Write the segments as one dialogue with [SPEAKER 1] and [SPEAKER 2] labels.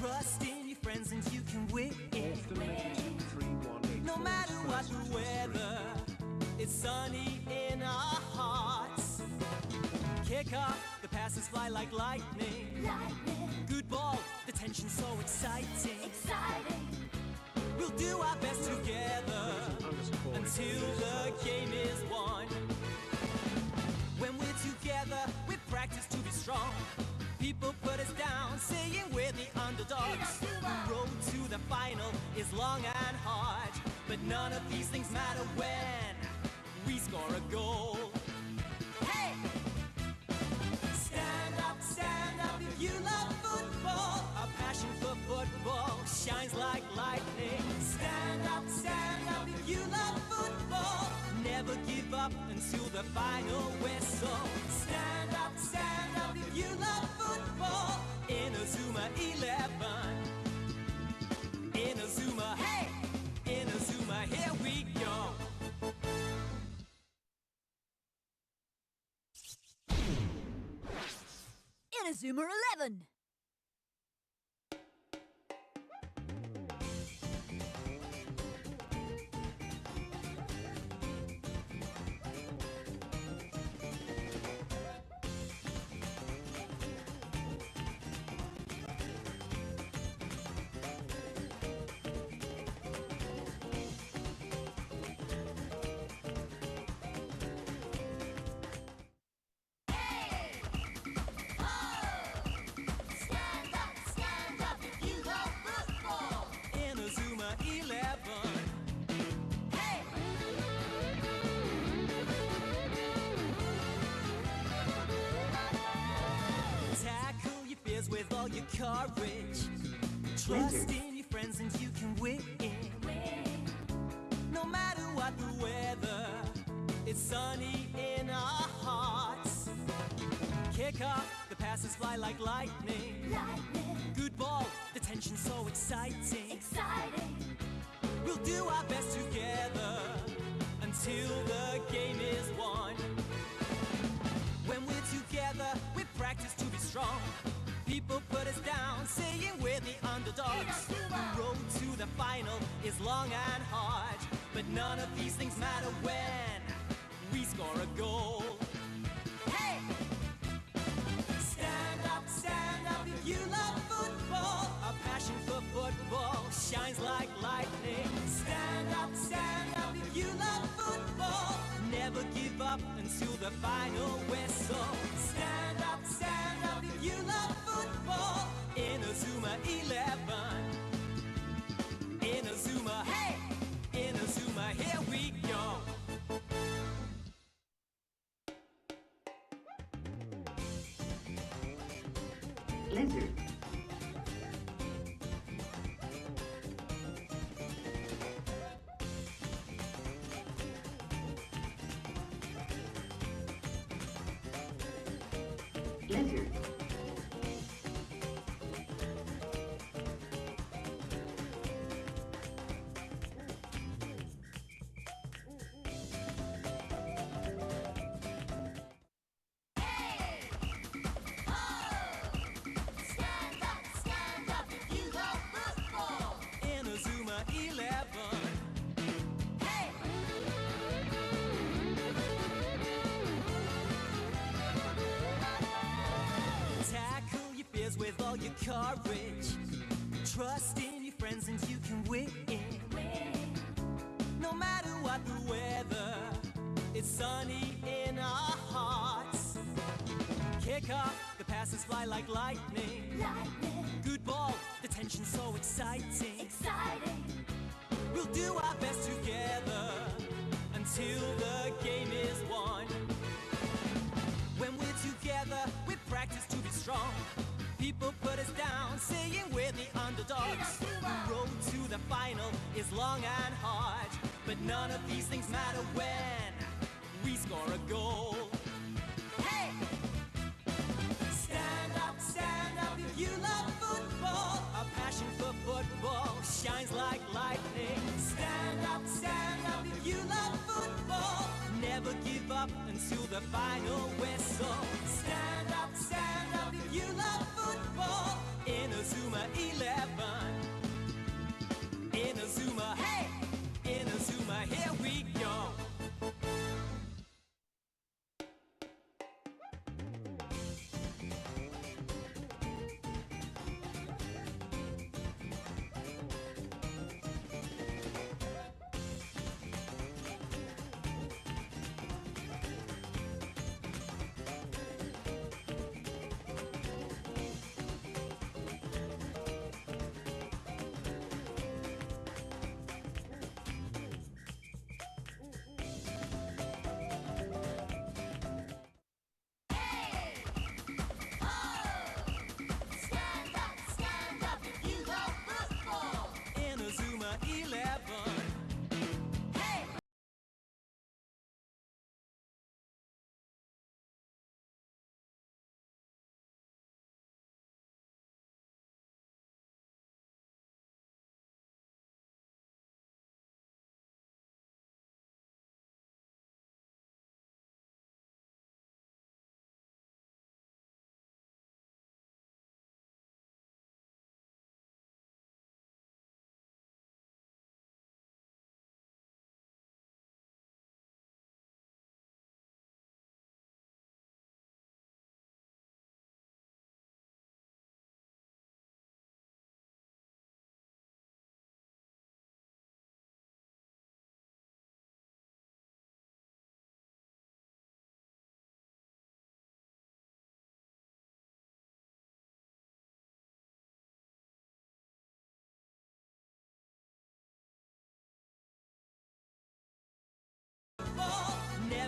[SPEAKER 1] Trust in your friends and you can win. No matter what the weather, it's sunny in our hearts. Kick off, the passes fly like lightning. Good ball, the tension's so exciting. We'll do our best together until the game is won. When we're together, we practice to be strong. People put us down, saying we're the underdogs. The road to the final is long and hard, but none of these things matter when we score a goal. Hey! Stand up if you love football. Our passion for football shines like lightning. Stand up if you love football. Never give up until the final whistle. Stand up if you love football. Inazuma 11. Inazuma, hey! Inazuma, here we go.
[SPEAKER 2] Inazuma 11.
[SPEAKER 1] With all your courage, trust in your friends and you can win. No matter what the weather, it's sunny in our hearts. Kick off, the passes fly like lightning. Good ball, the tension's so exciting. We'll do our best together until the game is won. When we're together, we practice to be strong. People put us down, saying we're the underdogs. The road to the final is long and hard, but none of these things matter when we score a goal. Hey! Stand up if you love football. Our passion for football shines like lightning. Stand up if you love football. Never give up until the final whistle. Stand up if you love football. Inazuma 11. Inazuma, hey! Inazuma, here we go.
[SPEAKER 3] Lizard. Lizard.
[SPEAKER 1] With all your courage, trust in your friends and you can win. No matter what the weather, it's sunny in our hearts. Kick off, the passes fly like lightning. Good ball, the tension's so exciting. We'll do our best together until the game is won. When we're together, we practice to be strong. People put us down, saying we're the underdogs. The road to the final is long and hard, but none of these things matter when we score a goal. Hey! Stand up if you love football. Our passion for football shines like lightning. Stand up if you love football. Never give up until the final whistle. Stand up if you love football. Inazuma 11.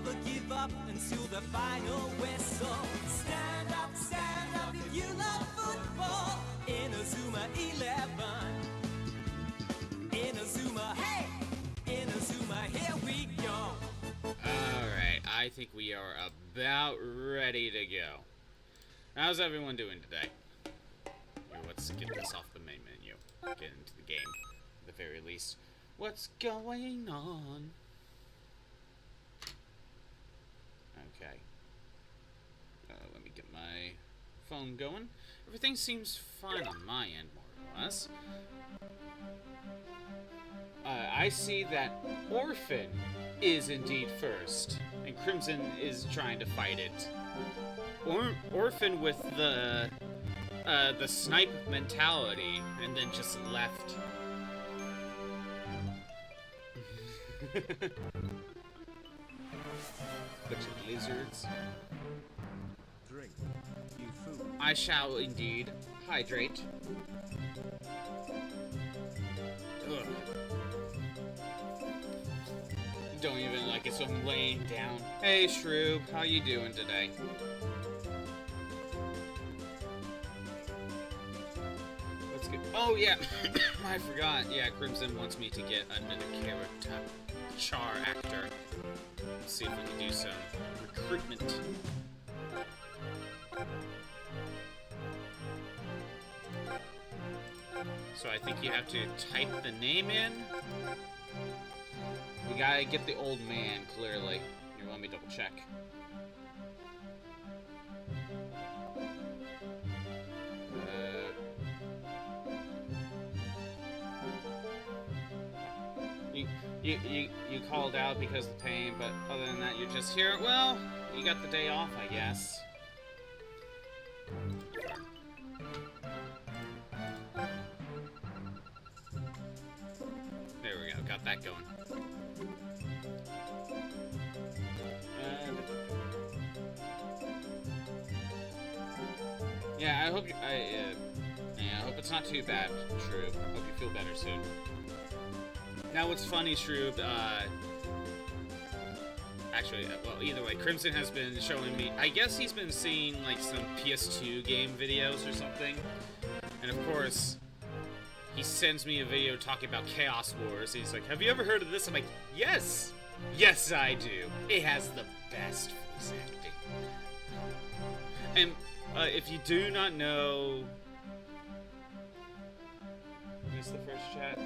[SPEAKER 1] never give up until the final whistle. Stand up if you love football. Inazuma 11. Inazuma, hey! Inazuma, here we go.
[SPEAKER 4] Alright, I think we are about ready to go. How's everyone doing today? Here, let's get this off the main menu. Get into the game, at the very least. What's going on? Okay. Let me get my phone going. Everything seems fine on my end, more or less. I see that Orphan is indeed first, and Crimson is trying to fight it. Orphan with the snipe mentality, and then just left. Bunch of lizards.
[SPEAKER 5] Drink. You food.
[SPEAKER 4] I shall indeed hydrate. Ugh. Don't even like it, so I'm laying down. Hey, Shroob, how you doing today? Let's get. Oh yeah, I forgot. Yeah, Crimson wants me to get another character, Char actor. Let's see if we can do some recruitment. So I think you have to type the name in. We gotta get the old man, clearly. Here, let me double check. You called out because of the pain, but other than that, you're just here. Well, you got the day off, I guess. There we go, got that going. Yeah, I hope I hope it's not too bad, Shroob. Hope you feel better soon. Now, what's funny, Shroob, actually, well, either way, Crimson has been showing me, I guess he's been seeing, like, some PS2 game videos or something, and of course, he sends me a video talking about Chaos Wars. He's like, have you ever heard of this? I'm like, yes! Yes, I do. It has the best voice acting. And, if you do not know... Where's the first chat?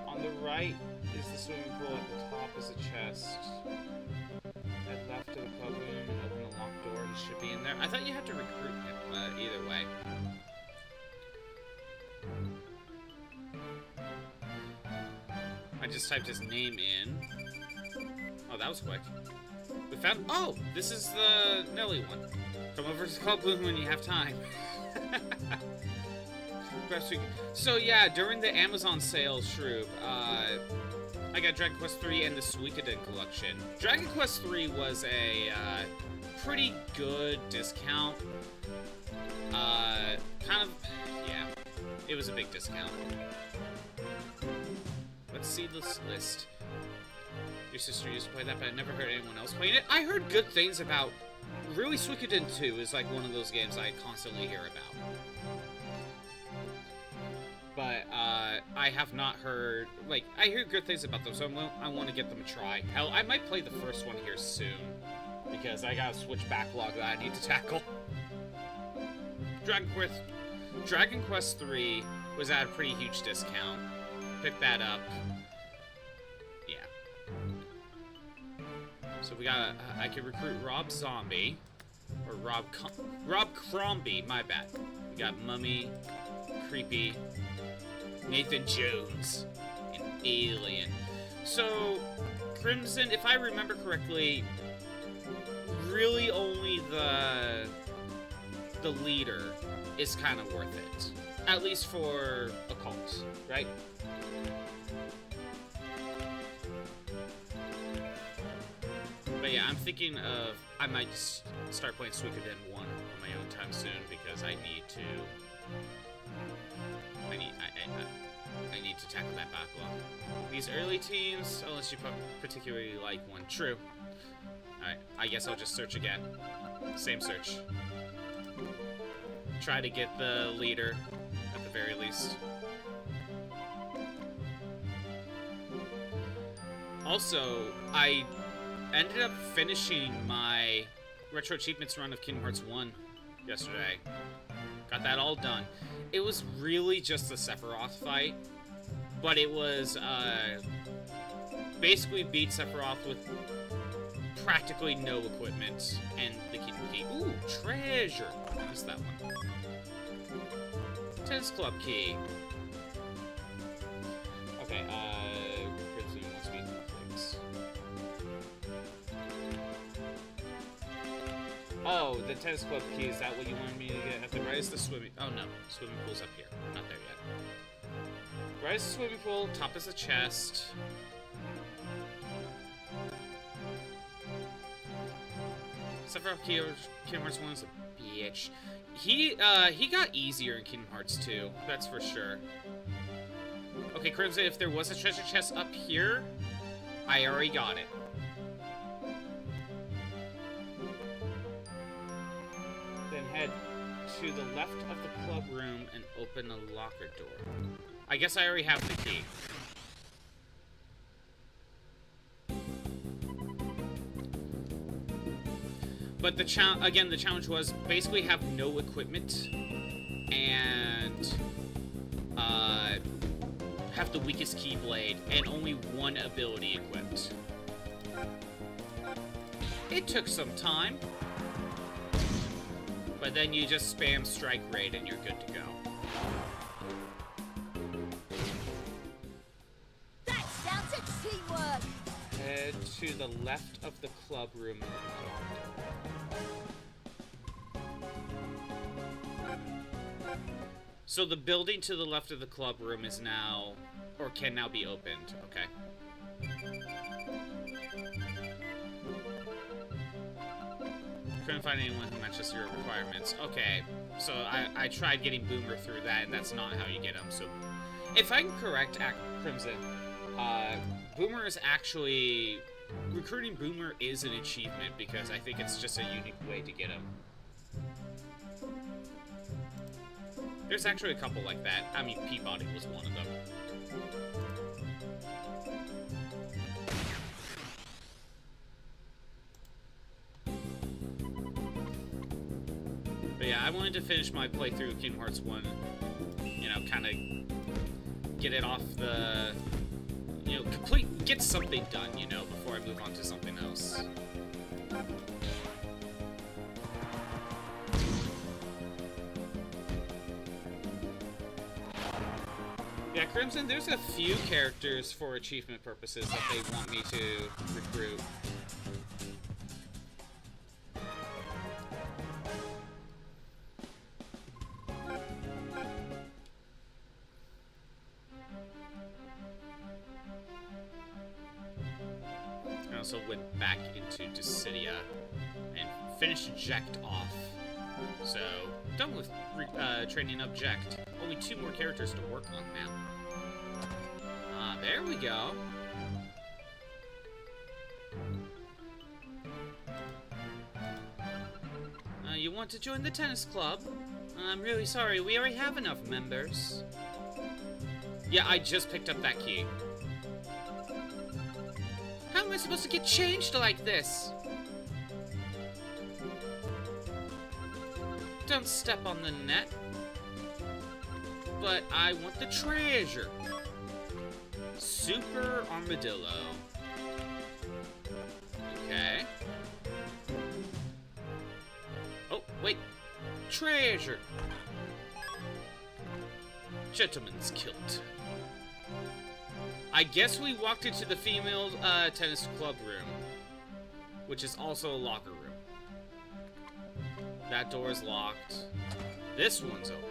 [SPEAKER 4] On the right is the swimming pool, at the top is a chest. Head left to the club room and open the locked door. He should be in there. I thought you had to recruit him, either way. I just typed his name in. Oh, that was quick. We found... Oh! This is the Nelly one. Come over to Club Bloom when you have time. So yeah, during the Amazon sale, Shroob, I got Dragon Quest 3 and the Suikoden collection. Dragon Quest 3 was a pretty good discount. Kind of, yeah, it was a big discount. Let's see this list. Your sister used to play that, but I never heard anyone else playing it. I heard good things about... Really, Suikoden 2 is like one of those games I constantly hear about. But, I have not heard... Like, I hear good things about them, so I want to get them a try. Hell, I might play the first one here soon. Because I got a Switch backlog that I need to tackle. Dragon Quest 3 was at a pretty huge discount. Pick that up. Yeah. So we got, I can recruit Rob Zombie, or Rob Crombie, my bad. We got Mummy, Creepy, Nathan Jones, and Alien. So, Crimson, if I remember correctly, really only the leader is kind of worth it. At least for a cult, right? But yeah, I'm thinking of... I might just start playing Suikoden 1 on my own time soon, because I need to... I need to tackle that backlog. These early teams, unless you particularly like one. True. Alright, I guess I'll just search again. Same search. Try to get the leader, at the very least. Also, I ended up finishing my Retro Achievements run of Kingdom Hearts 1 yesterday. Got that all done. It was really just a Sephiroth fight, but it was, basically beat Sephiroth with practically no equipment and the key. Ooh, treasure! Missed that one. Tennis Club key. Okay, Crimson wants me to do things. Oh, the tennis club key, is that what you wanted me to get? At the rise the swimming... Oh no, swimming pool's up here. Not there yet. Rise the swimming pool, top is a chest. Sephiroth Kingdom Hearts 1 is a bitch. He got easier in Kingdom Hearts 2, that's for sure. Okay, Crimson, if there was a treasure chest up here, I already got it. Then head to the left of the club room and open a locker door. I guess I already have the key. But the challenge was basically have no equipment and have the weakest Keyblade and only one ability equipped. It took some time, but then you just spam Strike Raid and you're good to go.
[SPEAKER 2] That's down to teamwork!
[SPEAKER 4] Head to the left of the club room. So the building to the left of the club room is now, or can now be opened. Okay. Couldn't find anyone who matches your requirements. Okay, so I tried getting Boomer through that, and that's not how you get him. So, if I'm correct, Crimson, Boomer is actually... Recruiting Boomer is an achievement, because I think it's just a unique way to get him. There's actually a couple like that. I mean, Peabody was one of them. But yeah, I wanted to finish my playthrough of Kingdom Hearts 1. You know, kind of get it off the... You know, get something done, you know, before I move on to something else. Yeah, Crimson, there's a few characters for achievement purposes that they want me to recruit. I also went back into Dissidia and finished Ject off. So, done with training up Ject. Only 2 more characters to work on now. There we go. You want to join the tennis club? I'm really sorry, we already have enough members. Yeah, I just picked up that key. How am I supposed to get changed like this? Don't step on the net. But I want the treasure. Super Armadillo. Okay. Oh, wait. Treasure. Gentleman's kilt. I guess we walked into the female tennis club room, which is also a locker room. That door is locked. This one's open.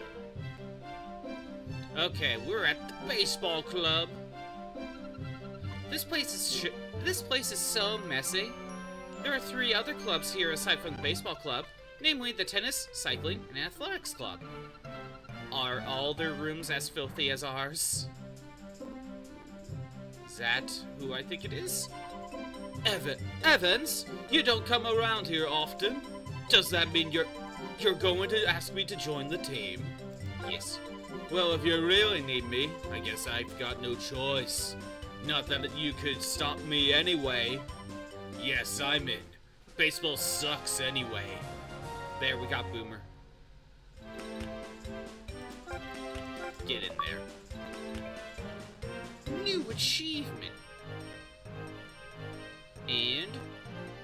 [SPEAKER 4] Okay, we're at the baseball club. This place is so messy. There are 3 other clubs here aside from the baseball club, namely the tennis, cycling, and athletics club. Are all their rooms as filthy as ours? Is that who I think it is? Evans? You don't come around here often. Does that mean you're going to ask me to join the team? Yes. Well, if you really need me, I guess I've got no choice. Not that you could stop me anyway. Yes, I'm in. Baseball sucks anyway. There, we got Boomer. Get in there. New achievement. And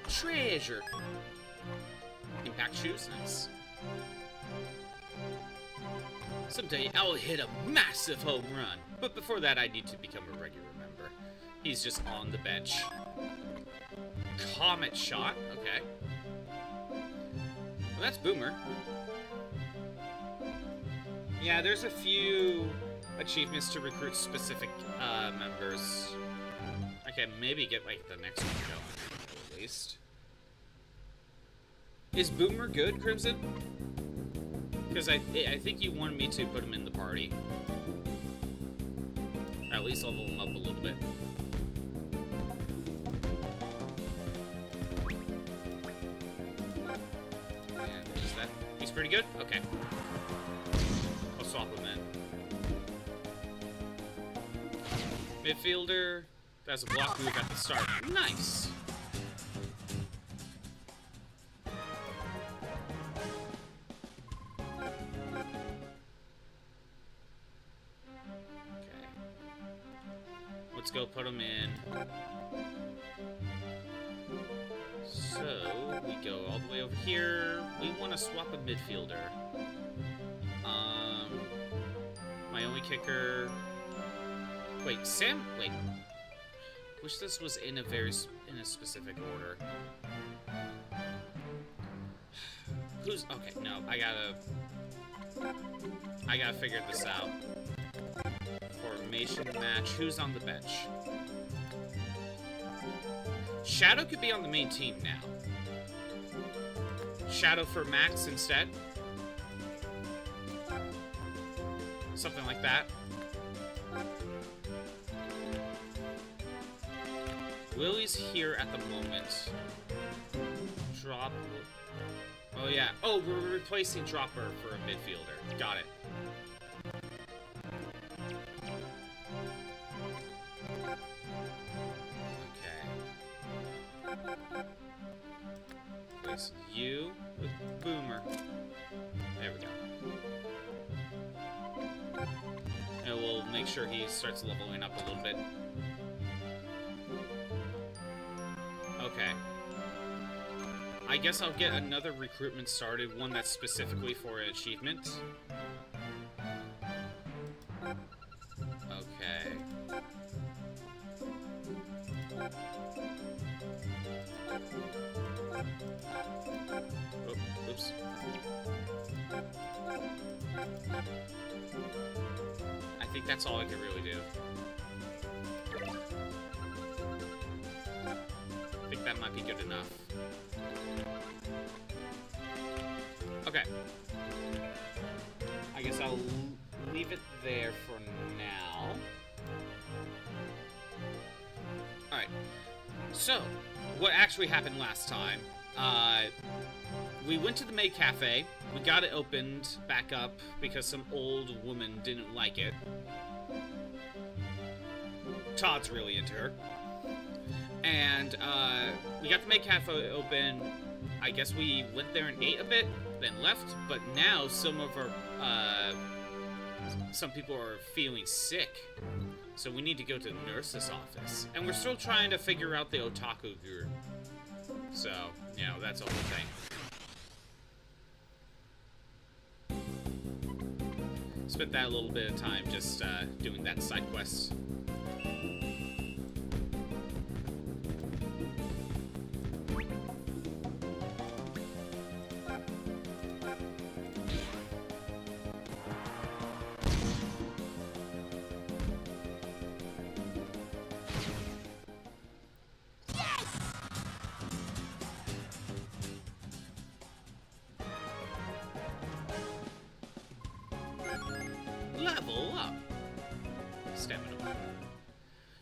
[SPEAKER 4] treasure. Impact shoes, nice. Someday I'll hit a massive home run. But before that, I need to become a regular member. He's just on the bench. Comet shot, okay. Well, that's Boomer. Yeah, there's a few achievements to recruit specific members. I can maybe get, like, the next one going, at least. Is Boomer good, Crimson? Because I think you wanted me to put him in the party. Or at least level him up a little bit. And is that... He's pretty good? Okay. I'll swap him in. Midfielder. That's a block move at the start. Nice! Let's go put him in. So, we go all the way over here. We want to swap a midfielder. My only kicker... Wait, Sam... Wait. Wish this was in a specific order. Who's... Okay, no, I gotta figure this out. Formation match. Who's on the bench? Shadow could be on the main team now. Shadow for Max instead. Something like that. Willie's here at the moment. Drop. Oh yeah. Oh, we're replacing Dropper for a midfielder. Got it. Place you with Boomer. There we go. And we'll make sure he starts leveling up a little bit. Okay. I guess I'll get another recruitment started, one that's specifically for an achievement. Okay. Oh, oops. I think that's all I can really do. I think that might be good enough. Okay. I guess I'll leave it there for now. Alright. So, what actually happened last time? We went to the maid cafe. We got it opened back up because some old woman didn't like it. Todd's really into her. And, we got the maid cafe open. I guess we went there and ate a bit, then left. But now some of our, some people are feeling sick. So we need to go to the nurse's office. And we're still trying to figure out the otaku group. So, you know, that's a whole thing. Spent that a little bit of time just doing that side quest. Level up. Stamina.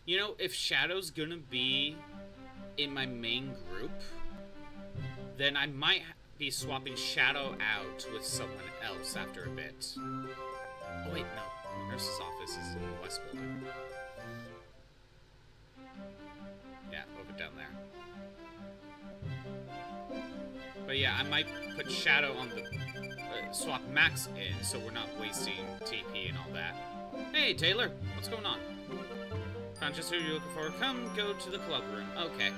[SPEAKER 4] You know, if Shadow's gonna be in my main group, then I might be swapping Shadow out with someone else after a bit. Oh wait, no. The nurse's office is in the west building. Yeah, over down there. But yeah, I might put Shadow on the... swap Max in, so we're not wasting TP and all that. Hey, Taylor! What's going on? Found just who you're looking for. Come go to the club room. Okay.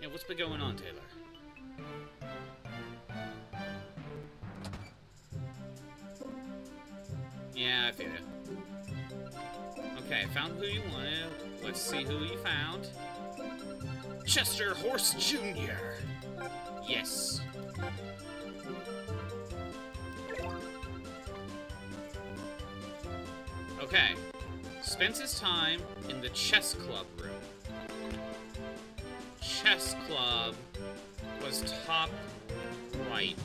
[SPEAKER 4] Yeah, what's been going on, Taylor? Yeah, I feel ya. Okay, found who you wanted. Let's see who you found. Chester Horse Jr. Yes. Okay. Spends his time in the chess club room. Chess club was top right.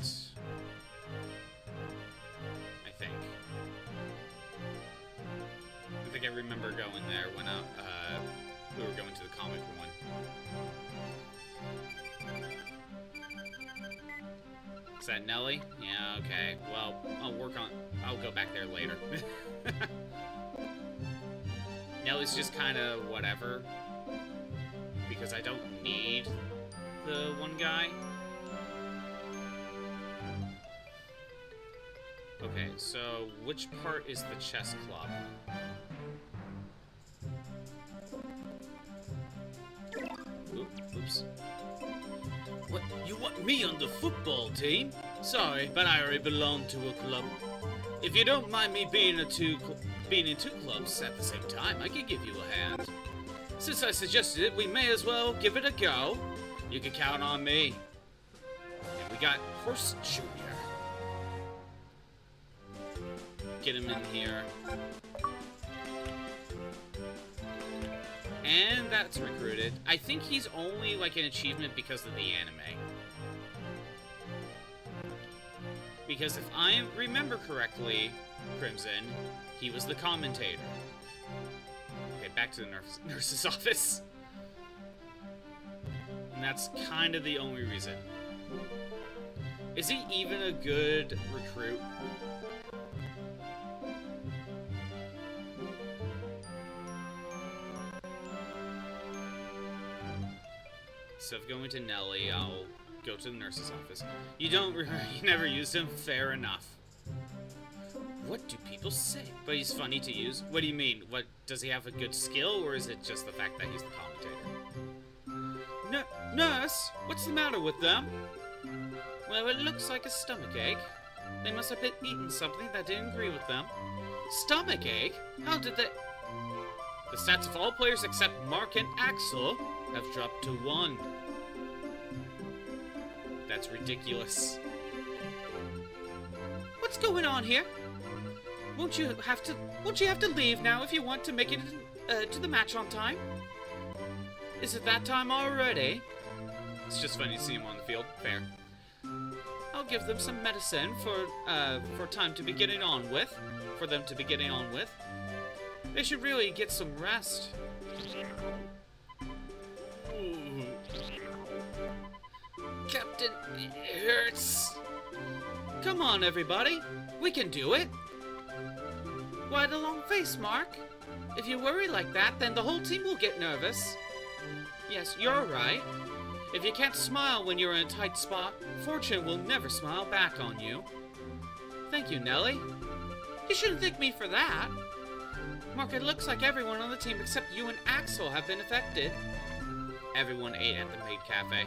[SPEAKER 4] I think I remember going there when we were going to the comic one. Is that Nelly? Yeah, okay. Well, I'll go back there later. Nelly's just kind of whatever. Because I don't need the one guy. Okay, so which part is the chess club? Oops. What? You want me on the football team? Sorry, but I already belong to a club. If you don't mind me being in two clubs at the same time, I could give you a hand. Since I suggested it, we may as well give it a go. You can count on me. And we got Horse Jr. Get him in here. And that's recruited. I think he's only like an achievement because of the anime. Because if I remember correctly, Crimson, he was the commentator. Okay, back to the nurse's office. And that's kind of the only reason. Is he even a good recruit? Instead of going to Nelly, I'll go to the nurse's office. You never used him? Fair enough. What do people say? But he's funny to use? What do you mean? What, does he have a good skill, or is it just the fact that he's the commentator? Nurse, what's the matter with them? Well, it looks like a stomachache. They must have been eating something that didn't agree with them. Stomachache? How did they... The stats of all players except Mark and Axel have dropped to 1. That's ridiculous. What's going on here? Won't you have to leave now if you want to make it to the match on time? Is it that time already? It's just funny to see him on the field. Fair. I'll give them some medicine for time to be getting on with. For them to be getting on with. They should really get some rest. Ooh. Captain, it hurts. Come on, everybody. We can do it. Why the long face, Mark? If you worry like that, then the whole team will get nervous. Yes, you're right. If you can't smile when you're in a tight spot, fortune will never smile back on you. Thank you, Nelly. You shouldn't thank me for that. Mark, it looks like everyone on the team except you and Axel have been affected. Everyone ate at the maid cafe.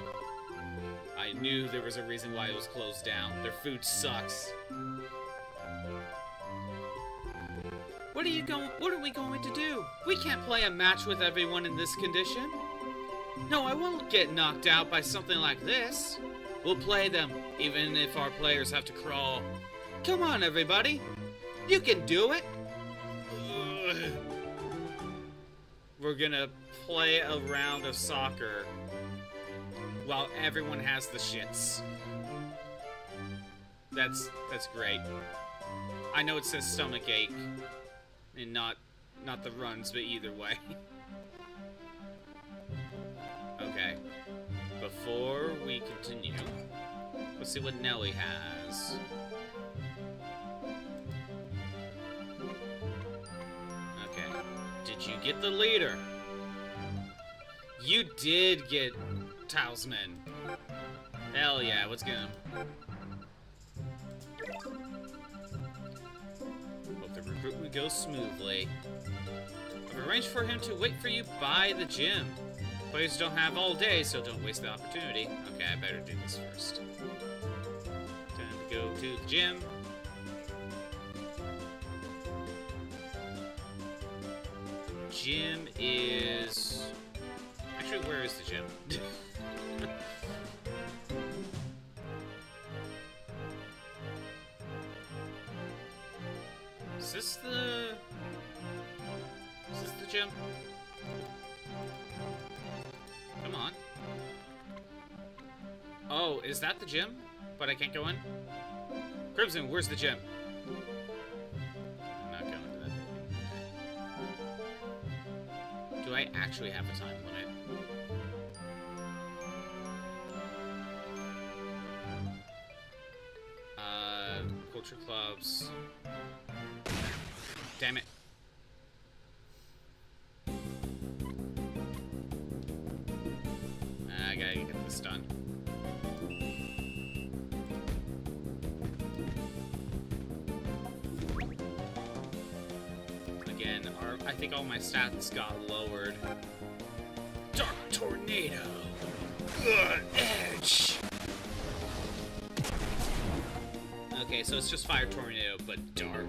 [SPEAKER 4] I knew there was a reason why it was closed down. Their food sucks. What are we going to do? We can't play a match with everyone in this condition. No, I won't get knocked out by something like this. We'll play them, even if our players have to crawl. Come on, everybody. You can do it. We're gonna play a round of soccer while everyone has the shits. That's great. I know it says stomach ache and not not the runs, but either way. Okay. Before we continue, let's see what Nelly has. Okay. Did you get the leader? You did get Talisman. Hell yeah, let's get him. Hope the recruitment goes smoothly. I've arranged for him to wait for you by the gym. Players don't have all day, so don't waste the opportunity. Okay, I better do this first. Time to go to the gym. Gym is... Actually, where is the gym? Is this the gym? Come on. Oh, is that the gym? But I can't go in? Crimson, where's the gym? I'm not going to that building. Do I actually have a time limit? Culture clubs. Damn it. I gotta get this done. Again, I think all my stats got lowered. Dark Tornado! Ugh, edge! Okay, so it's just Fire Tornado, but dark.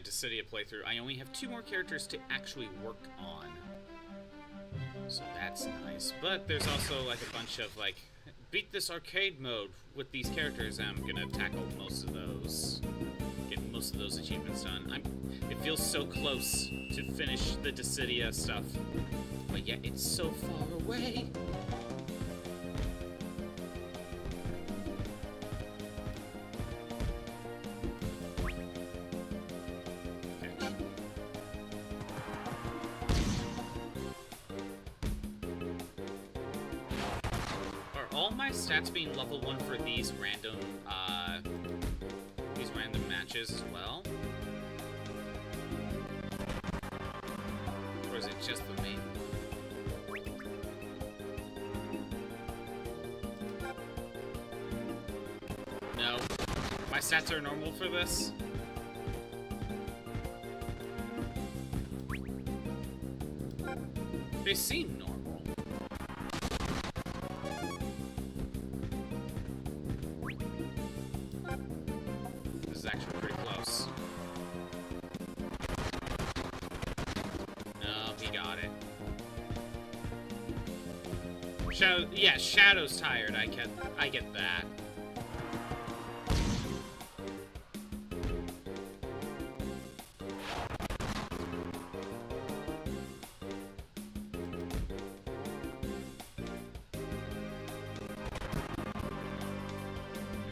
[SPEAKER 4] Dissidia playthrough, I only have 2 more characters to actually work on. So that's nice. But there's also like a bunch of like, beat this arcade mode with these characters, and I'm gonna tackle most of those. Get most of those achievements done. It feels so close to finish the Dissidia stuff. But yet it's so far away. All my stats being level 1 for these random matches as well? Or is it just the main? No. My stats are normal for this? They seem normal. Actually pretty close. No, he got it. Shadow, yeah, Shadow's tired. I get that.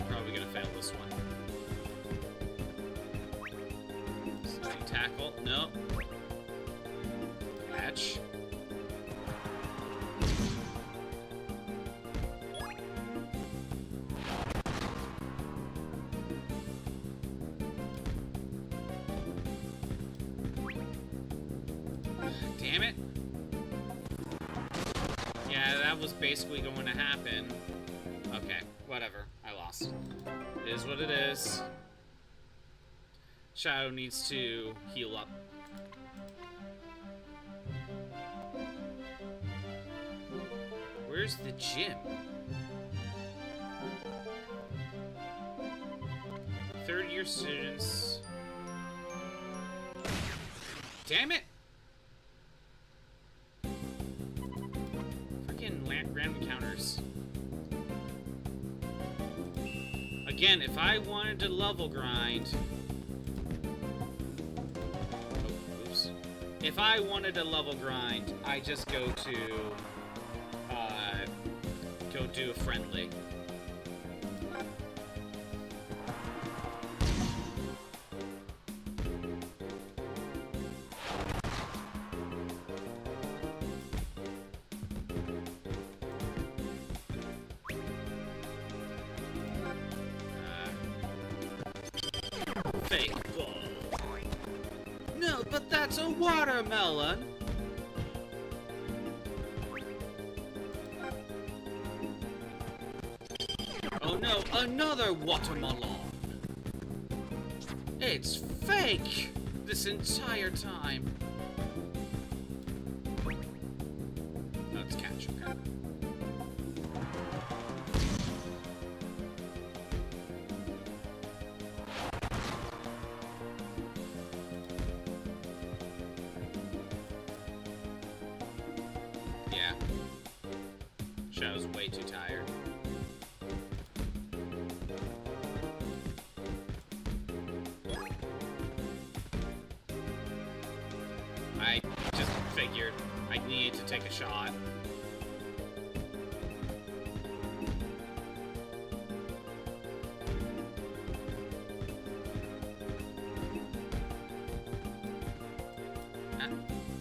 [SPEAKER 4] I'm probably gonna fail this one. Tackle. Nope. Catch. Damn it. Yeah, that was basically going to happen. Okay, whatever. I lost. It is what it is. Shadow needs to heal up. Where's the gym? Third-year students. Damn it! Freaking random encounters. Again, if I wanted to level grind... Oh, oops. If I wanted to level grind, I just go to... go do a friendly. Fake ball. No, but that's a watermelon. Oh no, another watermelon. It's fake this entire time. Oh, it's catch, okay. Yeah. Shadow's way too tired. I just figured I needed to take a shot.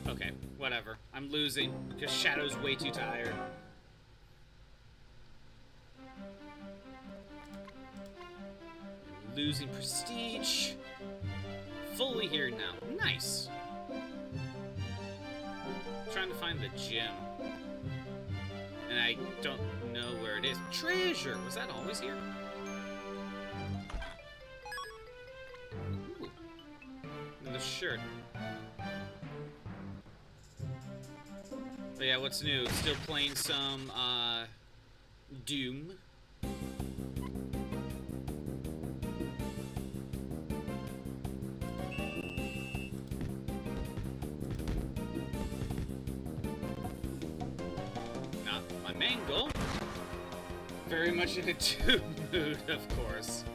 [SPEAKER 4] Okay, whatever. I'm losing because Shadow's way too tired. Losing prestige. Fully here now. Nice. Trying to find the gym. And I don't know where it is. Treasure! Was that always here? Ooh. And the shirt. But yeah, what's new? Still playing some, Doom. Not my main goal. Very much in a Doom mood, of course.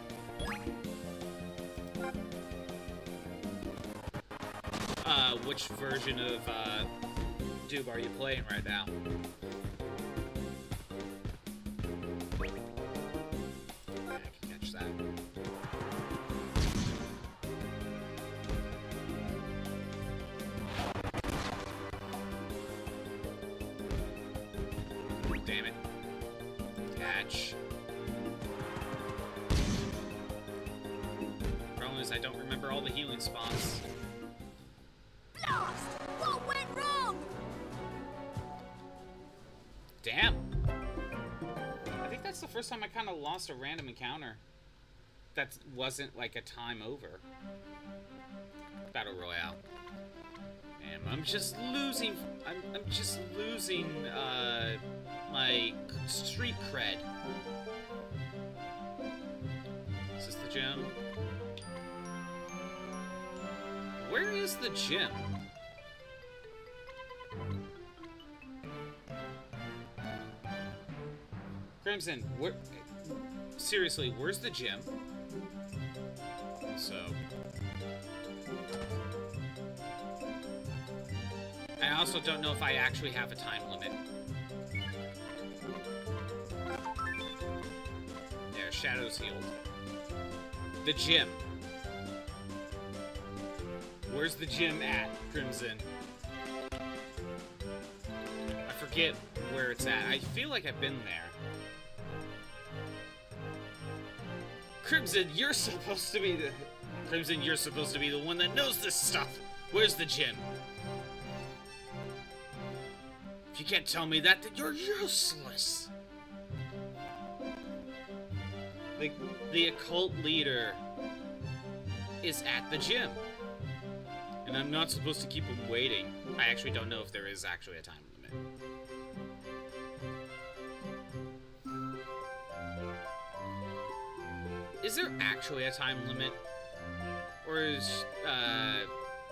[SPEAKER 4] Which version of, Doom are you playing right now? I can catch that. Damn it. Catch. Problem is I don't remember all the healing spots.
[SPEAKER 2] Lost! What went wrong?
[SPEAKER 4] Damn. I think that's the first time I kind of lost a random encounter. That wasn't like a time over. Battle Royale. Damn, I'm just losing. I'm just losing my street cred. Is this the gym? Where is the gym? Crimson, where... Seriously, where's the gym? So... I also don't know if I actually have a time limit. There, Shadow's healed. The gym. Where's the gym at, Crimson? I forget where it's at. I feel like I've been there. Crimson, you're supposed to be the... Crimson, you're supposed to be the one that knows this stuff. Where's the gym? If you can't tell me that, then you're useless. The occult leader is at the gym. And I'm not supposed to keep him waiting. I actually don't know if there is actually a time limit. Is there actually a time limit? Or is,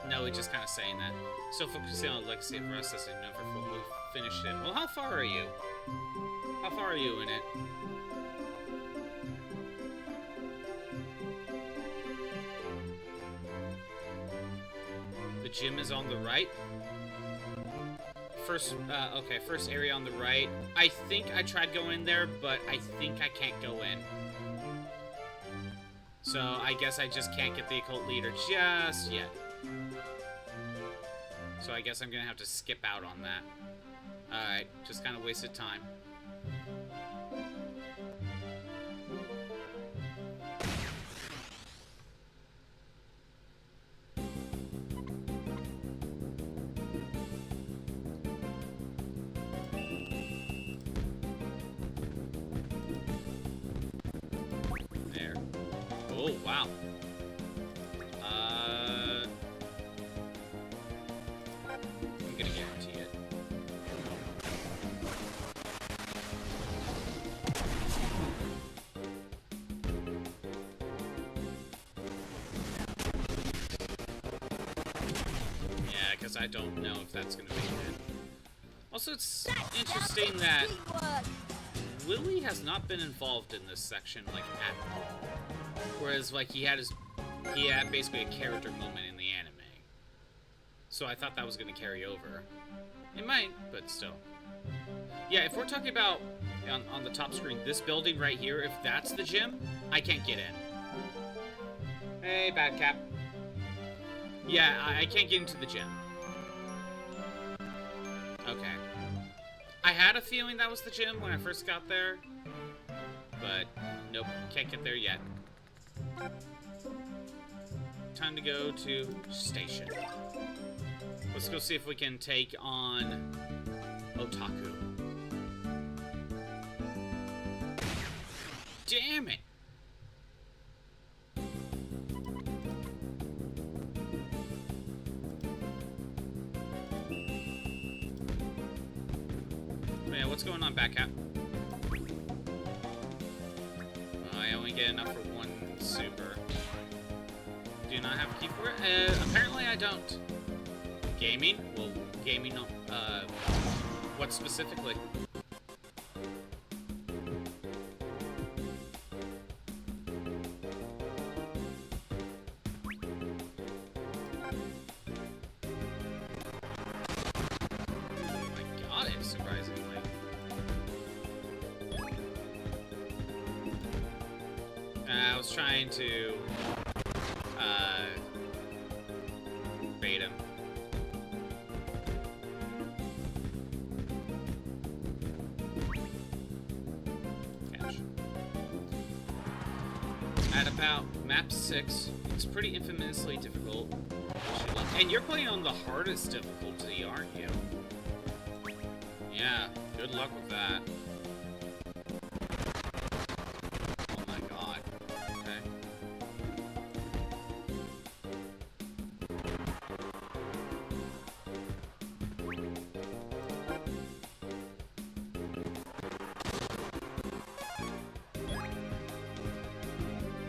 [SPEAKER 4] no, we're just kind of saying that. Still focusing on legacy and processing, never fully finished it. Well, how far are you? How far are you in it? gym is on the right. Okay, first area on the right. I think I tried going there, but I think I can't go in. So I guess I just can't get the occult leader just yet. So I guess I'm gonna have to skip out on that. Alright, just kind of wasted time. There. Oh, wow. I'm gonna guarantee it. Yeah, because I don't know if that's gonna be it. Also, it's interesting that Willie has not been involved in this section, like, at all. Whereas, like, he had basically a character moment in the anime. So I thought that was going to carry over. It might, but still. Yeah, if we're talking about, on the top screen, this building right here, if that's the gym, I can't get in. Hey, Bad Cap. Yeah, I can't get into the gym. Okay. I had a feeling that was the gym when I first got there. But, nope, can't get there yet. Time to go to station. Let's go see if we can take on Otaku. Damn it! Man, what's going on, Backcap? I only get enough for one super. Do not have a key for it? Apparently I don't. Gaming? Well, gaming, what specifically? I got it, surprisingly. I was trying to, bait him. Catch. At about map 6, it's pretty infamously difficult. And you're playing on the hardest difficulty, aren't you? Yeah, good luck with that. Oh my god. Okay.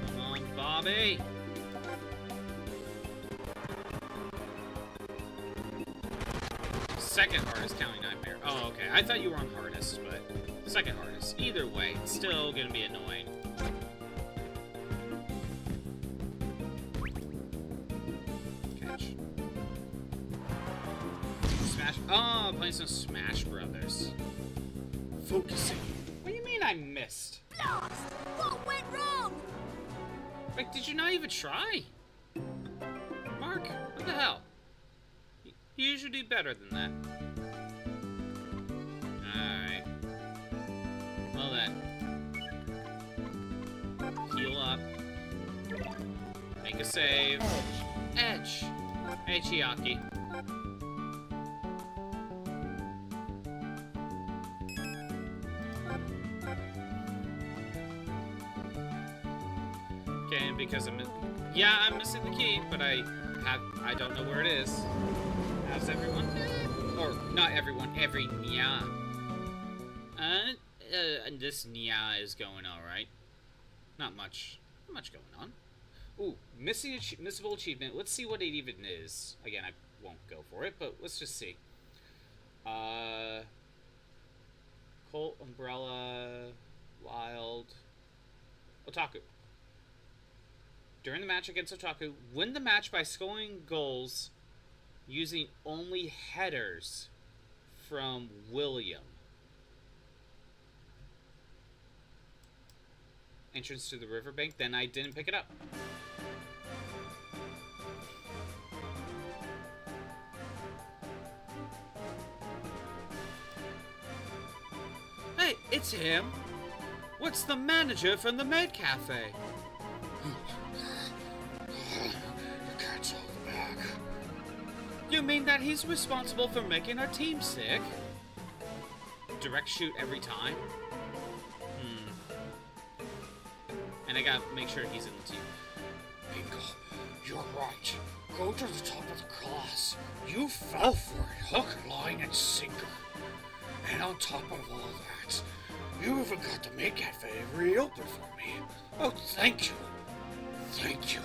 [SPEAKER 4] Come on, Bobby! Second hardest counting nightmare. Oh, okay. I thought you were on hardest, but second hardest. Either way, it's still gonna be annoying. Catch. Smash. Oh, playing some Smash Brothers. Focusing. What do you mean I missed?
[SPEAKER 2] Blast! What went wrong?
[SPEAKER 4] Like, did you not even try? Mark, what the hell? You usually do better than that. Alright. Well then. Heal up. Make a save. Edge. Hey, Chiaki. Okay, and because I'm missing the key, but I don't know where it is. How's everyone? Or not everyone, every Nya. And this Nya is going alright. Not much going on. Ooh, missable achievement. Let's see what it even is. Again, I won't go for it, but let's just see. Colt, Umbrella, Wild, Otaku. During the match against Otaku, win the match by scoring goals using only headers from William. Entrance to the riverbank, then I didn't pick it up. Hey, it's him! What's the manager from the Maid Cafe?
[SPEAKER 6] The cat's out the bag.
[SPEAKER 4] You mean that he's responsible for making our team sick? Direct shoot every time? And I gotta make sure he's in the team.
[SPEAKER 6] Bingo, you're right. Go to the top of the class. You fell for it, hook, line, and sinker. And on top of all that, you even got the Maid Cafe reopened for me. Oh, thank you. Thank you.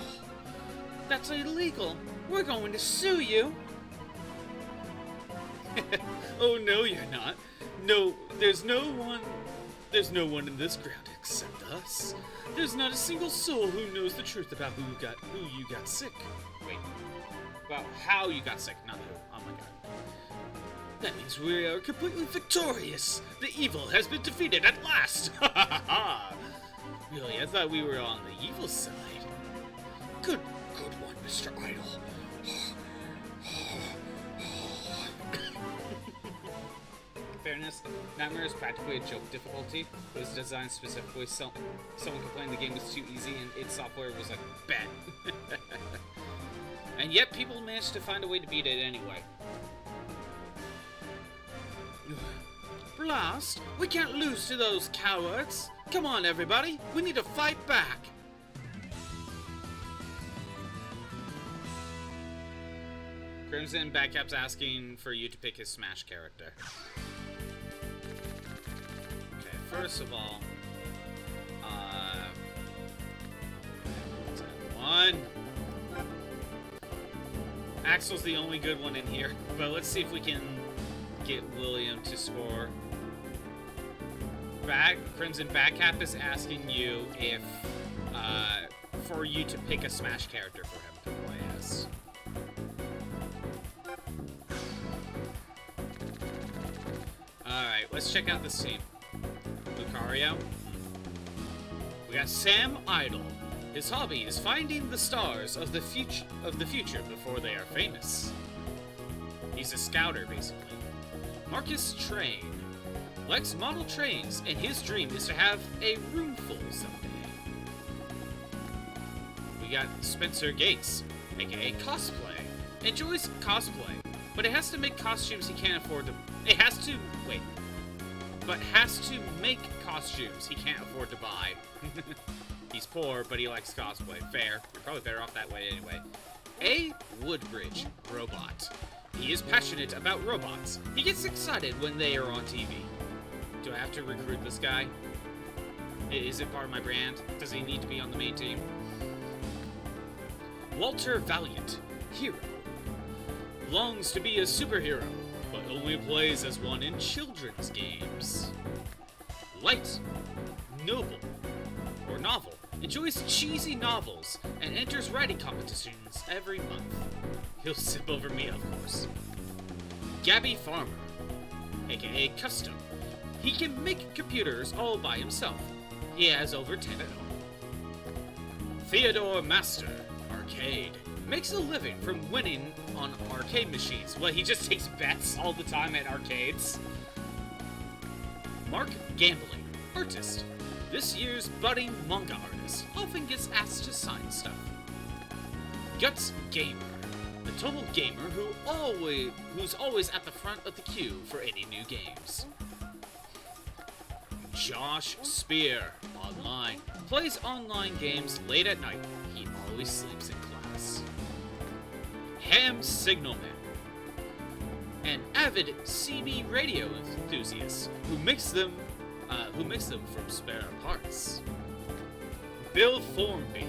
[SPEAKER 4] That's illegal. We're going to sue you. Oh, no, you're not. No, there's no one in this ground except us. There's not a single soul who knows the truth about who you got sick. Wait, about how you got sick, not who. Oh my god. That means we are completely victorious. The evil has been defeated at last. Ha ha ha! Really, I thought we were on the evil side.
[SPEAKER 6] Good one, Mr. Idol.
[SPEAKER 4] In fairness, Nightmare is practically a joke difficulty. It was designed specifically so someone complained the game was too easy and its software was like, bad. And yet people managed to find a way to beat it anyway. Blast! We can't lose to those cowards! Come on, everybody! We need to fight back! Crimson Badcap's asking for you to pick his Smash character. Okay, first of all, one. Axel's the only good one in here, but let's see if we can get William to score. Crimson Badcap is asking you if, for you to pick a Smash character for him to play as. Alright, let's check out this team. Lucario. We got Sam Idol. His hobby is finding the stars of the future before they are famous. He's a scouter, basically. Marcus Train. Likes model trains, and his dream is to have a room full someday. We got Spencer Gates, aka Cosplay. Enjoys cosplay, but it has to make costumes he can't afford to... has to make costumes he can't afford to buy. He's poor, but he likes cosplay. Fair. You're probably better off that way anyway. A. Woodbridge, robot. He is passionate about robots. He gets excited when they are on TV. Do I have to recruit this guy? Is it part of my brand? Does he need to be on the main team? Walter Valiant, hero. Longs to be a superhero, but only plays as one in children's games. Light, noble, or novel. Enjoys cheesy novels and enters writing competitions every month. He'll sip over me, of course. Gabby Farmer, aka Custom. He can make computers all by himself. He has over 10 at home. Theodore Master, arcade. Makes a living from winning on arcade machines. Well, he just takes bets all the time at arcades. Mark Gambling, artist. This year's budding manga artist often gets asked to sign stuff. Guts Gamer, the total gamer who's always at the front of the queue for any new games. Josh Spear, online. Plays online games late at night. He always sleeps in class. Ham Signalman, an avid CB radio enthusiast who makes them from spare parts. Bill Formby,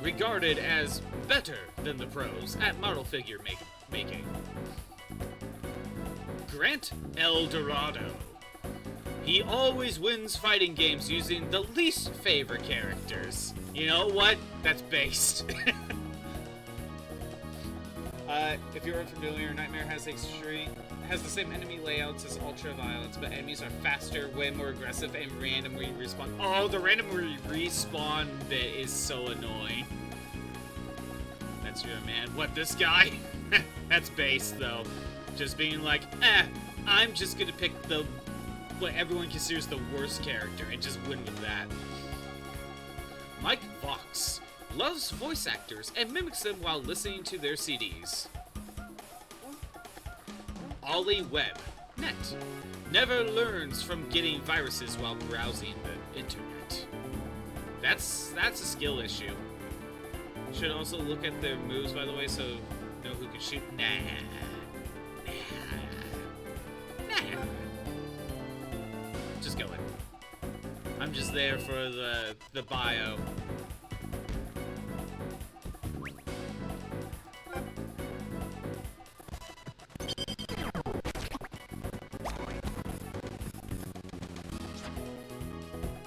[SPEAKER 4] regarded as better than the pros at model figure making. Grant Eldorado. He always wins fighting games using the least favorite characters. You know what? That's based. If you're unfamiliar, Nightmare has the same enemy layouts as Ultraviolence, but enemies are faster, way more aggressive, and randomly respawn. Oh, the randomly respawn bit is so annoying. That's your man. What, this guy? That's base, though. Just being like, I'm just gonna pick what everyone considers the worst character and just win with that. Mike Fox loves voice actors and mimics them while listening to their CDs. Ollie Webb, net, never learns from getting viruses while browsing the internet. That's a skill issue. Should also look at their moves, by the way, so know who can shoot. Nah. Just go in. I'm just there for the bio.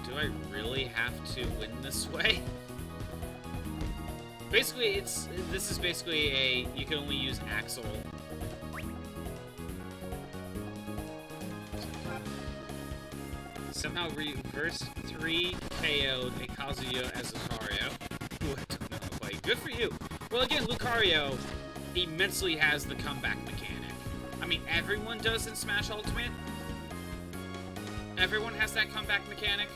[SPEAKER 4] Do I really have to win this way? Basically, this is basically you can only use Axel. Somehow reverse 3 KO'd a Kazuya as Lucario. Ooh, I don't know how to play. Good for you. Well, again, Lucario immensely has the comeback mechanic. I mean, everyone does in Smash Ultimate. Everyone has that comeback mechanic,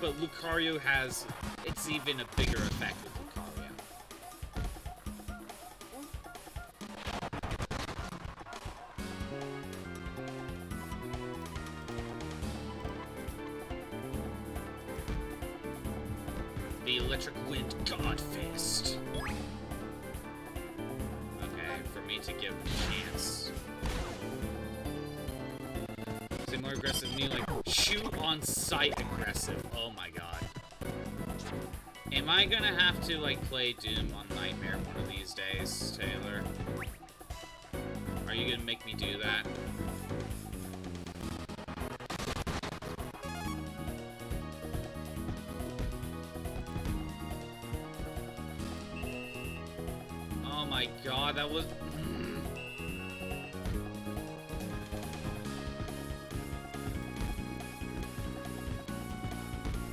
[SPEAKER 4] but Lucario has, it's even a bigger effect with Lucario. The Electric Wind God Fist. Okay, for me to give a chance. Is it more aggressive than me? Like, shoot on sight aggressive. Oh my god. Am I gonna have to, like, play Doom on Nightmare one of these days, Taylor? Are you gonna make me do that? Oh my god, that was...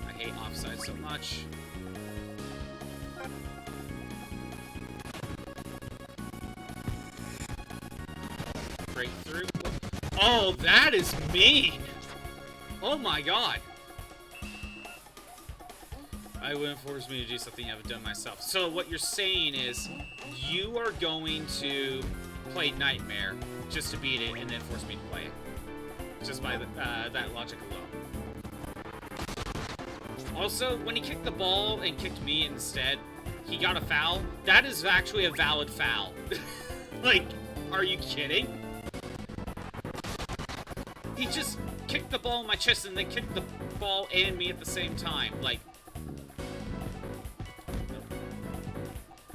[SPEAKER 4] I hate offside so much. Breakthrough. Oh, that is mean! Oh my god! I wouldn't force me to do something I haven't done myself. So what you're saying is, you are going to play Nightmare just to beat it and then force me to play it. Just by that logic alone. Also, when he kicked the ball and kicked me instead, he got a foul. That is actually a valid foul. Like, are you kidding? He just kicked the ball in my chest and then kicked the ball and me at the same time. Like,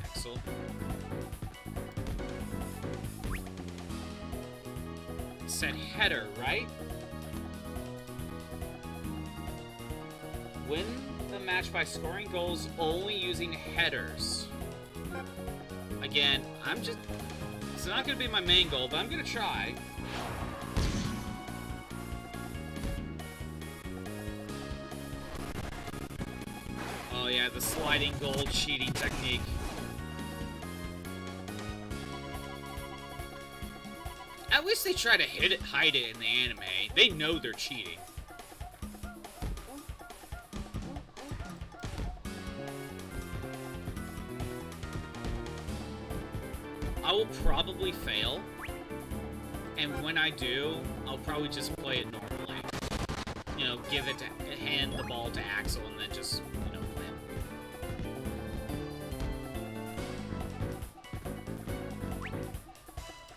[SPEAKER 4] Axel. It said header, right? Win the match by scoring goals only using headers. Again, it's not going to be my main goal, but I'm going to try. Oh yeah, the sliding goal cheating technique. At least they try to hide it in the anime. They know they're cheating. I will probably fail, and when I do, I'll probably just play it normally. You know, hand the ball to Axel, and then just, you know,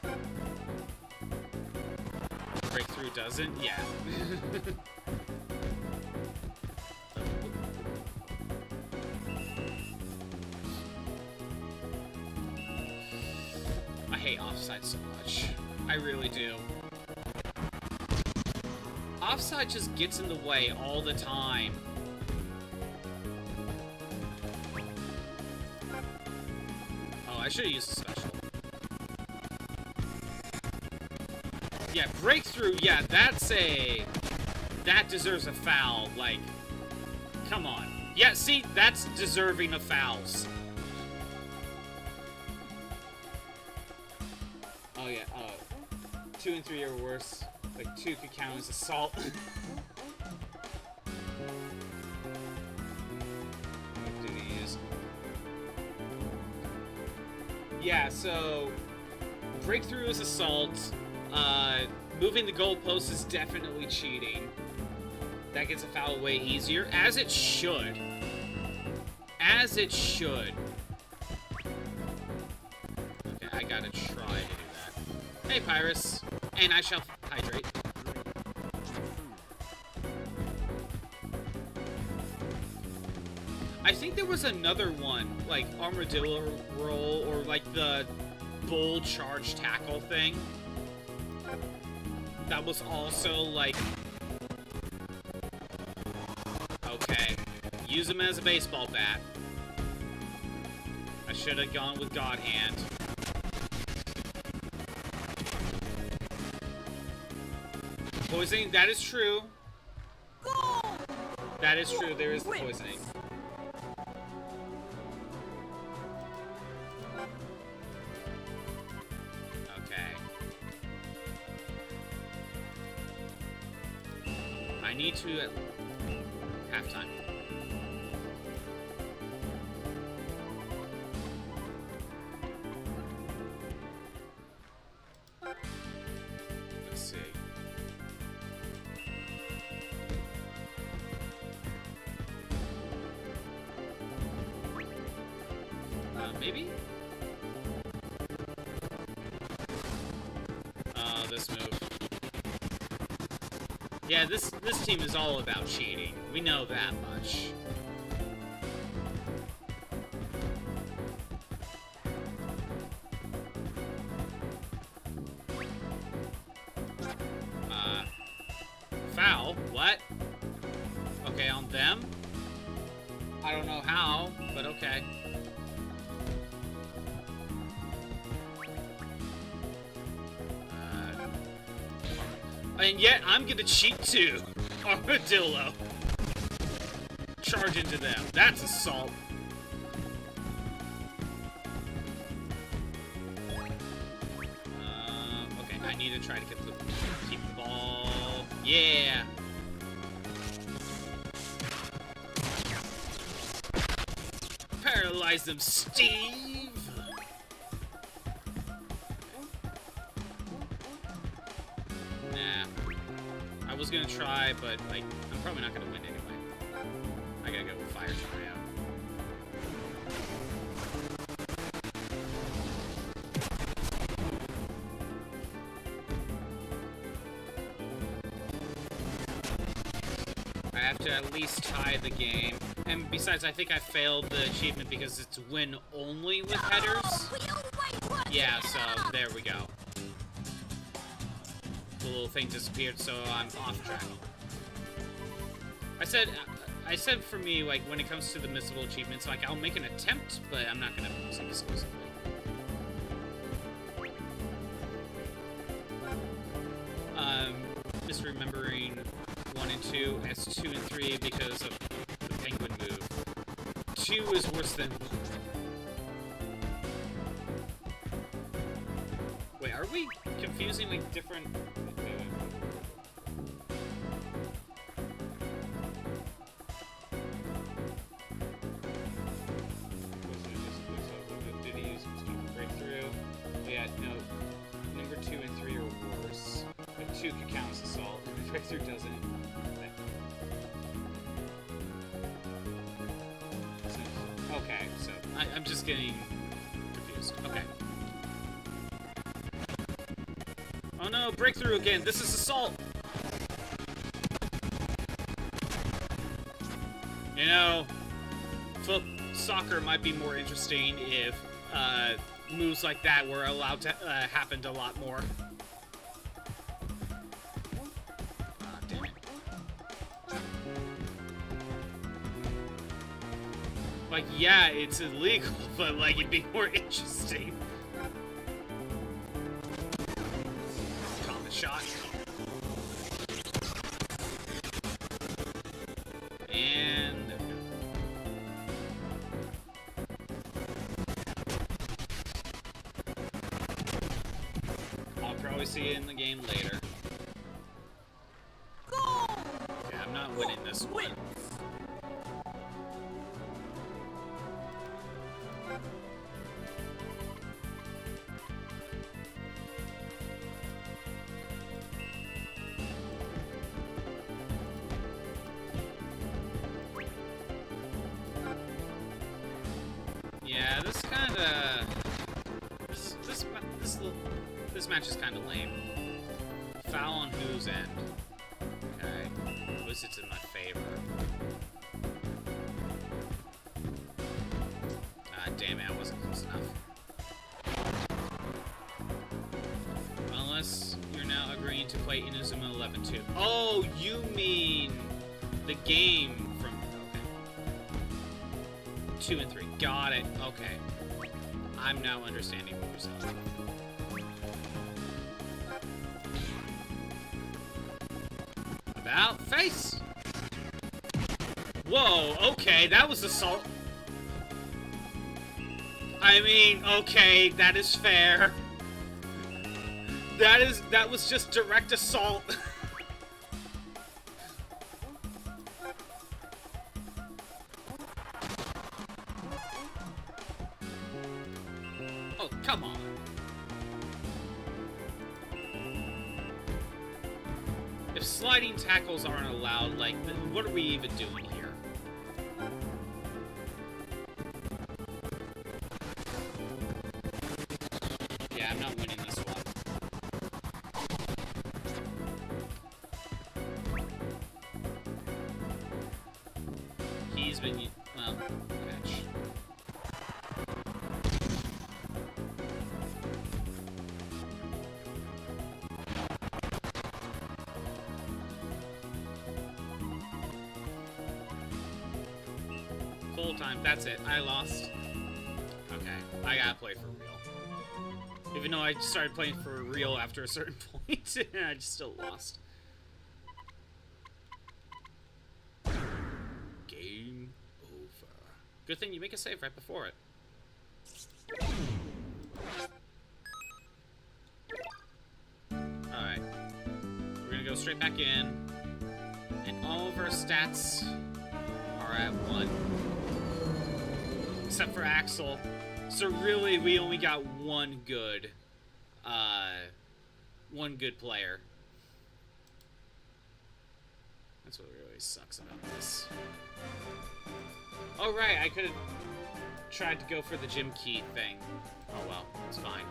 [SPEAKER 4] win. Breakthrough doesn't? Yeah. I hate offside so much. I really do. Offside just gets in the way all the time. Oh, I should have used a special. Yeah, breakthrough, yeah, that deserves a foul, like, come on. Yeah, see, that's deserving of fouls. Oh yeah, 2 and 3 are worse. Like, 2 could count as assault. What did he use? Yeah, so breakthrough is assault. Moving the goalpost is definitely cheating. That gets a foul way easier, as it should. As it should. Okay, I gotta try to do that. Hey, Pyrus. And I shall hydrate. I think there was another one, like armadillo roll, or like the bull charge tackle thing. That was also like... Okay. Use him as a baseball bat. I should have gone with God Hand. Poisoning, that is true. That is true, there is the poisoning. Okay. I need to at halftime. Let's see. Maybe? This move. Yeah, this team is all about cheating. We know that much. Foul? What? Okay, on them? I don't know how, but okay. And yet, I'm gonna cheat too. Armadillo. Charge into them. That's assault. Okay, I need to try to keep the ball. Yeah. Paralyze them, Steve. Nah. I was gonna try, but like, I'm probably not gonna win anyway. I gotta go with Fire Trio. I have to at least tie the game. And besides, I think I failed the achievement because it's win only with headers. Yeah, so there we go. The little thing disappeared, so I'm off track. I said for me, like, when it comes to the missable achievements, like, I'll make an attempt, but I'm not gonna use it exclusively. Misremembering 1 and 2 as 2 and 3 because of the penguin move. 2 is worse than 1. Wait, are we confusing, like, different... Did he use breakthrough? Oh yeah, no. Number 2 and 3 are worse. But 2 can count as assault. Breakthrough doesn't. Okay, so I'm just getting confused. Okay. Oh no, breakthrough again. This is assault. You know, soccer might be more interesting if moves like that were allowed to happen a lot more. Ah, damn it. Like, yeah, it's illegal, but like, it'd be more interesting. Common shot. And there we go. I'll probably see it in the game later. Okay, I'm not winning this one. Yeah, this kind of this match is kind of lame. Foul on whose end? Okay, at least it's in my favor. Ah, damn it, I wasn't close enough. Unless you're now agreeing to play Inazuma 11 too. Oh, you mean the game from... Okay. 2 and 3. Got it. Okay. I'm now understanding what you're saying. About face! Whoa, okay, that was assault. I mean, okay, that is fair. That was just direct assault. Oh, come on. If sliding tackles aren't allowed, like, what are we even doing here? Yeah, I'm not winning this one. He's been, well, catch. Full time, that's it. I lost. Okay, I gotta play for real. Even though I started playing for real after a certain point, I just still lost. Game over. Good thing you make a save right before it. Alright. We're gonna go straight back in. And all of our stats are at 1. Except for Axel. So really, we only got one good player. That's what really sucks about this. Oh right, I could have tried to go for the gym key thing. Oh well, it's fine.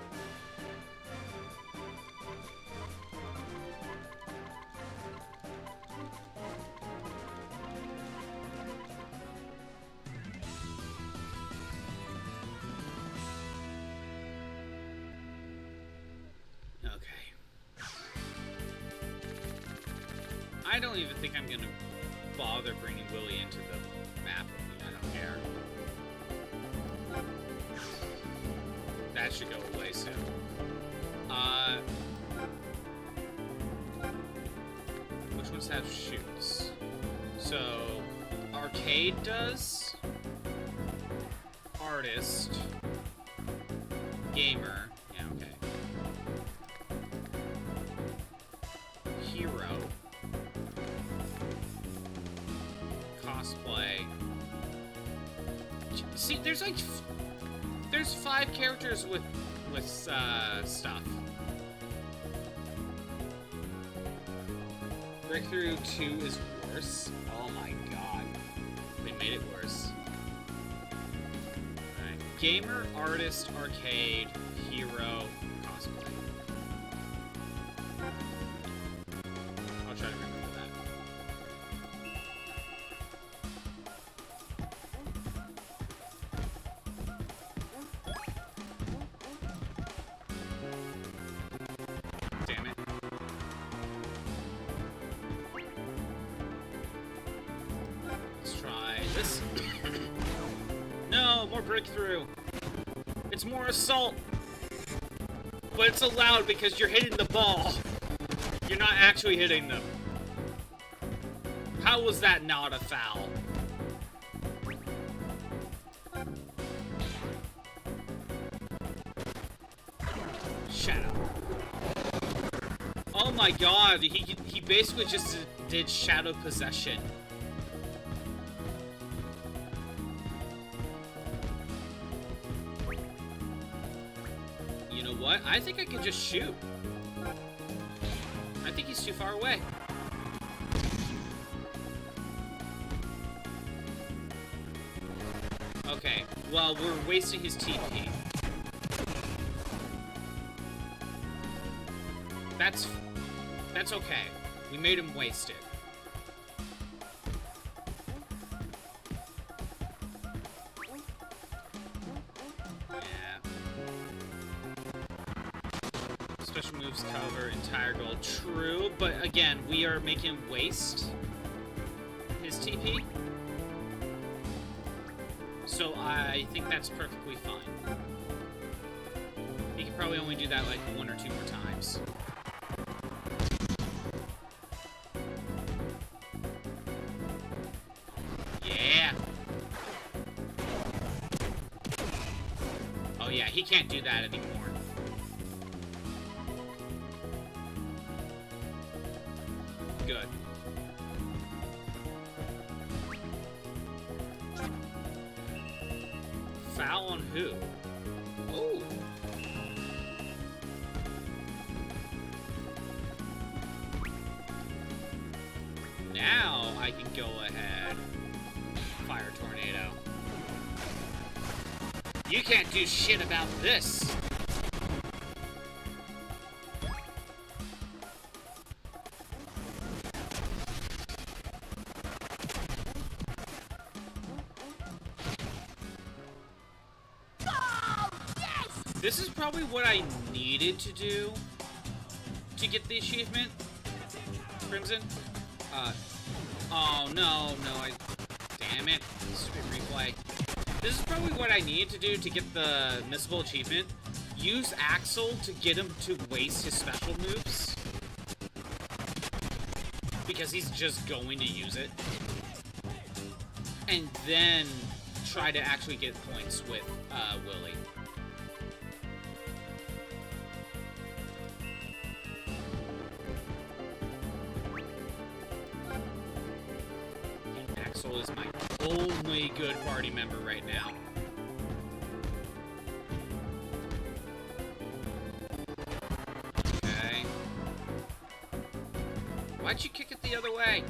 [SPEAKER 4] I don't even think I'm gonna bother bringing Willie into the map with me. I don't care. That should go away soon. Which ones have shoots? So, Arcade does. Artist. Gamer. Yeah, okay. Hero. Cosplay. See, there's 5 characters with stuff. Breakthrough 2 is worse. Oh my god. They made it worse. Alright. Gamer, artist, arcade, hero, cosplay. I'll try to remember that. Damn it. Let's try this. No, more breakthrough. It's more assault. But it's allowed because you're hitting the ball. You're not actually hitting them. How was that not a foul? Shadow. Oh my god, he basically just did shadow possession. You know what? I think I can just shoot. I think he's too far away. Okay, well, we're wasting his TP. That's okay. We made him waste it. Yeah. Special moves cover entire goal. True, but again, we are making him waste his TP. So I think that's perfectly fine. He could probably only do that like 1 or 2 more times. Yeah! Oh yeah, he can't do that anymore. Good. Foul on who? Oh. Now I can go ahead. Fire tornado. You can't do shit about this. This is probably what I needed to do to get the achievement, Crimson. Oh no, damn it, stupid replay. This is probably what I needed to do to get the missable achievement. Use Axel to get him to waste his special moves. Because he's just going to use it. And then try to actually get points with, Willy. Axel is my only good party member right now. Okay. Why'd you kick it the other way?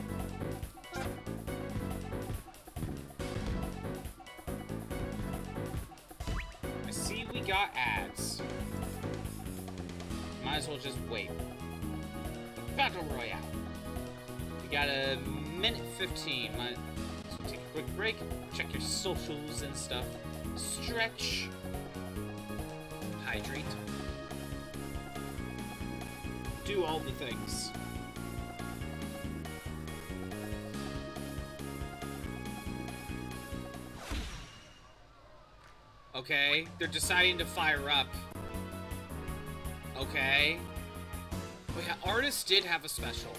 [SPEAKER 4] I see we got ads. Might as well just wait. Battle Royale. We got a minute 15. So take a quick break, check your socials and stuff, stretch, hydrate, do all the things. Okay, they're deciding to fire up. Okay. Wait, Artist did have a special.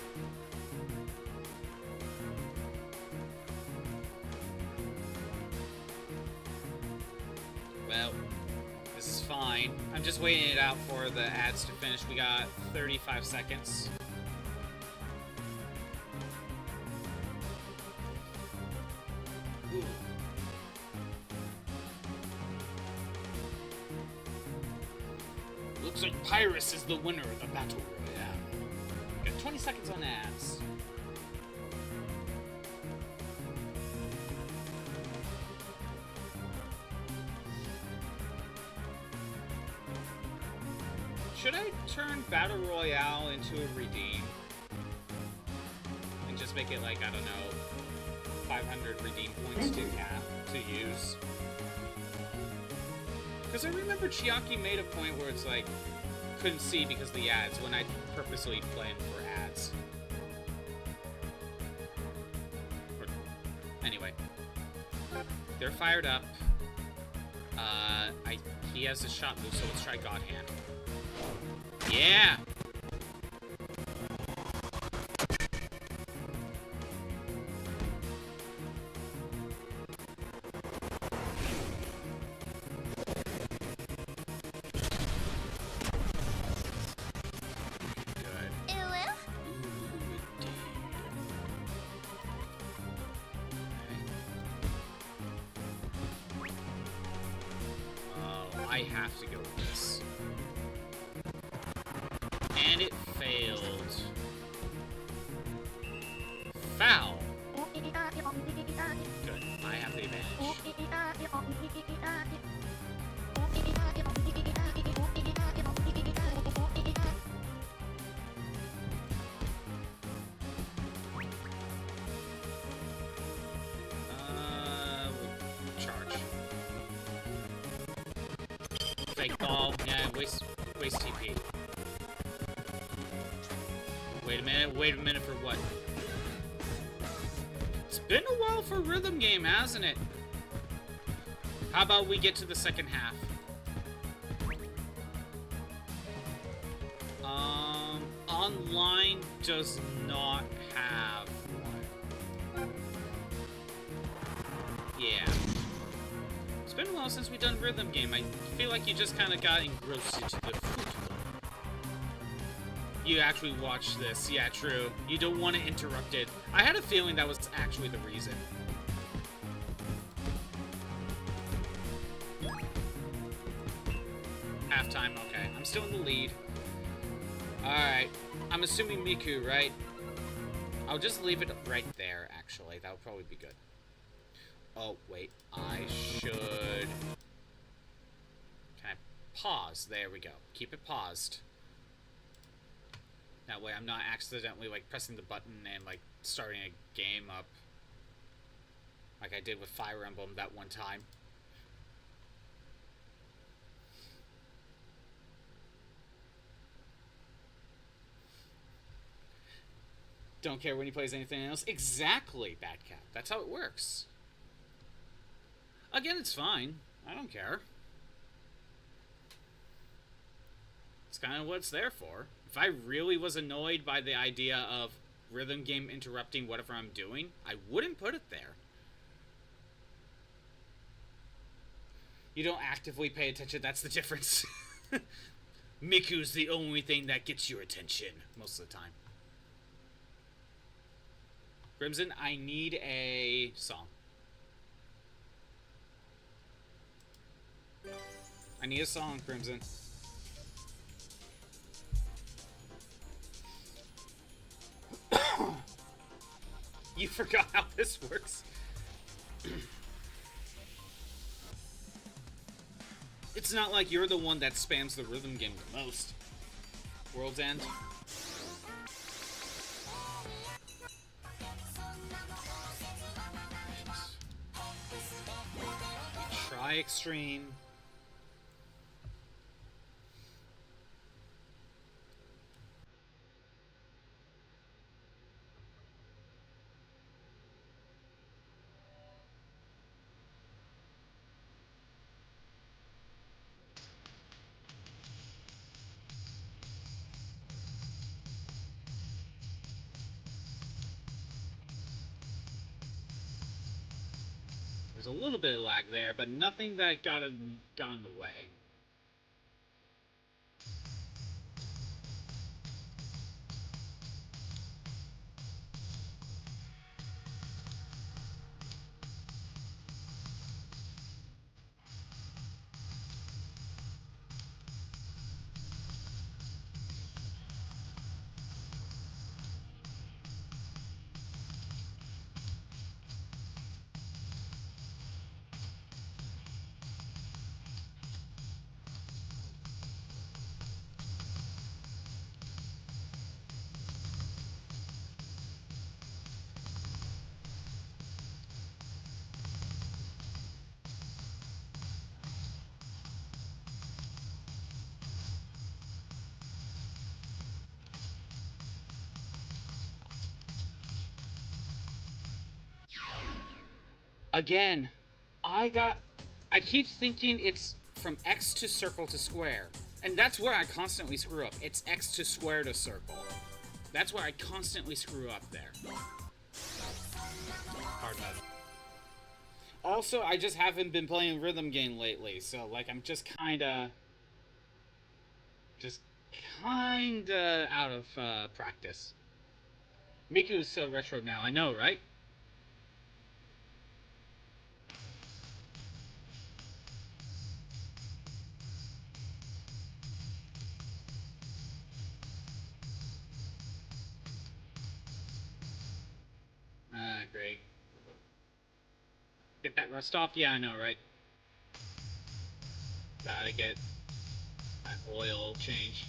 [SPEAKER 4] Well, this is fine. I'm just waiting it out for the ads to finish. We got 35 seconds. Ooh. Looks like Pyrus is the winner of the Battle Royale. Got 20 seconds on ads. Should I turn Battle Royale into a redeem? And just make it like, I don't know, 500 redeem points to use? Because I remember Chiaki made a point where it's like, couldn't see because of the ads when I purposely planned for ads. Anyway. They're fired up. He has a shot move, so let's try God Hand. Yeah! have to go with this. And it failed. Foul. Good. I have the advantage. We'll charge. Fake ball. Yeah, waste TP. Wait a minute for what? It's been a while for Rhythm Game, hasn't it? How about we get to the second half? Online does not have one. Yeah. It's been a while since we've done Rhythm Game. I feel like you just kind of got engrossed into the foot. You actually watched this. Yeah, true. You don't want to interrupt it. I had a feeling that was actually the reason. Halftime, okay. I'm still in the lead. Alright. I'm assuming Miku, right? I'll just leave it right there, actually. That would probably be good. Oh, wait. I should... Can I pause? There we go. Keep it paused. That way I'm not accidentally, like, pressing the button and, like, starting a game up. Like I did with Fire Emblem that one time. Don't care when he plays anything else. Exactly, Batcat. That's how it works. Again, it's fine. I don't care. It's kind of what it's there for. If I really was annoyed by the idea of Rhythm Game interrupting whatever I'm doing, I wouldn't put it there. You don't actively pay attention, that's the difference. Miku's the only thing that gets your attention, most of the time. Crimson, I need a song. I need a song, Crimson. You forgot how this works. It's not like you're the one that spams the Rhythm Game the most. World's End. Try Extreme. There's a little bit of lag there, but nothing that got in the way. Again, I keep thinking it's from X to circle to square. And that's where I constantly screw up. It's X to square to circle. That's where I constantly screw up there. Hard mode. Also, I just haven't been playing Rhythm Game lately, so, like, I'm just kinda out of practice. Miku is so retro now, I know, right? Great. Get that rust off? Yeah, I know, right? Gotta get that oil change.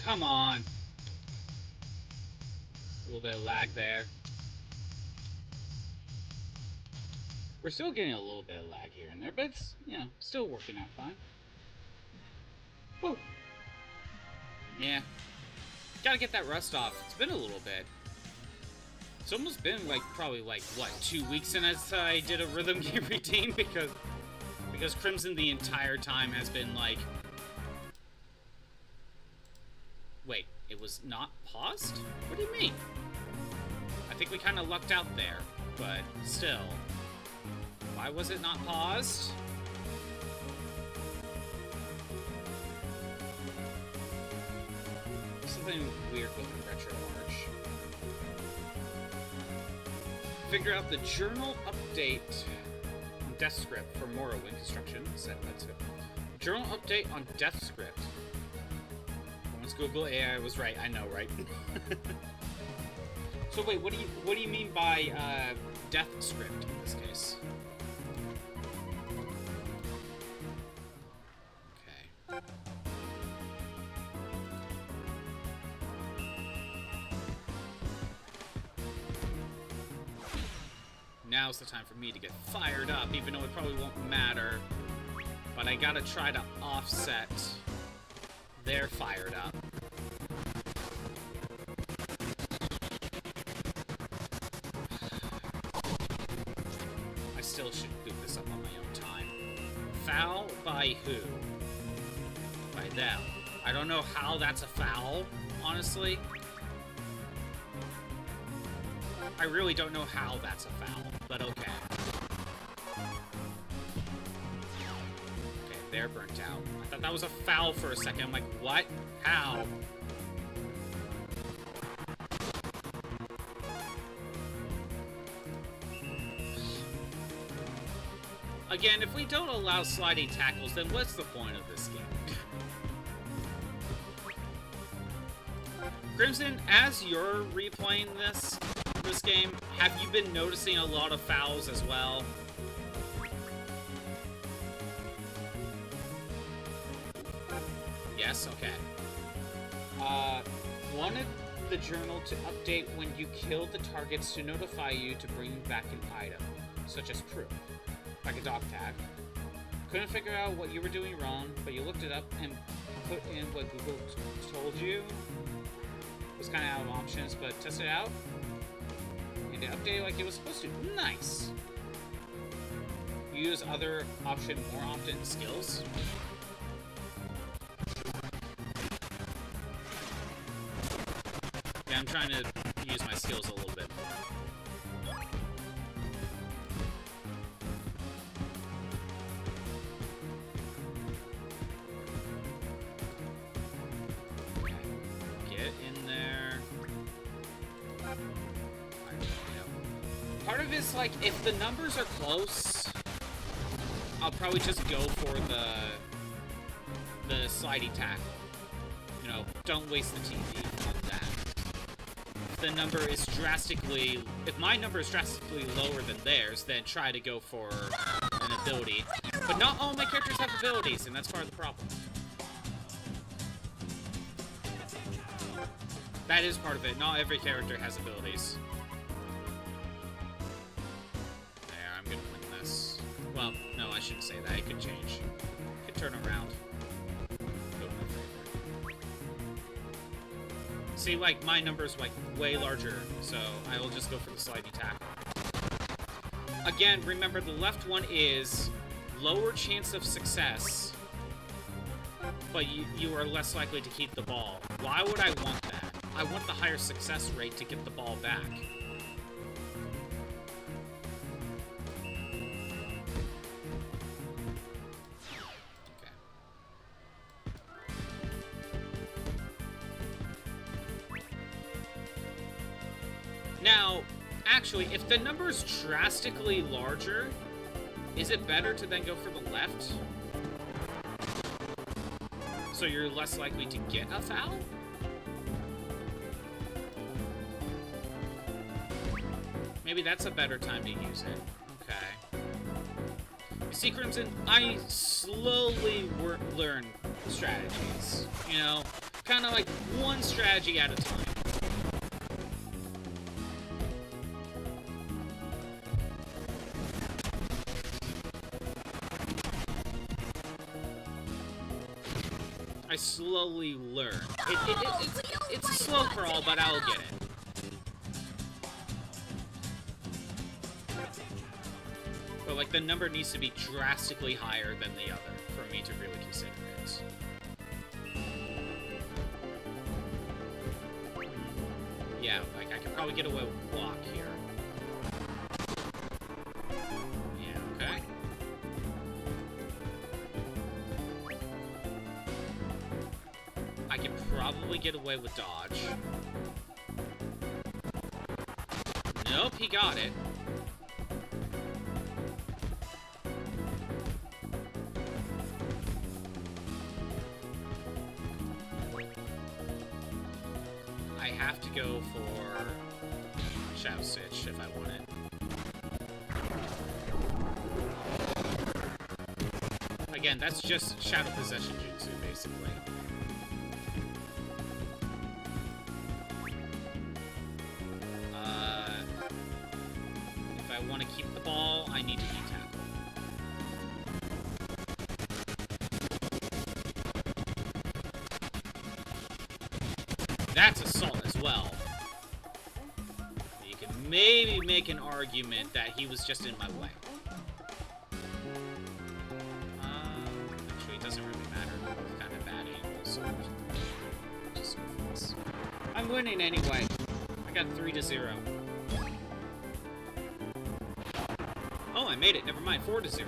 [SPEAKER 4] Come on. A little bit of lag there. We're still getting a little bit of lag here and there, but it's, you know, still working out fine. Woo. Yeah. Gotta get that rust off. It's been a little bit. It's almost been like probably like what, 2 weeks since I did a rhythm game routine because Crimson the entire time has been like, wait, it was not paused? What do you mean? I think we kind of lucked out there, but still. Why was it not paused? Something weird with the Retro March. Figure out the journal update on Death Script for Morrowind construction. That's it. Journal update on Death Script. Once Google AI was right. I know, right? So wait, what do you mean by Death Script in this case? Okay. Now's the time for me to get fired up, even though it probably won't matter. But I gotta try to offset their fired up. I still should boot this up on my own time. Foul by who? By them. I don't know how that's a foul, honestly. I really don't know how that's a foul, but okay. Okay, air burnt out. I thought that was a foul for a second. I'm like, what? How? Again, if we don't allow sliding tackles, then what's the point of this game? Crimson, as you're replaying this game, have you been noticing a lot of fouls as well? Yes? Okay. Wanted the journal to update when you killed the targets to notify you to bring back an item, such as proof, like a dog tag. Couldn't figure out what you were doing wrong, but you looked it up and put in what Google told you. It was kind of out of options, but test it out. And it updated like it was supposed to. Nice! You use other option more often skills. Yeah, I'm trying to use my skills a little bit more. Okay. Get in there. Part of it's like, if the numbers are close, I'll probably just go for the slidey tackle. You know, don't waste the TV on that. If my number is drastically lower than theirs, then try to go for an ability. But not all my characters have abilities, and that's part of the problem. That is part of it. Not every character has abilities. There, I'm gonna win this. Well, no, I shouldn't say that. It could change. It could turn around. Go in my favor. See, like, my number's, like, way larger, so I will just go for the slidey tackle. Again, remember, the left one is lower chance of success, but you are less likely to keep the ball. Why would I want that? I want the higher success rate to get the ball back. Now, actually, if the number is drastically larger, is it better to then go for the left? So you're less likely to get a foul? Maybe that's a better time to use it. Okay. You see, Crimson, I slowly learn strategies. You know, kind of like one strategy at a time. I slowly learn. It's a slow crawl, but I'll get it. But, like, the number needs to be drastically higher than the other for me to really consider it. Yeah, like, I could probably get away with a block here. Yeah, okay. I can probably get away with dodge. Nope, he got it. I have to go for Shadow Stitch if I want it. Again, that's just Shadow Possession Jutsu, basically. If I want to keep the ball, I need to E-tackle. That's assault as well. You can maybe make an argument that he was just in my way. Actually, it doesn't really matter. It's kind of bad angles, so just go for this. I'm winning anyway. I got 3-0. Oh, I made it. Never mind. 4-0.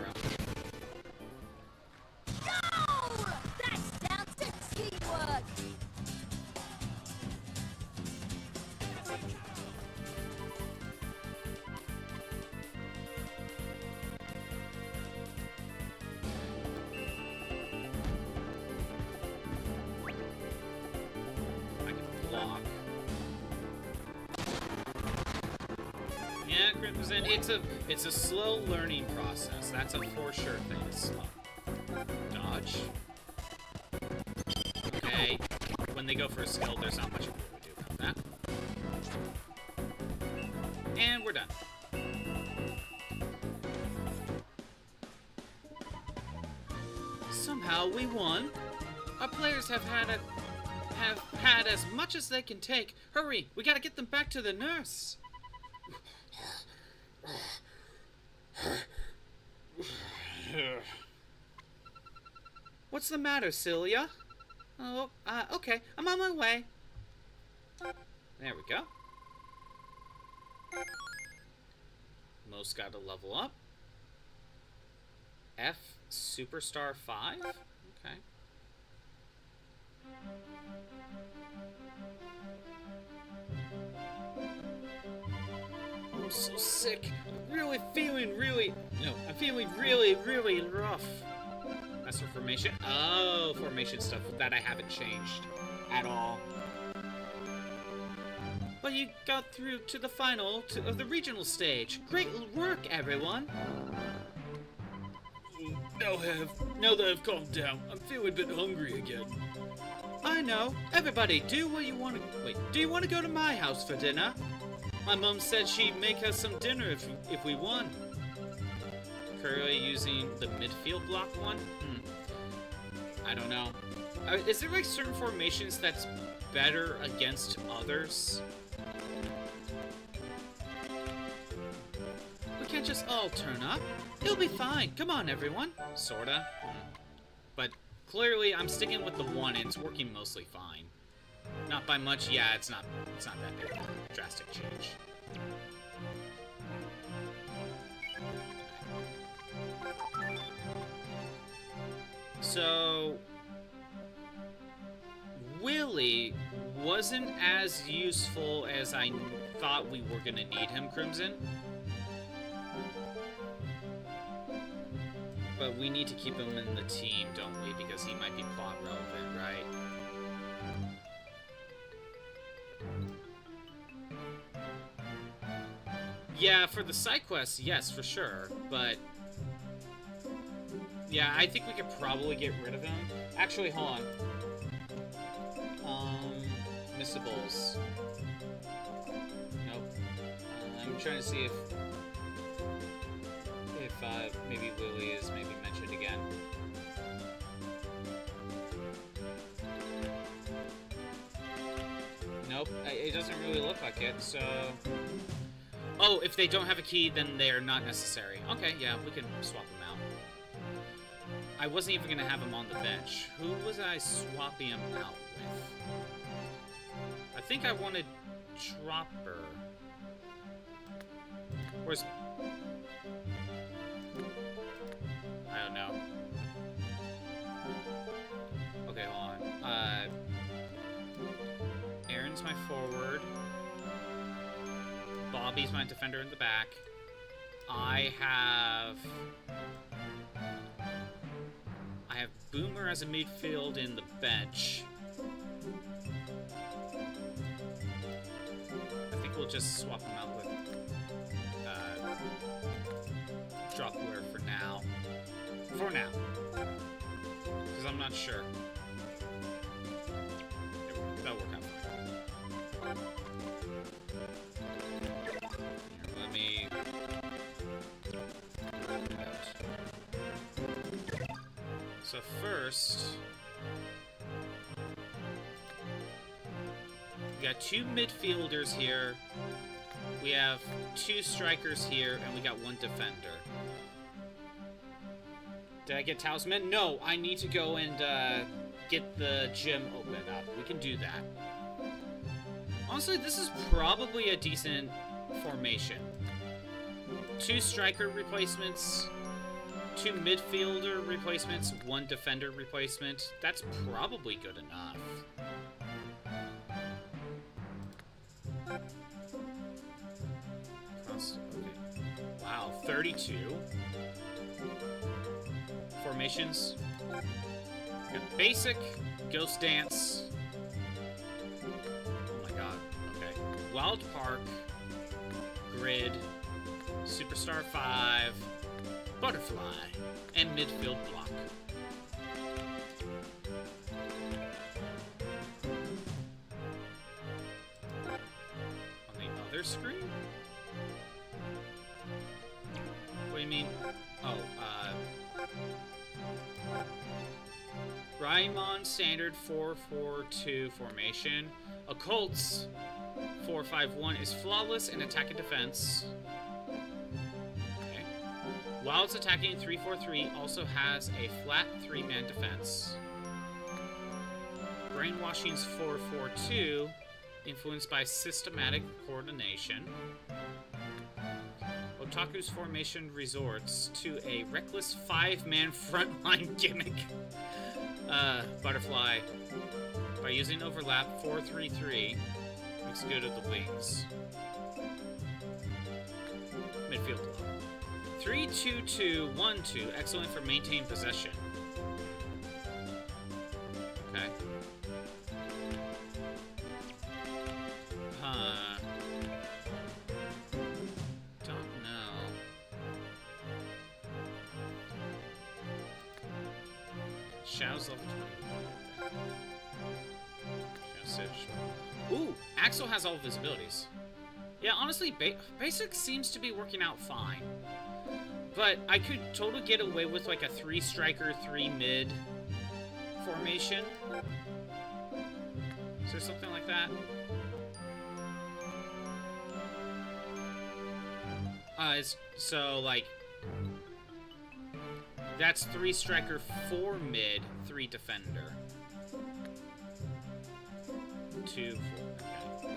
[SPEAKER 4] block. Yeah, Crimson, it's a slow learning process. That's a for sure thing. It's slow. Dodge. Okay. When they go for a skill, there's not much we can do about that. And we're done. Somehow we won. Our players have had as much as they can take. Hurry, we gotta get them back to the nurse. What's the matter, Celia? Oh, okay, I'm on my way. There we go. Most got to level up. F Superstar 5? Okay. I'm so sick. I'm feeling really rough. That's for formation. Oh, formation stuff that I haven't changed at all. But you got through to the final of the regional stage. Great work, everyone. Now that I've calmed down, I'm feeling a bit hungry again. I know. Everybody, do what you want to... Wait, do you want to go to my house for dinner? My mom said she'd make us some dinner if we won. Currently using the midfield block one? I don't know. Is there like certain formations that's better against others? We can't just all turn up. It'll be fine. Come on, everyone. Sorta. But clearly I'm sticking with the one and it's working mostly fine. Not by much. Yeah, it's not that big of a drastic change. So Willy wasn't as useful as I thought we were gonna need him, Crimson. But we need to keep him in the team, don't we? Because he might be plot relevant, right? Yeah, for the side quests, yes, for sure. But yeah, I think we could probably get rid of him. Actually, hold on. Missables. Nope. I'm trying to see if maybe Willy is maybe mentioned again. Nope, it doesn't really look like it, so... Oh, if they don't have a key, then they're not necessary. Okay, yeah, we can swap them out. I wasn't even gonna have him on the bench. Who was I swapping him out with? I think I wanted Chopper. Where's... I don't know. Okay, hold on. Aaron's my forward. Bobby's my defender in the back. I have Boomer as a midfield in the bench. I think we'll just swap him out with Dropware for now. For now. Because I'm not sure. That'll work out. Here, let me... So first... We got two midfielders here. We have two strikers here, and we got one defender. Did I get Talisman? No, I need to go and get the gym open up. We can do that. Honestly, this is probably a decent formation. Two striker replacements, two midfielder replacements, one defender replacement. That's probably good enough. Okay. Wow, 32. Formations. Got basic, ghost dance. Wild Park, Grid, Superstar 5, Butterfly, and Midfield Block. On the other screen? What do you mean? Oh, Raimon Standard 4-4-2 formation. Occult's 4-5-1 is flawless in attack and defense. Okay. Wild's attacking 3-4-3 also has a flat 3-man defense. Brainwashing's 4-4-2, influenced by systematic coordination. Otaku's formation resorts to a reckless 5-man frontline gimmick. Butterfly, by using overlap 4-3-3, makes good of the wings. Midfield block. 3-2-2-1-2, excellent for maintained possession. Okay. Don't know. Shao's level 20. Ooh, Axel has all of his abilities. Yeah, honestly, Basic seems to be working out fine. But I could totally get away with like a 3-striker, 3-mid formation. Is there something like that? So like that's 3-striker, 4-mid, 3 defender. 2, 4. Okay.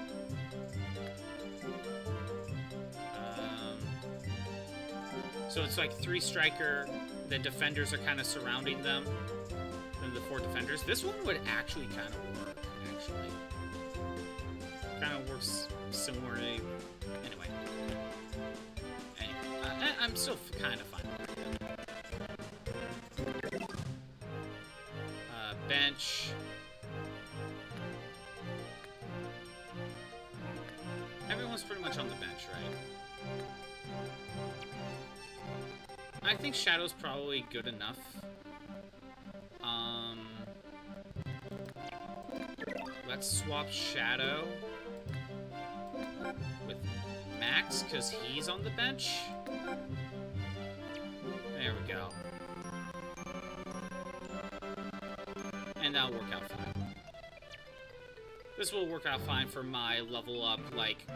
[SPEAKER 4] So it's like 3-striker, the defenders are kind of surrounding them, and the 4 defenders. This one would actually kind of work, actually. Kind of works similarly. Anyway. I'm still kind of fine with it. Bench. Everyone's pretty much on the bench, right? I think Shadow's probably good enough. Let's swap Shadow with Max, because he's on the bench. There we go. And that'll work out fine. This will work out fine for my level up, like,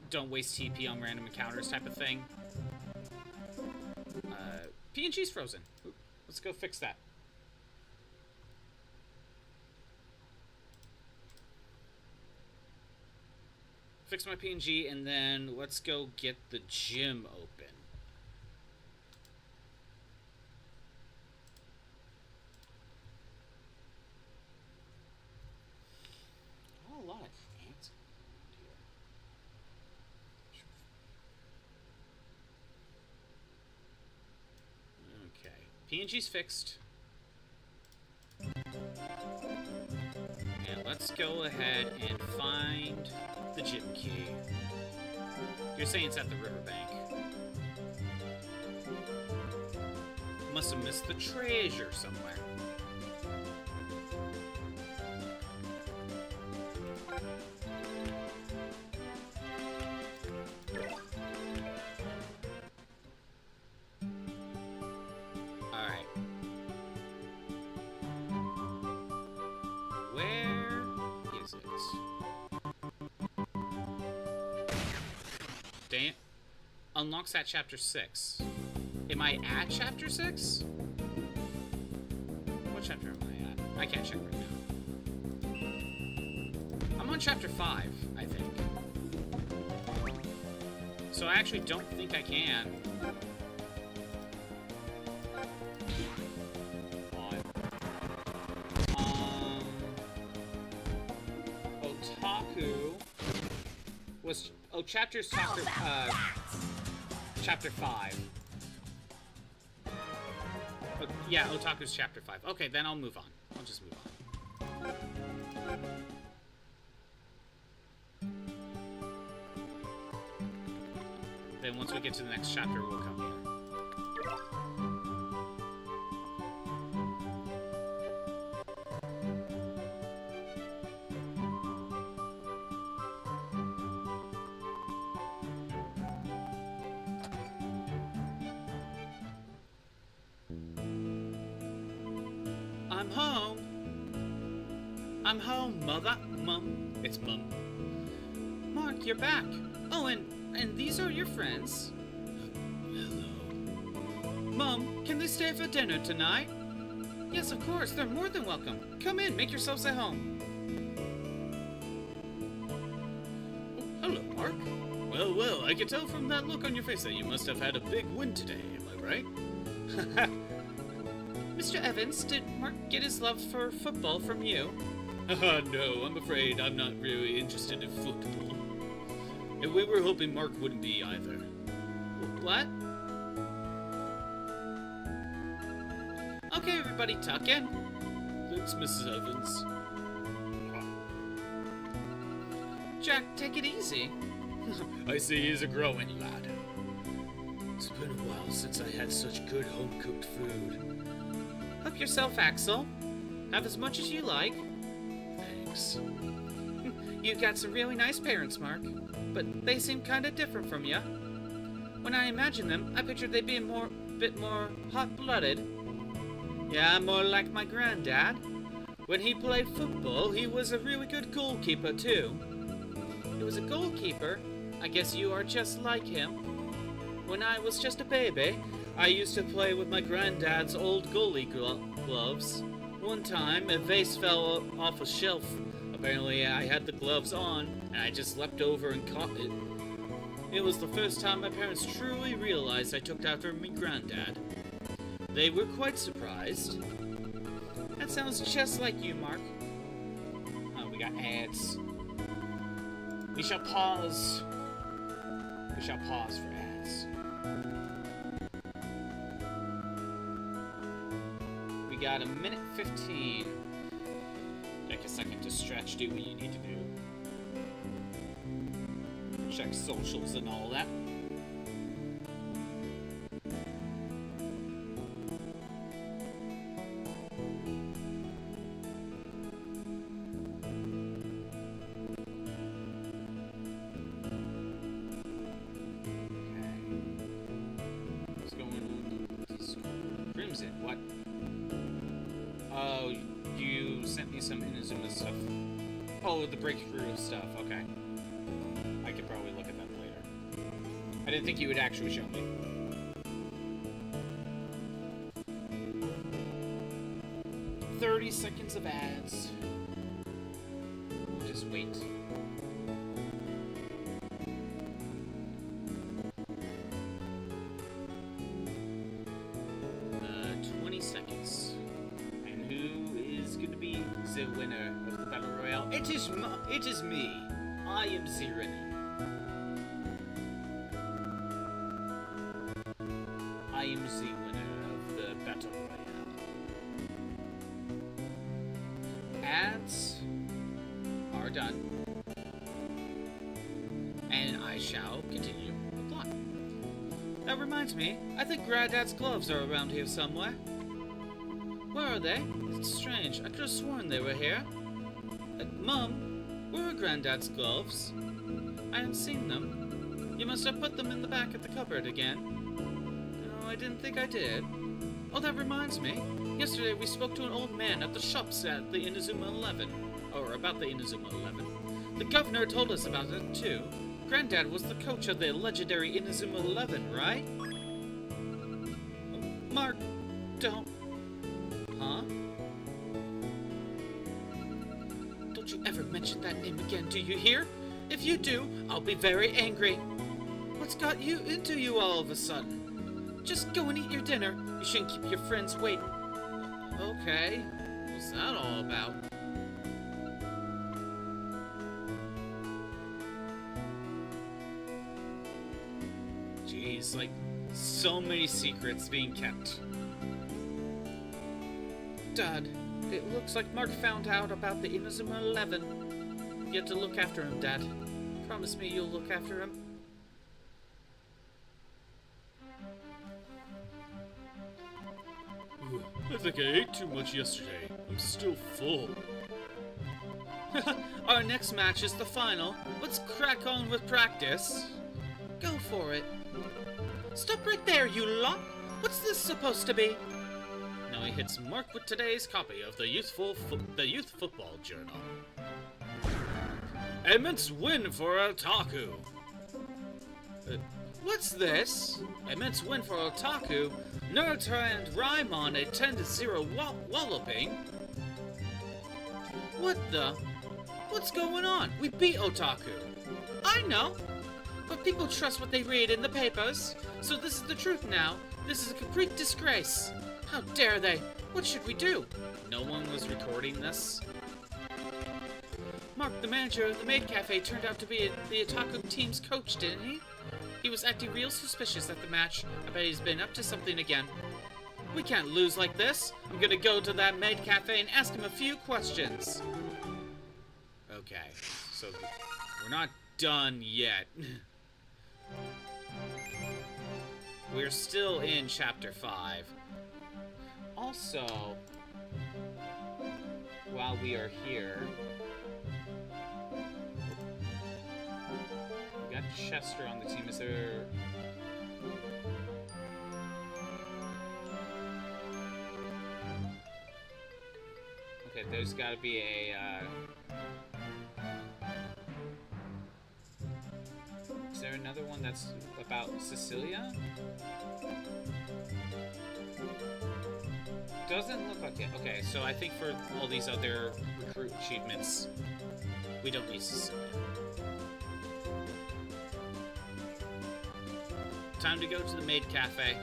[SPEAKER 4] don't waste TP on random encounters type of thing. PNG's frozen. Ooh, let's go fix that. Fix my PNG, and then let's go get the gym open. Oh, a lot of ants here. Okay, PNG's fixed. And let's go ahead and find the gym key. You're saying it's at the riverbank. Must have missed the treasure somewhere. Alright. Where is it? Dang it. Unlocks at chapter 6. Am I at chapter 6? What chapter am I at? I can't check right now. I'm on chapter 5, I think. So I actually don't think I can. Otaku was... Oh, chapter 5. Oh, yeah, Otaku's chapter 5. Okay, then I'll move on. I'll just move on. then once we get to the next chapter, we'll come here. I'm home. I'm home, Mother. Mum. It's Mum. Mark, you're back. Oh, and these are your friends. Hello. Mum, can they stay for dinner tonight? Yes, of course. They're more than welcome. Come in. Make yourselves at home. Oh, hello, Mark. Well, I can tell from that look on your face that you must have had a big win today. Am I right? Mr. Evans, did Mark get his love for football from you? No, I'm afraid I'm not really interested in football. And we were hoping Mark wouldn't be either. What? Okay, everybody, tuck in. Thanks, Mrs. Evans. Jack, take it easy. I see he's a growing lad. It's been a while since I had such good home-cooked food. Help yourself, Axel. Have as much as you like. Thanks. You got some really nice parents, Mark, but they seem kind of different from you. When I imagined them, I pictured they'd be a bit more hot-blooded. Yeah, more like my granddad. When he played football, he was a really good goalkeeper, too. He was a goalkeeper? I guess you are just like him. When I was just a baby, I used to play with my granddad's old goalie gloves. One time, a vase fell off a shelf. Apparently, I had the gloves on, and I just leapt over and caught it. It was the first time my parents truly realized I took after my granddad. They were quite surprised. That sounds just like you, Mark. Oh, we got ads. We shall pause. We shall pause for ads. We got a minute 15. Take a second to stretch, do what you need to do. Check socials and all that. What? Oh, you sent me some Inazuma stuff. Oh, the breakthrough stuff. Okay. I could probably look at that later. I didn't think you would actually show me. "30 seconds of ads. Just wait. 20 seconds. And who is going to be the winner of the Battle Royale? It is me. I am Zirani. I am the winner of the Battle Royale. Ads are done. And I shall continue the plot. That reminds me, I think Granddad's gloves are around here somewhere. Where are they? It's strange. I could have sworn they were here. Mum, where are Granddad's gloves? I haven't seen them. You must have put them in the back of the cupboard again. No, I didn't think I did. Oh, that reminds me. Yesterday we spoke to an old man at the shops at the Inazuma 11. Or about the Inazuma 11. The governor told us about it, too. Granddad was the coach of the legendary Inazuma 11, right? Mark, don't... Huh? Don't you ever mention that name again, do you hear? If you do, I'll be very angry. What's got you into you all of a sudden? Just go and eat your dinner. You shouldn't keep your friends waiting. Okay. What's that all about? Jeez, like, so many secrets being kept. Dad, it looks like Mark found out about the Inazuma 11. You have to look after him, Dad. Promise me you'll look after him. I think I ate too much yesterday. I'm still full. Our next match is the final. Let's crack on with practice. Go for it. Stop right there, you lot. What's this supposed to be? Now he hits Mark with today's copy of the Youth Football Journal. Immense win for Otaku. What's this? Immense win for Otaku. Naruto and Raimon a 10-0 walloping. What the? What's going on? We beat Otaku. I know. But people trust what they read in the papers. So this is the truth now. This is a complete disgrace. How dare they? What should we do? No one was recording this. Mark, the manager of the Maid Cafe, turned out to be the Otaku team's coach, didn't he? He was acting real suspicious at the match. I bet he's been up to something again. We can't lose like this. I'm gonna go to that Maid Cafe and ask him a few questions. Okay, so we're not done yet. We're still in Chapter 5. Also, while we are here, we got Chester on the team. Is there... Okay, there's gotta be a, Is there another one that's about Cecilia? Doesn't look like it. Okay, so I think for all these other recruit achievements, we don't need Cecilia. Time to go to the Maid Cafe.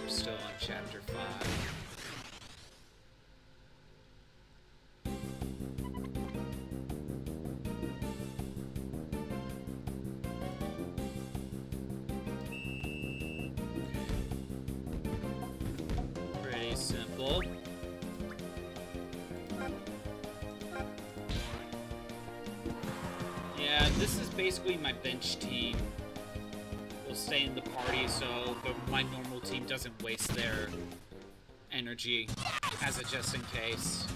[SPEAKER 4] We're still on Chapter 5. Pretty simple. Yeah, this is basically my bench team. Will stay in the party so my normal team doesn't waste their energy as a just in case.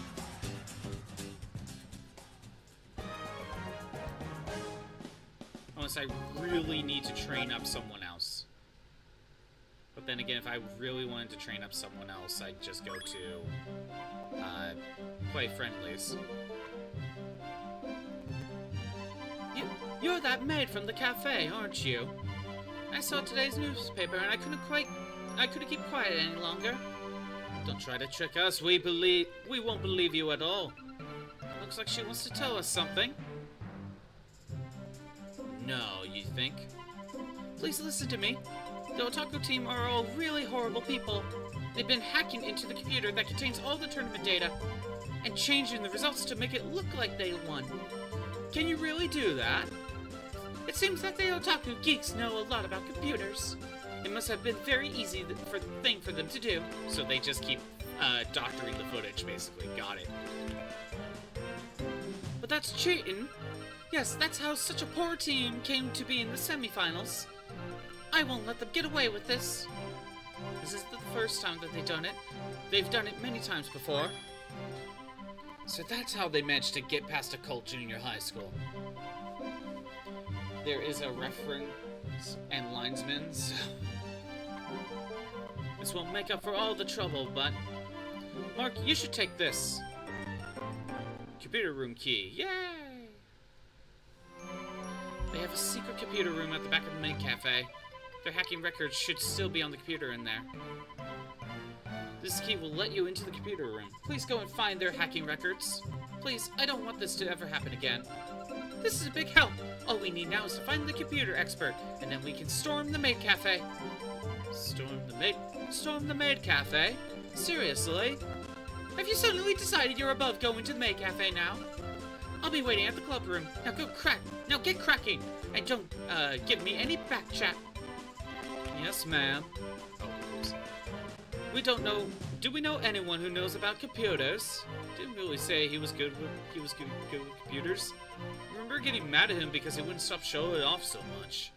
[SPEAKER 4] Unless I really need to train up someone else. But then again, if I really wanted to train up someone else, I'd just go to play friendlies. You're that maid from the cafe, aren't you? I saw today's newspaper and I couldn't keep quiet any longer. Don't try to trick us. We won't believe you at all. Looks like she wants to tell us something. No, you think? Please listen to me. The Otaku team are all really horrible people. They've been hacking into the computer that contains all the tournament data and changing the results to make it look like they won. Can you really do that? It seems that the Otaku geeks know a lot about computers. It must have been very easy thing for them to do. So they just keep doctoring the footage, basically. Got it. But that's cheating. Yes, that's how such a poor team came to be in the semifinals. I won't let them get away with this. This is the first time that they've done it. They've done it many times before. So that's how they managed to get past a cult junior high school. There is a reference and linesman, so... This won't make up for all the trouble, but... Mark, you should take this. Computer room key. Yay! They have a secret computer room at the back of the main cafe. Their hacking records should still be on the computer in there. This key will let you into the computer room. Please go and find their hacking records. Please, I don't want this to ever happen again. This is a big help. All we need now is to find the computer expert, and then we can storm the maid cafe. Storm the maid cafe? Seriously? Have you suddenly decided you're above going to the maid cafe now? I'll be waiting at the club room. Now get cracking, and don't give me any back chat. Yes, ma'am. Oh, oops. Do we know anyone who knows about computers? Didn't really say he was good with computers. I remember getting mad at him because he wouldn't stop showing it off so much.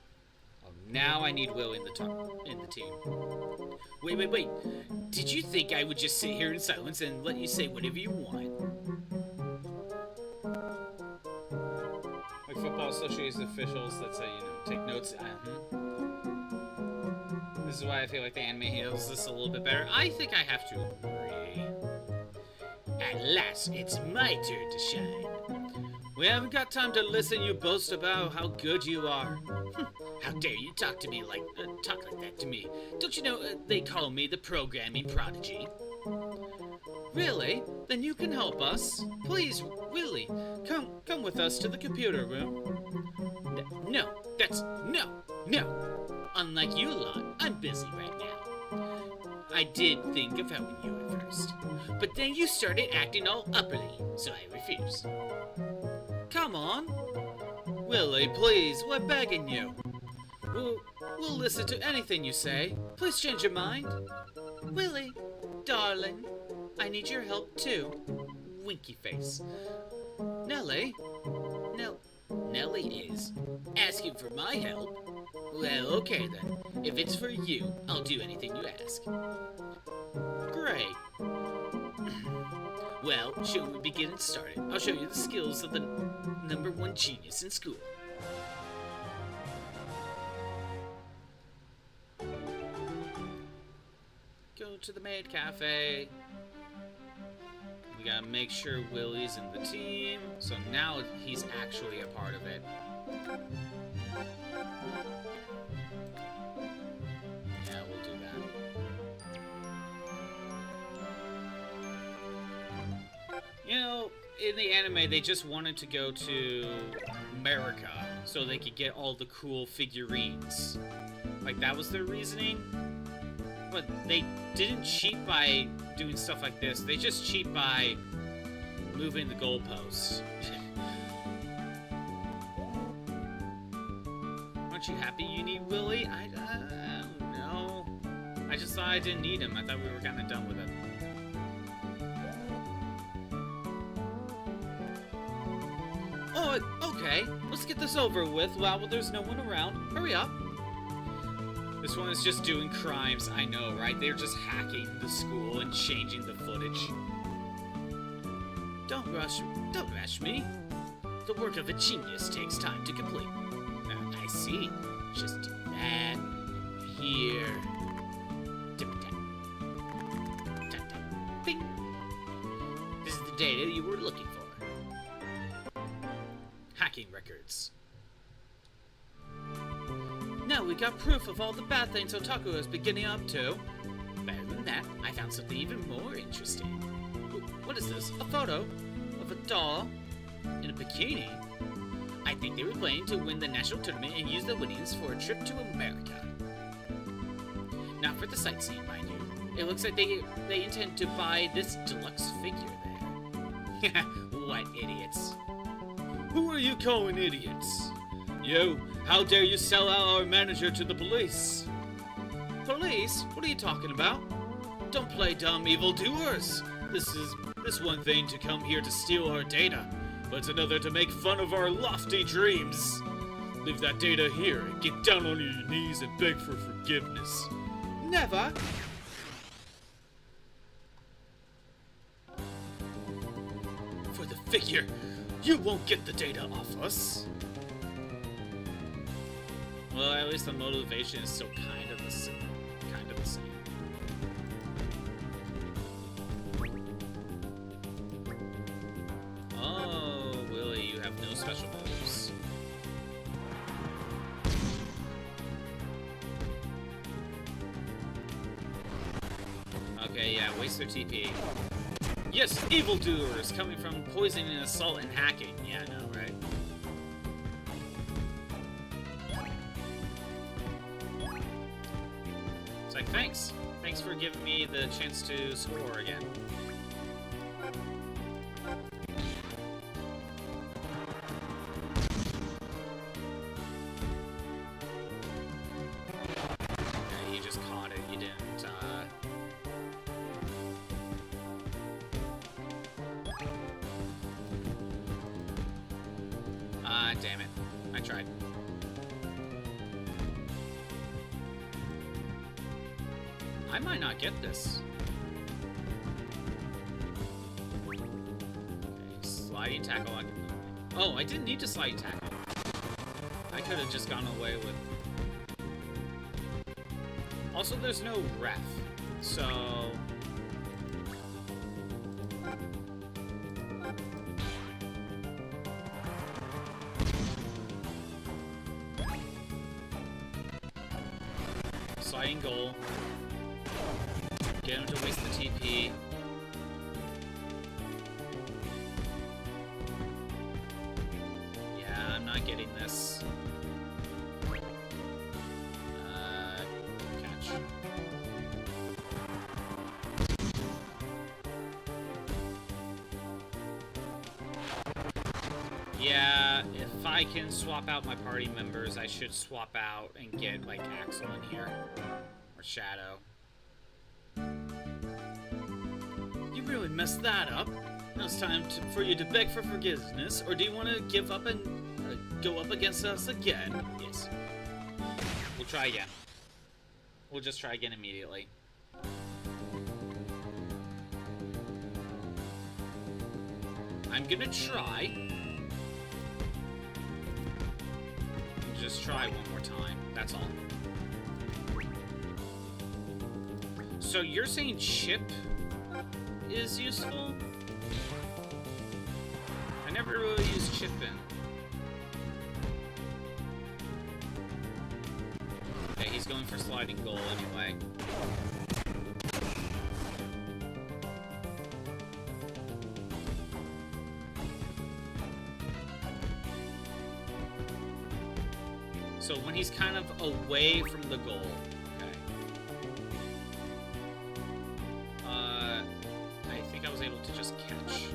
[SPEAKER 4] Now I need Will in the team. Wait. Did you think I would just sit here in silence and let you say whatever you want? Like Football Association officials that say, take notes. This is why I feel like the anime handles this a little bit better. I think I have to agree. At last, it's my turn to shine. We haven't got time to listen you boast about how good you are. How dare you talk like that to me? Don't you know they call me the programming prodigy? Really? Then you can help us. Please, Willie, come with us to the computer room. No. Unlike you lot, I'm busy right now. I did think of helping you at first, but then you started acting all uppity, so I refused. Come on. Willie, please, we're begging you. We'll listen to anything you say. Please change your mind. Willie, darling, I need your help too. Winky face. Nellie is asking for my help. Well, okay then. If it's for you, I'll do anything you ask. Great. Well, shall we begin and start it? I'll show you the skills of the #1 genius in school. Go to the maid cafe. We gotta make sure Willie's in the team. So now he's actually a part of it. Yeah, we'll do that. You know, in the anime, they just wanted to go to America so they could get all the cool figurines. Like, that was their reasoning. But they didn't cheat by doing stuff like this. They just cheat by moving the goalposts. Aren't you happy you need Willie? I don't know. I just thought I didn't need him. I thought we were kind of done with it. Oh, okay. Let's get this over with while there's no one around. Hurry up. This one is just doing crimes, I know, right? They're just hacking the school and changing the footage. Don't rush me. The work of a genius takes time to complete. I see. Just do that. Here. Bing. This is the data you were looking for. Hacking records. Now we got proof of all the bad things Otaku has been getting up to. Better than that, I found something even more interesting. What is this? A photo of a doll in a bikini? I think they were playing to win the national tournament and use the winnings for a trip to America. Not for the sightseeing, mind you. It looks like they intend to buy this deluxe figure there. What idiots. Who are you calling idiots? You, how dare you sell out our manager to the police? Police? What are you talking about? Don't play dumb evildoers. This one thing to come here to steal our data, but it's another to make fun of our lofty dreams. Leave that data here and get down on your knees and beg for forgiveness. Never. For the figure, you won't get the data off us. Well, at least the motivation is still kind of the same. Oh, Willie, you have no special moves. Okay, yeah, waste their TP. Yes, evildoers coming from poisoning, assault, and hacking. Yeah, I know, right? It's like, thanks. Thanks for giving me the chance to score again. Yeah, you just caught it. You didn't, damn it. I tried. I might not get this. Okay, sliding tackle. Oh, I didn't need to sliding tackle. I could have just gone away with... Also, there's no ref, so... Sliding goal. Get him to waste the TP. Yeah, I'm not getting this. Catch. Yeah, if I can swap out my party members, I should swap out and get, like, Axel in here. Or Shadow. You really messed that up. Now it's time for you to beg for forgiveness, or do you want to give up and go up against us again? Yes. We'll try again. We'll just try again immediately. I'm gonna try. Just try one more time. That's all. So you're saying chip is useful? I never really used chip in. Okay, he's going for sliding goal anyway. So when he's kind of away from the goal. Okay. I think I was able to just catch.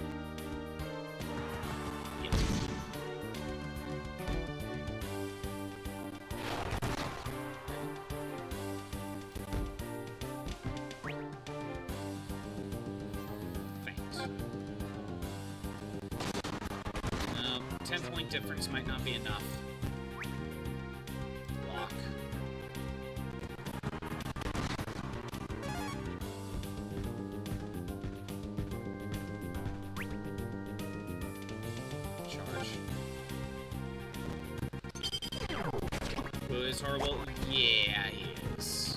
[SPEAKER 4] Yeah. Faint. 10-point difference might not be enough. Is horrible? Yeah, he is.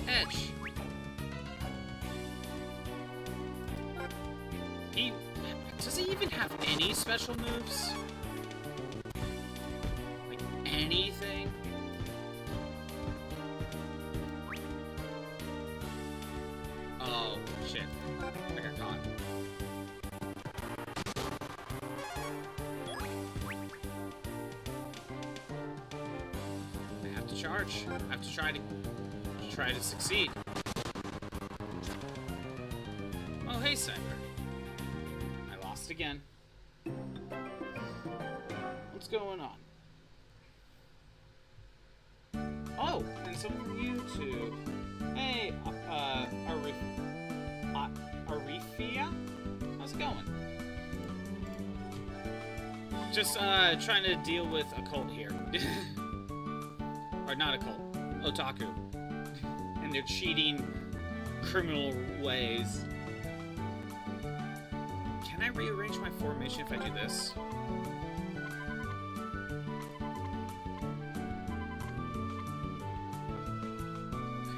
[SPEAKER 4] Edge. Does he even have any special moves? Like anything? Oh, shit. I got caught. I have to charge. I have to try to succeed. Oh, hey, Cyber. I lost again. What's going on? Oh, and someone from YouTube. Hey, Arifia? How's it going? Just, trying to deal with a cult here. Or not a cult. Otaku. And their cheating criminal ways. Can I rearrange my formation if I do this?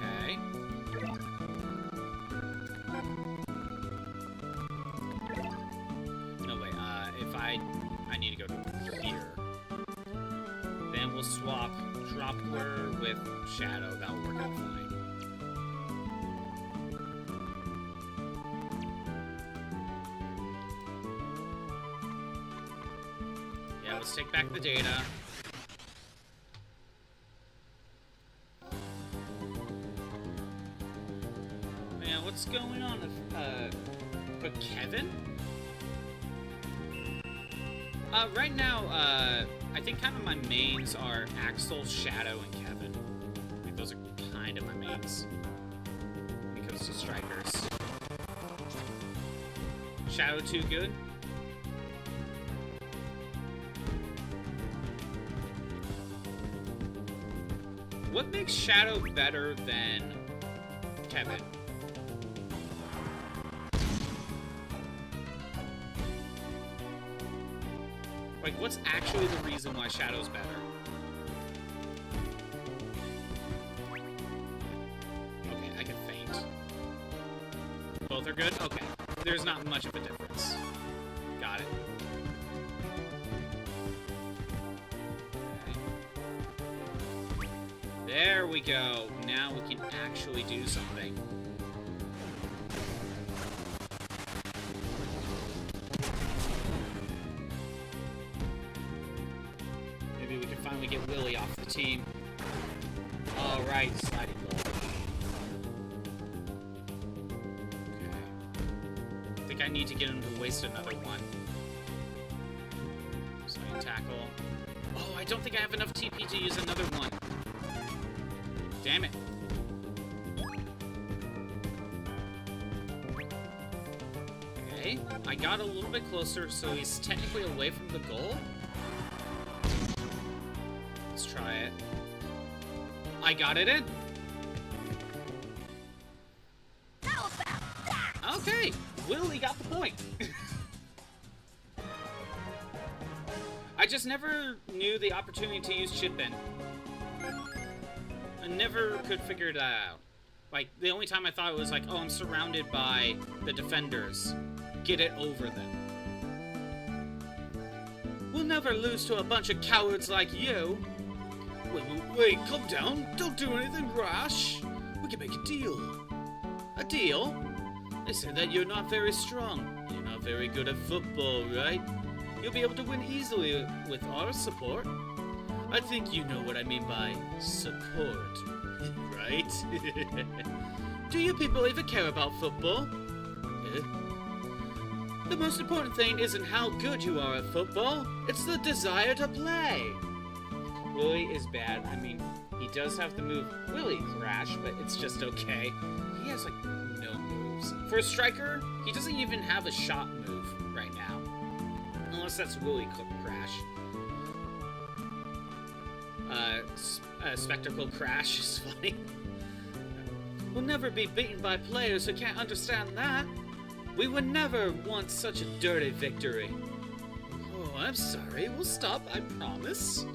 [SPEAKER 4] Okay. No, wait, if I need to go to here. Then we'll swap Dropper with Shadow. That'll work out fine. Yeah, let's take back the data. Man, what's going on with Kevin? Right now, I think kind of my mains are Axel, Shadow, and Kevin. I think those are kind of my mains when it comes to strikers. Shadow too good? What makes Shadow better than Kevin? Like, what's actually the reason why Shadow's better? Okay, I can feint. Both are good? Okay. There's not much of a difference. Got it. Okay. There we go. Now we can actually do something. Maybe we can finally get Willy off the team. Alright, sliding goal. I need to get him to waste another one. Sliding tackle. Oh, I don't think I have enough TP to use another one. Damn it. Okay, I got a little bit closer, so he's technically away from the goal. Let's try it. I got it in. Okay. Willy got the point. I just never knew the opportunity to use chip in. I never could figure that out. Like, the only time I thought it was like, oh, I'm surrounded by the defenders. Get it over them. We'll never lose to a bunch of cowards like you. Wait, calm down. Don't do anything rash. We can make a deal. A deal? They say that you're not very strong. You're not very good at football, right? You'll be able to win easily with our support. I think you know what I mean by support, right? Do you people even care about football? The most important thing isn't how good you are at football. It's the desire to play. Willy is bad. I mean, he does have the move Willy Thrash, but it's just okay. He has, like, no moves. For a striker, he doesn't even have a shot move right now. Unless that's Willy Crash. Spectacle Crash is funny. We'll never be beaten by players who can't understand that. We would never want such a dirty victory. Oh, I'm sorry. We'll stop, I promise.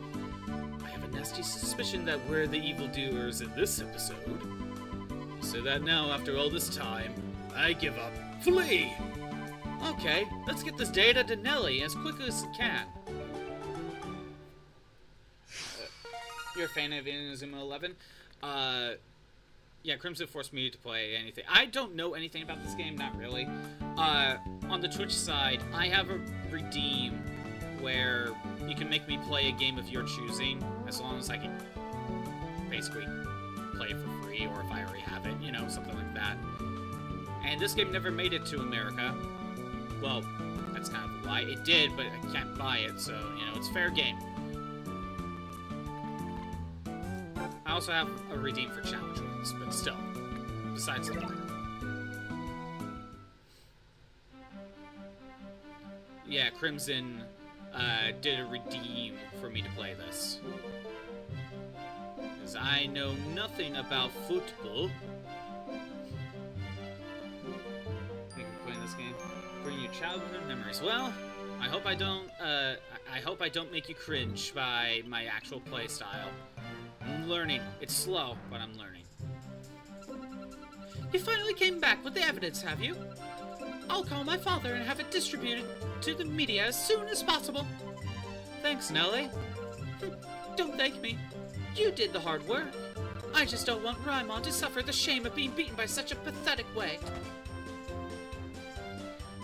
[SPEAKER 4] I have a nasty suspicion that we're the evildoers in this episode. So that now, after all this time, I give up. Flee! Okay, let's get this data to Nelly as quickly as we can. You're a fan of Inazuma 11? Yeah, Crimson forced me to play anything. I don't know anything about this game, not really. On the Twitch side, I have a redeem where you can make me play a game of your choosing, as long as I can basically play it for free, or if I already have it, you know, something like that. And this game never made it to America. Well, that's kind of a lie. It did, but I can't buy it, so, you know, it's fair game. I also have a redeem for challenge ones, but still, besides that. Yeah, Crimson did a redeem for me to play this. Because I know nothing about football. You can play this game. Bring you childhood memories. Well, I hope I don't make you cringe by my actual play style. I'm learning. It's slow, but I'm learning. You finally came back with the evidence, have you? I'll call my father and have it distributed to the media as soon as possible. Thanks, Nelly. Don't thank me. You did the hard work. I just don't want Raimon to suffer the shame of being beaten by such a pathetic way.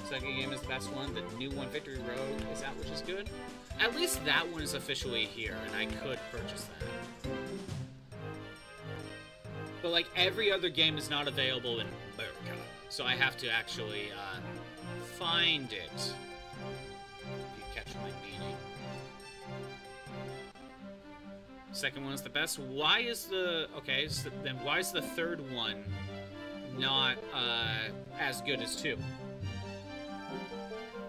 [SPEAKER 4] Second game is the best one. The new one, Victory Road, is out, which is good. At least that one is officially here, and I could purchase that. But, like, every other game is not available in America, so I have to actually, find it. If you catch my meaning. Second one is the best. Why is the... Okay, so then why is the third one not, as good as 2?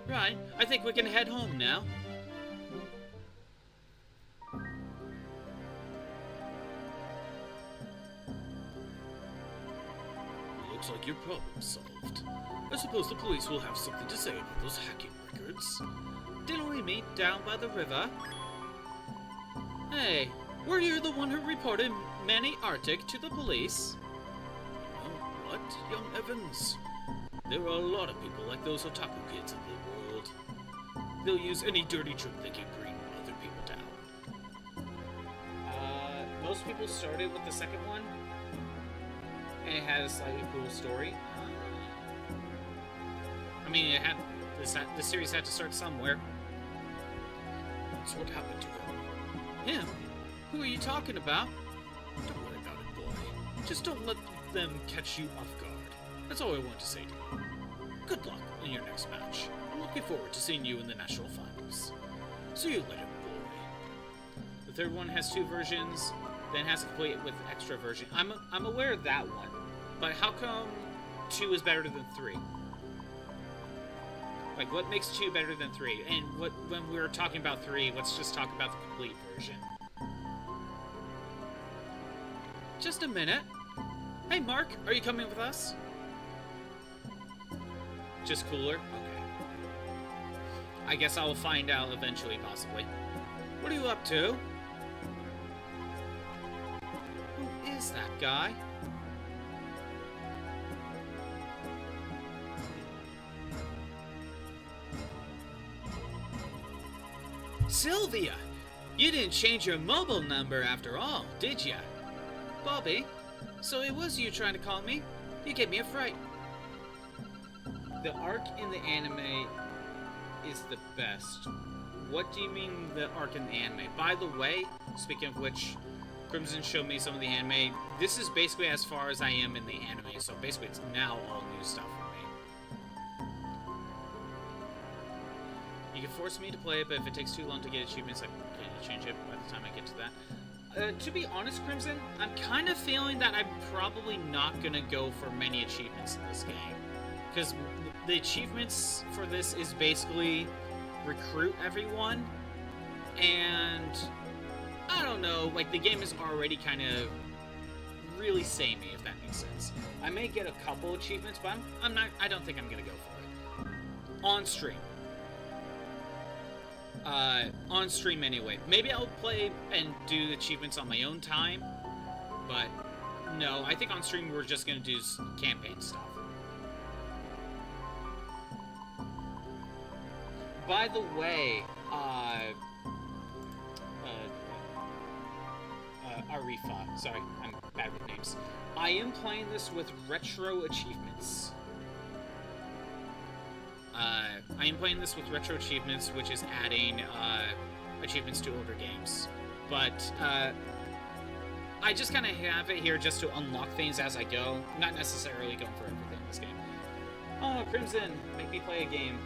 [SPEAKER 4] Right, I think we can head home now.
[SPEAKER 6] looks like your problem's solved. I suppose the police will have something to say about those hacking records.
[SPEAKER 4] Didn't we meet down by the river? Hey, were you the one who reported Manny Arctic to the police?
[SPEAKER 6] Oh, what, young Evans? There are a lot of people like those otaku kids in the world. They'll use any dirty trick they can bring other people down.
[SPEAKER 4] Most people started with the second one, and it had a slightly cool story. I mean, it had the series had to start somewhere.
[SPEAKER 6] That's what happened to him.
[SPEAKER 4] Him? Who are you talking about?
[SPEAKER 6] Don't worry about it, boy. Just don't let them catch you off guard. That's all I want to say to you. Good luck in your next match. I'm looking forward to seeing you in the national finals. See you later, boy.
[SPEAKER 4] The third one has 2 versions, then has a complete with extra version. I'm aware of that one, but how come 2 is better than 3? Like, what makes 2 better than 3? And when we're talking about 3, let's just talk about the complete version. Just a minute. Hey, Mark, are you coming with us? Just cooler? Okay. I guess I'll find out eventually, possibly. What are you up to? Who is that guy? Sylvia! You didn't change your mobile number after all, did ya? Bobby, so it was you trying to call me? You gave me a fright. The arc in the anime is the best. What do you mean the arc in the anime? By the way, speaking of which, Crimson showed me some of the anime. This is basically as far as I am in the anime, so basically it's now all new stuff for me. You can force me to play it, but if it takes too long to get achievements, I can change it by the time I get to that. To be honest, Crimson, I'm kind of feeling that I'm probably not going to go for many achievements in this game. Because the achievements for this is basically recruit everyone, and I don't know, like the game is already kind of really samey, if that makes sense. I may get a couple achievements, but I don't think I'm going to go for it. On stream. On stream anyway. Maybe I'll play and do the achievements on my own time, but no, I think on stream we're just gonna do campaign stuff. By the way, Arifa, sorry, I'm bad with names. I am playing this with retro achievements. I am playing this with retro achievements, which is adding achievements to older games. But I just kind of have it here just to unlock things as I go, not necessarily going for everything in this game. Oh, Crimson, make me play a game.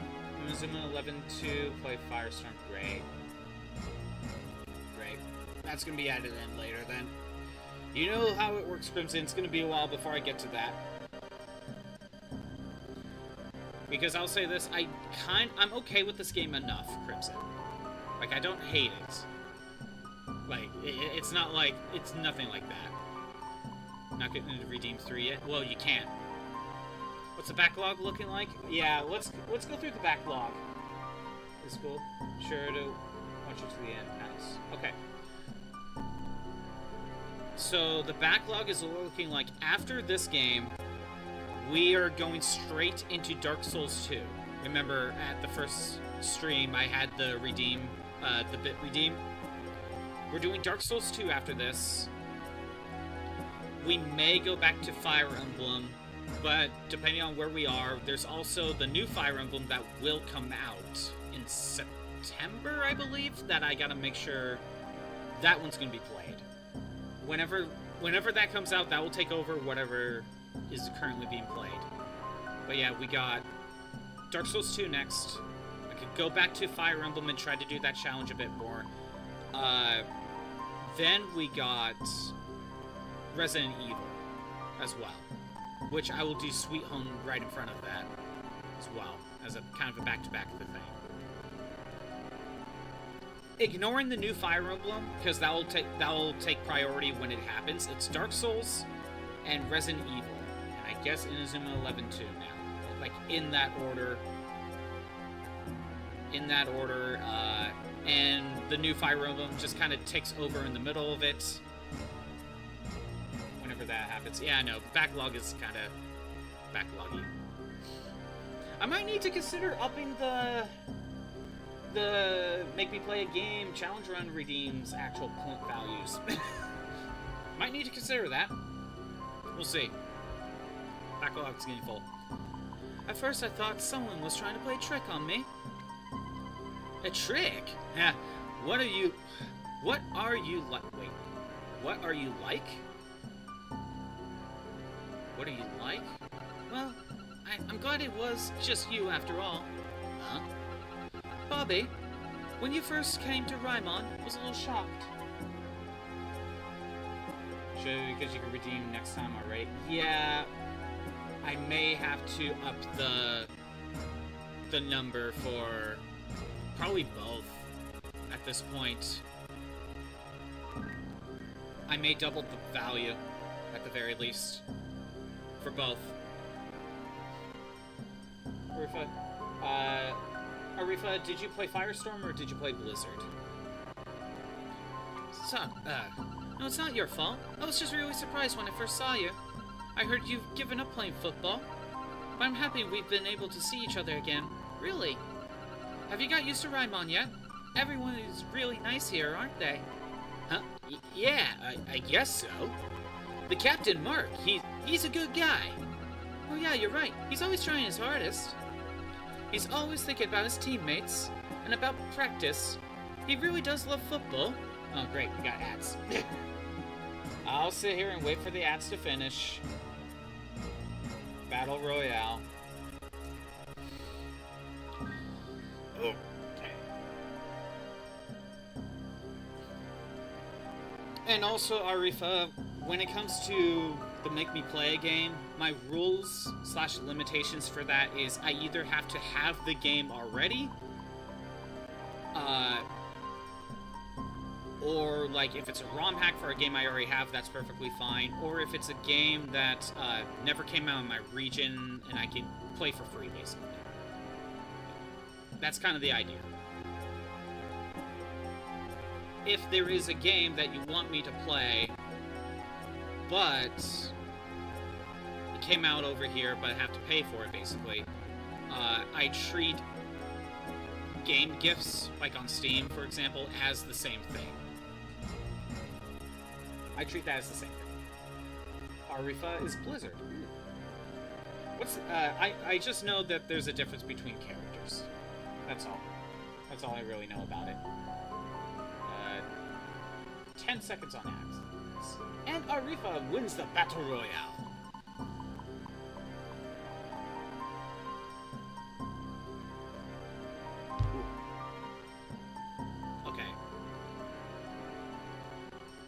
[SPEAKER 4] Inazuma 11 to play Firestorm. Great. Great. That's going to be added in later then. You know how it works, Crimson. It's going to be a while before I get to that. Because I'll say this, I'm okay with this game enough, Crimson. Like, I don't hate it. Like, it's not like, it's nothing like that. Not getting into Redeem 3 yet? Well, you can't. What's the backlog looking like? Yeah, let's go through the backlog. This is cool. Sure to watch it to the end. Nice. Okay. So, the backlog is looking like after this game, we are going straight into Dark Souls 2. Remember, at the first stream, I had the redeem, the bit redeem. We're doing Dark Souls 2 after this. We may go back to Fire Emblem, but depending on where we are, there's also the new Fire Emblem that will come out in September, I believe, that I gotta make sure that one's gonna be played. Whenever that comes out, that will take over whatever is currently being played. But yeah, we got Dark Souls 2 next. I could go back to Fire Emblem and try to do that challenge a bit more. Then we got Resident Evil as well, which I will do Sweet Home right in front of that as well, as a kind of a back-to-back of the thing. Ignoring the new Fire Emblem, because that will take priority when it happens. It's Dark Souls and Resident Evil. And I guess Inazuma 11 too now. Like, in that order. And the new Fire Emblem just kind of takes over in the middle of it. Whenever that happens. Yeah, I know. Backlog is kind of backloggy. I might need to consider upping the make me play a game challenge run redeems actual point values. Might need to consider that. We'll see. Backlog's getting full. At first I thought someone was trying to play a trick on me. A trick? Yeah. What are you like? Wait. What are you like? What are you like? Well, I'm glad it was just you after all. Huh? Bobby, when you first came to Raimon, I was a little shocked. Because you can redeem next time, alright? Yeah, I may have to up the number for probably both at this point. I may double the value at the very least for both. Arifa, did you play Firestorm or did you play Blizzard? So, no, it's not your fault. I was just really surprised when I first saw you. I heard you've given up playing football. But I'm happy we've been able to see each other again. Really. Have you got used to Raimon yet? Everyone is really nice here, aren't they? Huh? Yeah, I guess so. The Captain Mark, he's a good guy. Oh yeah, you're right. He's always trying his hardest. He's always thinking about his teammates and about practice. He really does love football. Oh great, we got ads. I'll sit here and wait for the ads to finish. Battle Royale. Okay. And also, Arifa, when it comes to the make me play a game, my rules / limitations for that is I either have to have the game already, or like if it's a ROM hack for a game I already have, that's perfectly fine, or if it's a game that never came out in my region and I can play for free, basically. That's kind of the idea. If there is a game that you want me to play, but it came out over here, but I have to pay for it, basically, I treat game gifts, like on Steam, for example, as the same thing. I treat that as the same thing. Arifa is Blizzard. What's I just know that there's a difference between characters. That's all. That's all I really know about it. 10 seconds on ads. And Arifa wins the Battle Royale. Okay.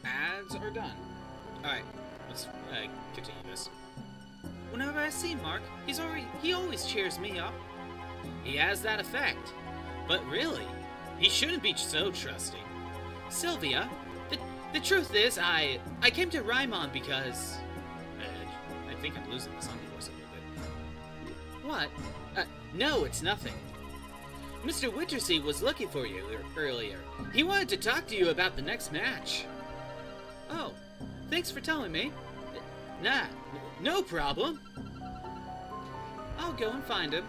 [SPEAKER 4] Ads are done. Alright, let's continue this. Whenever I see Mark, he always cheers me up. He has that effect. But really, he shouldn't be so trusting. Sylvia, the truth is, I came to Raimon because... I think I'm losing the sound voice a little bit. What? No, it's nothing. Mr. Wintersea was looking for you earlier. He wanted to talk to you about the next match. Oh, thanks for telling me. Nah, no problem. I'll go and find him.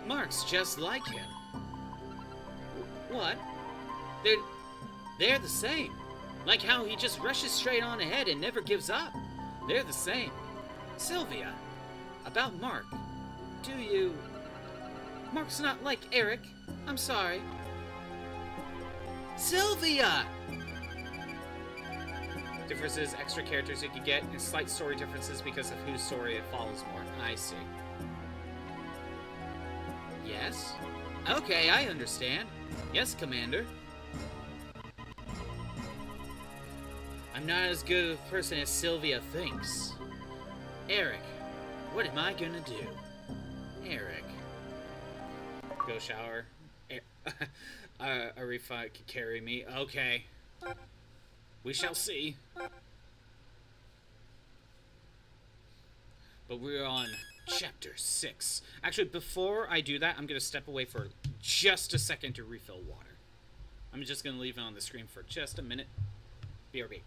[SPEAKER 4] Mark's just like him. What? They're the same. Like how he just rushes straight on ahead and never gives up. They're the same. Sylvia, about Mark. Do you... Mark's not like Eric. I'm sorry. Sylvia! Differences, extra characters you can get, and slight story differences because of whose story it follows more. I see. Yes? Okay, I understand. Yes, Commander. I'm not as good a person as Sylvia thinks. Eric, what am I gonna do? Eric. Go shower. Arifa could carry me. Okay. We shall see. But we're on Chapter 6. Actually, before I do that, I'm going to step away for just a second to refill water. I'm just going to leave it on the screen for just a minute. BRB.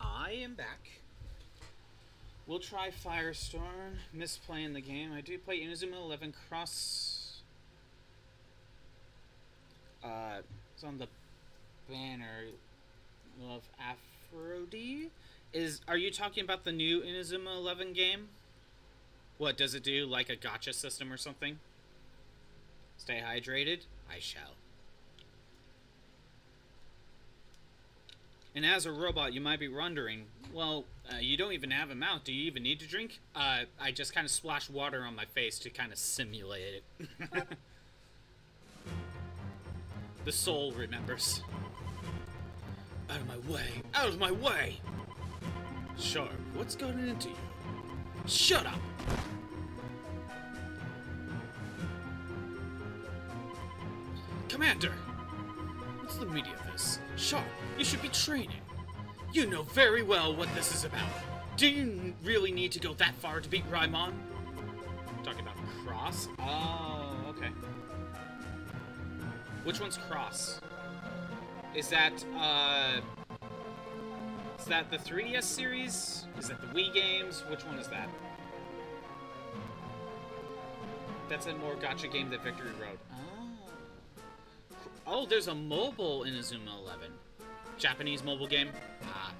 [SPEAKER 4] I am back. We'll try Firestorm. Miss playing the game. I do play Inazuma 11 Cross. It's on the banner. Love Aphrodite. Are you talking about the new Inazuma 11 game? What does it do? Like a gacha system or something? Stay hydrated. I shall. And as a robot, you might be wondering, well, you don't even have a mouth. Do you even need to drink? I just kind of splash water on my face to kind of simulate it. The soul remembers. Out of my way! Out of my way! Sharp, what's gotten into you? Shut up! Commander! What's the meaning of this? Sharp, you should be training. You know very well what this is about. Do you really need to go that far to beat Raimon? Talking about Cross? Oh, okay. Which one's Cross? Is that the 3DS series? Is that the Wii games? Which one is that? That's a more gacha game than Victory Road. Oh, there's a mobile Inazuma 11. Japanese mobile game? Ah.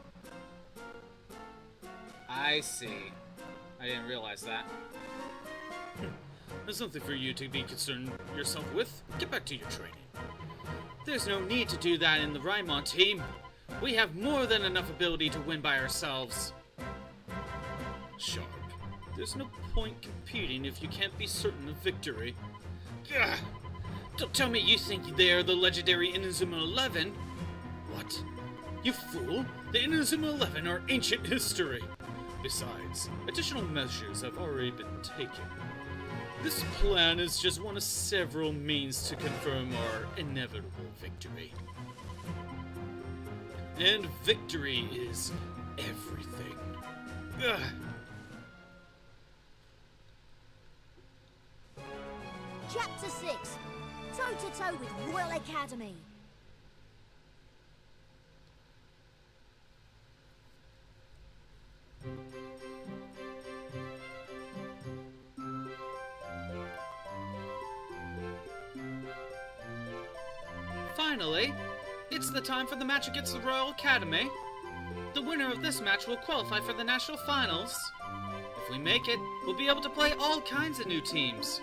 [SPEAKER 4] I see. I didn't realize that. There's something for you to be concerned yourself with. Get back to your training. There's no need to do that in the Raimon team. We have more than enough ability to win by ourselves. Sharp, there's no point competing if you can't be certain of victory. Ugh. Don't tell me you think they're the legendary Inazuma 11. What? You fool! The Inazuma 11 are ancient history. Besides, additional measures have already been taken. This plan is just one of several means to confirm our inevitable victory. And victory is everything. Ugh.
[SPEAKER 2] Chapter 6. Toe-to-toe with Royal Academy.
[SPEAKER 4] Finally, it's the time for the match against the Royal Academy. The winner of this match will qualify for the national finals. If we make it, we'll be able to play all kinds of new teams.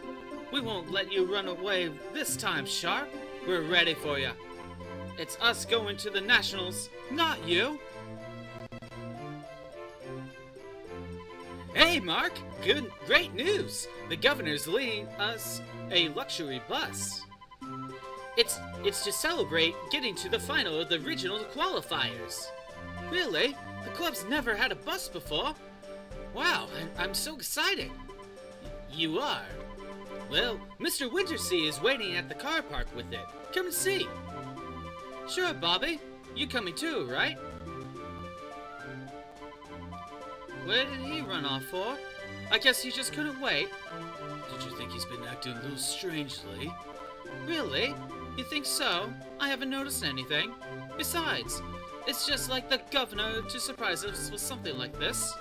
[SPEAKER 4] We won't let you run away this time, Sharp. We're ready for you. It's us going to the nationals, not you. Hey, Mark! Great news! The governor's leading us a luxury bus. It's to celebrate getting to the final of the regional qualifiers. Really? The club's never had a bus before? Wow, I'm so excited. You are? Well, Mr. Wintersea is waiting at the car park with it. Come and see. Sure, Bobby. You coming too, right? Where did he run off for? I guess he just couldn't wait. Did you think he's been acting a little strangely? Really? You think so? I haven't noticed anything. Besides, it's just like the governor to surprise us with something like this.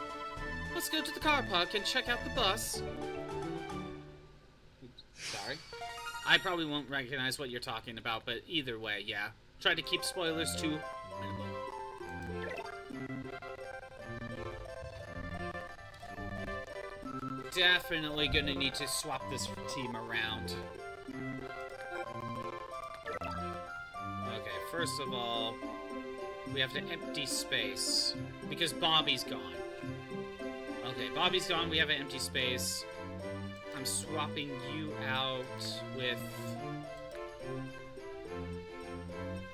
[SPEAKER 4] Let's go to the car park and check out the bus. Sorry. I probably won't recognize what you're talking about, but either way, yeah. Try to keep spoilers to minimum. definitely gonna need to swap this team around. Okay, first of all, we have to empty space because Bobby's gone. Okay, Bobby's gone, we have an empty space. I'm swapping you out with...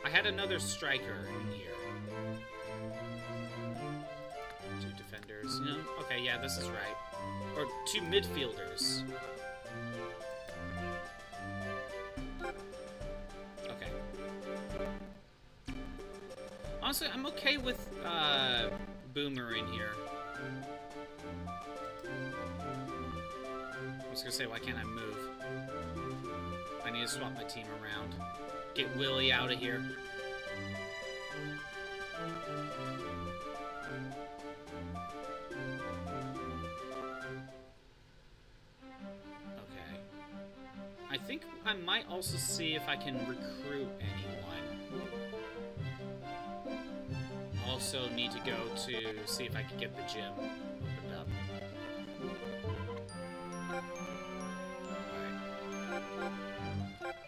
[SPEAKER 4] I had another striker in here. 2 defenders. No? Okay, yeah, this is right. Or 2 midfielders. Okay. Honestly, I'm okay with Boomer in here. I was gonna say, why can't I move? I need to swap my team around. Get Willie out of here. Okay. I think I might also see if I can recruit anyone. Also need to go to see if I can get the gym opened up.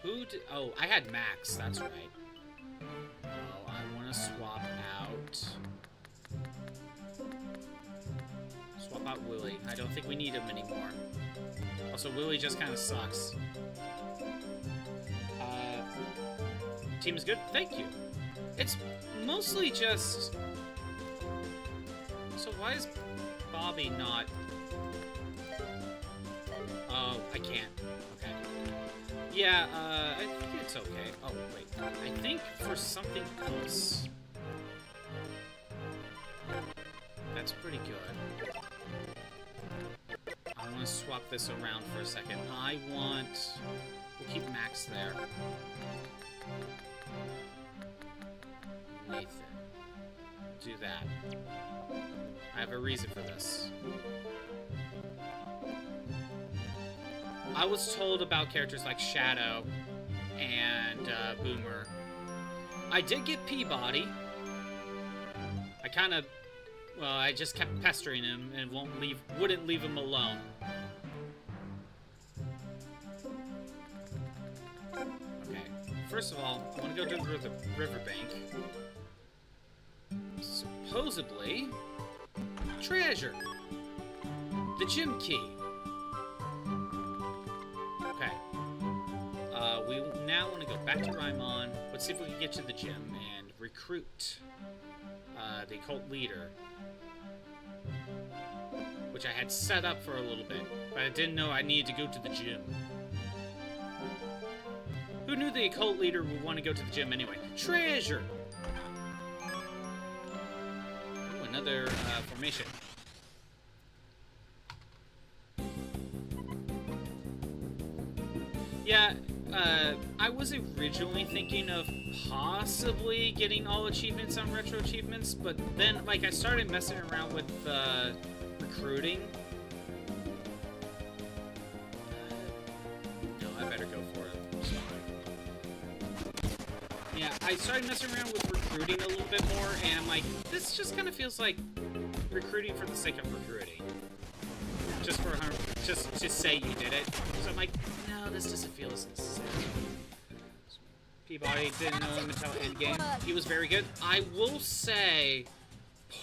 [SPEAKER 4] Who did... Oh, I had Max, that's right. Oh, I want to swap out... Swap out Willie. I don't think we need him anymore. Also, Willie just kind of sucks. Team is good? Thank you. It's mostly just... So why is Bobby not... Oh, I can't. Okay. Yeah, I think it's okay. Oh, wait. I think for something else... That's pretty good. I want to swap this around for a second. I want... We'll keep Max there. Nathan. Do that. I have a reason for this. I was told about characters like Shadow and Boomer. I did get Peabody. I kind of... Well, I just kept pestering him and wouldn't leave him alone. Okay. First of all, I want to go to the riverbank. Supposedly... Treasure! The gym key! Okay. We now want to go back to Raimon. Let's see if we can get to the gym and recruit the cult leader. Which I had set up for a little bit, but I didn't know I needed to go to the gym. Who knew the occult leader would want to go to the gym anyway? Treasure! Ooh, another formation. Yeah, I was originally thinking of possibly getting all achievements on retro achievements, but then, like, I started messing around with recruiting. No, I better go for it. Yeah, I started messing around with recruiting a little bit more, and I'm like, this just kind of feels like recruiting for the sake of recruiting. Just to say you did it. So I'm like, no, this doesn't feel as necessary. Peabody didn't know him until endgame. He was very good. I will say,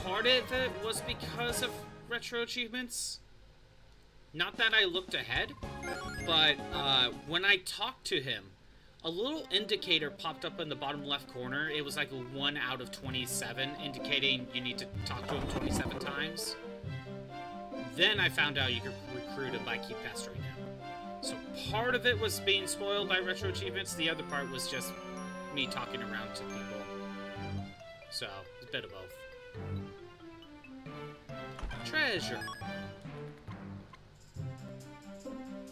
[SPEAKER 4] part of it was because of retro achievements. Not that I looked ahead, but when I talked to him, a little indicator popped up in the bottom left corner. It was like a 1 out of 27, indicating you need to talk to him 27 times. Then I found out you could recruit him by keep pestering him. So part of it was being spoiled by retro achievements. The other part was just me talking around to people. So, it's a bit of both. Treasure.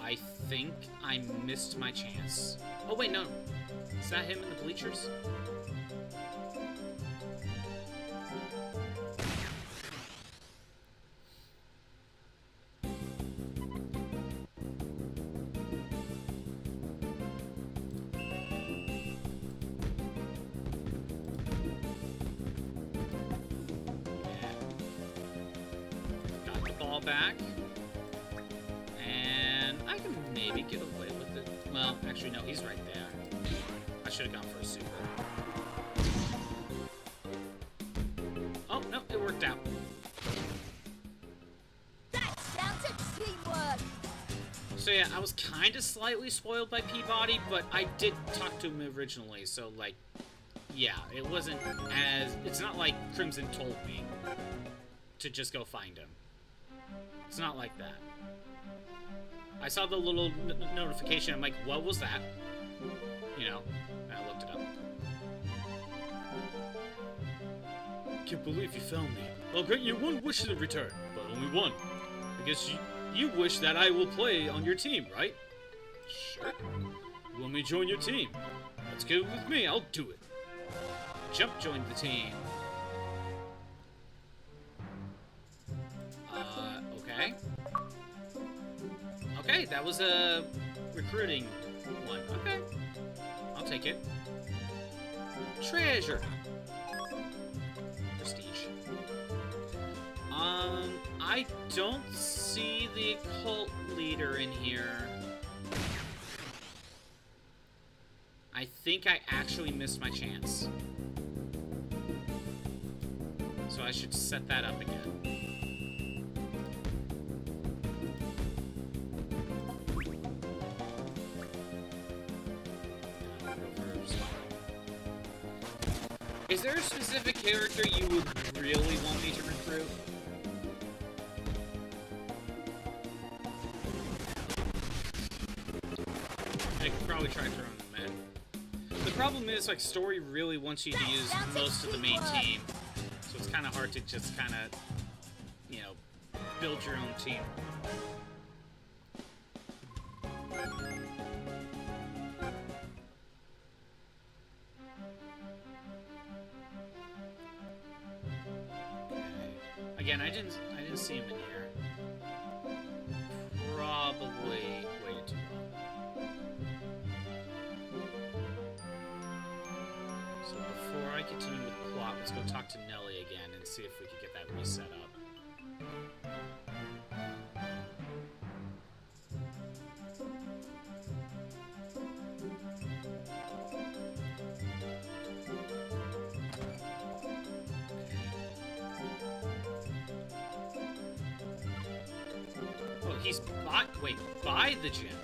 [SPEAKER 4] I think I missed my chance. Oh wait, no. Is that him in the bleachers? Back. Well, actually, no, he's right there. I should have gone for a super. Oh, no, it worked out.
[SPEAKER 2] That's down to teamwork.
[SPEAKER 4] So yeah, I was kind of slightly spoiled by Peabody, but I did talk to him originally, so like, yeah, it wasn't as... It's not like Crimson told me to just go find him. It's not like that. I saw the little notification, I'm like, what was that? You know, and I looked it up. Can't believe you found me. I'll grant you one wish in return, but only one. I guess you wish that I will play on your team, right? Sure. You want me to join your team? Let's go with me, I'll do it. Jump joined the team. Okay. Okay, that was a recruiting one. Okay. I'll take it. Treasure. Prestige. I don't see the occult leader in here. I think I actually missed my chance. So I should set that up again. Is there a specific character you would really want me to recruit? I could probably try throwing them in. The problem is, like, story really wants you to use most of the main team. So it's kind of hard to just kind of, you know, build your own team. Again, I didn't see him in here. Probably waited too long. So before I continue with the plot, let's go talk to Nelly again and see if we can get that reset up. He's by the gym.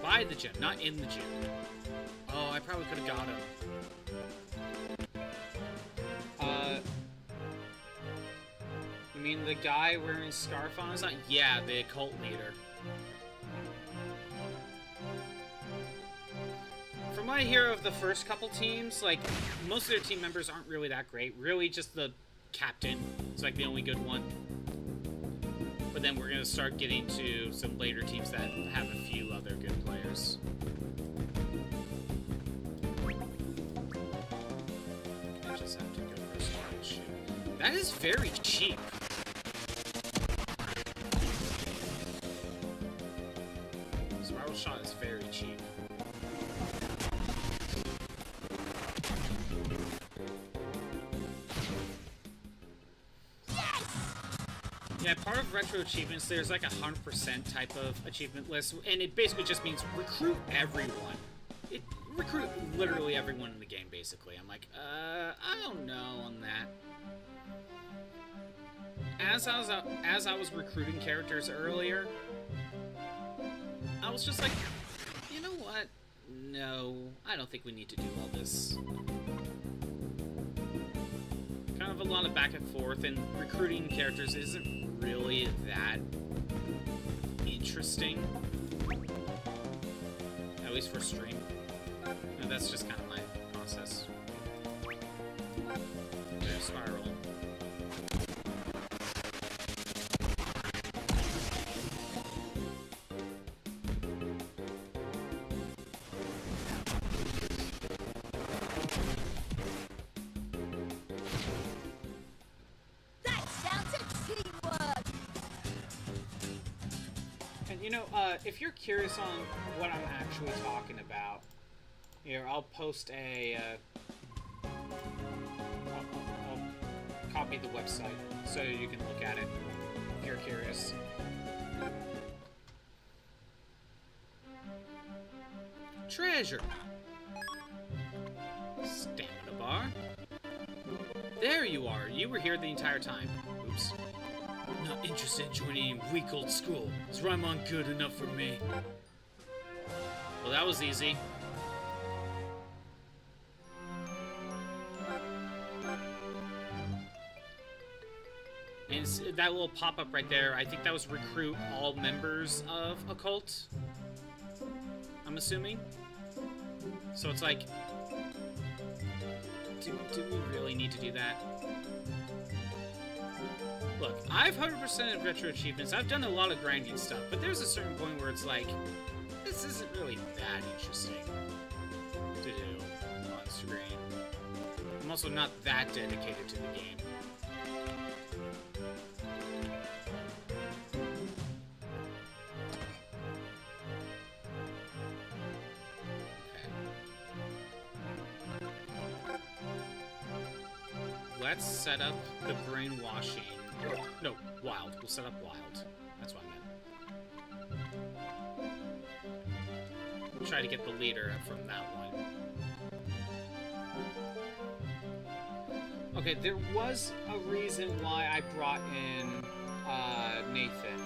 [SPEAKER 4] By the gym, not in the gym. Oh, I probably could have got him. You mean the guy wearing scarf on his eye? Yeah, the occult leader. From what I hear of the first couple teams, like, most of their team members aren't really that great. Really, just the captain is like the only good one. But then we're gonna start getting to some later teams that have a few other good players. I just have to go for a spiral shoot. That is very cheap. Spiral shot is very cheap. Yeah, part of Retro Achievements, there's like 100% type of achievement list, and it basically just means recruit everyone. Recruit literally everyone in the game, basically. I'm like, I don't know on that. As I was recruiting characters earlier, I was just like, you know what? No, I don't think we need to do all this. Kind of a lot of back and forth, and recruiting characters isn't really that interesting. At least for stream. And that's just kind of my process. There's Spiral. You know, if you're curious on what I'm actually talking about, here, I'll post a, I'll copy the website so you can look at it if you're curious. treasure. Stamina bar. There you are. You were here the entire time. Oops.
[SPEAKER 6] Not interested in joining a weak old school. Is Raimon good enough for me?
[SPEAKER 4] Well, that was easy. And that little pop-up right there, I think that was recruit all members of a cult. I'm assuming. So it's like, do we really need to do that? Look, I've 100%ed retro achievements. I've done a lot of grinding stuff, but there's a certain point where it's like, this isn't really that interesting to do on screen. I'm also not that dedicated to the game. Let's set up the brainwashing. No, wild. We'll set up wild. That's what I meant. We'll try to get the leader from that one. Okay, there was a reason why I brought in Nathan.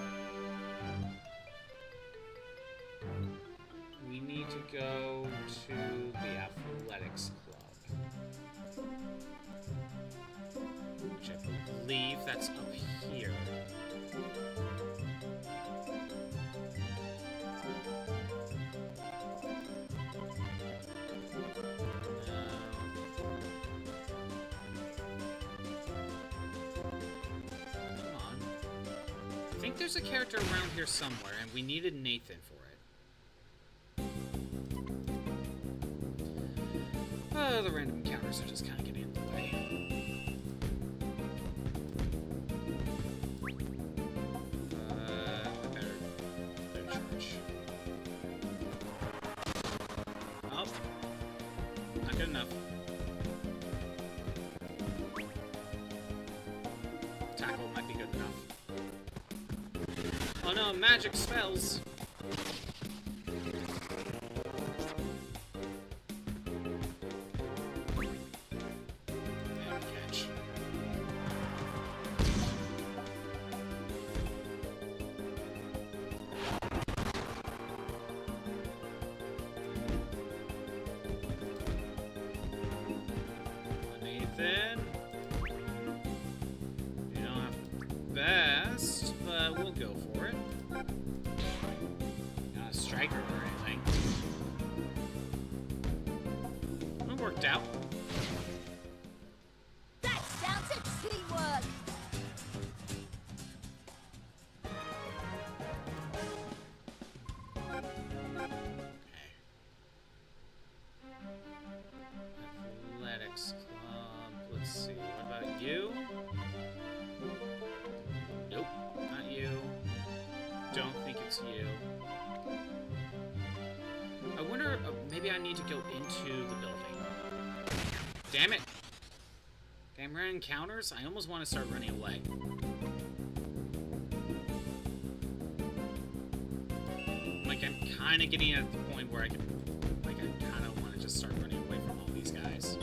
[SPEAKER 4] We need to go to the athletics club. Which I believe that's up here. Come on. I think there's a character around here somewhere, and we needed Nathan for it. Oh, the random encounters are just kind of getting in the way. Good enough. Tackle might be good enough. Oh no, magic spells! Catch. Nathan. You don't have the best, but we'll go for it. Not a striker or anything. It worked out.
[SPEAKER 2] That's down to teamwork.
[SPEAKER 4] Athletics club. Let's see. What about you? Nope, not you. Don't think it's you. I wonder, maybe I need to go into the building. Damn it! Damn random encounters? I almost want to start running away. Like, I'm kind of getting at the point where I can, like, I kind of want to just start running away from all these guys.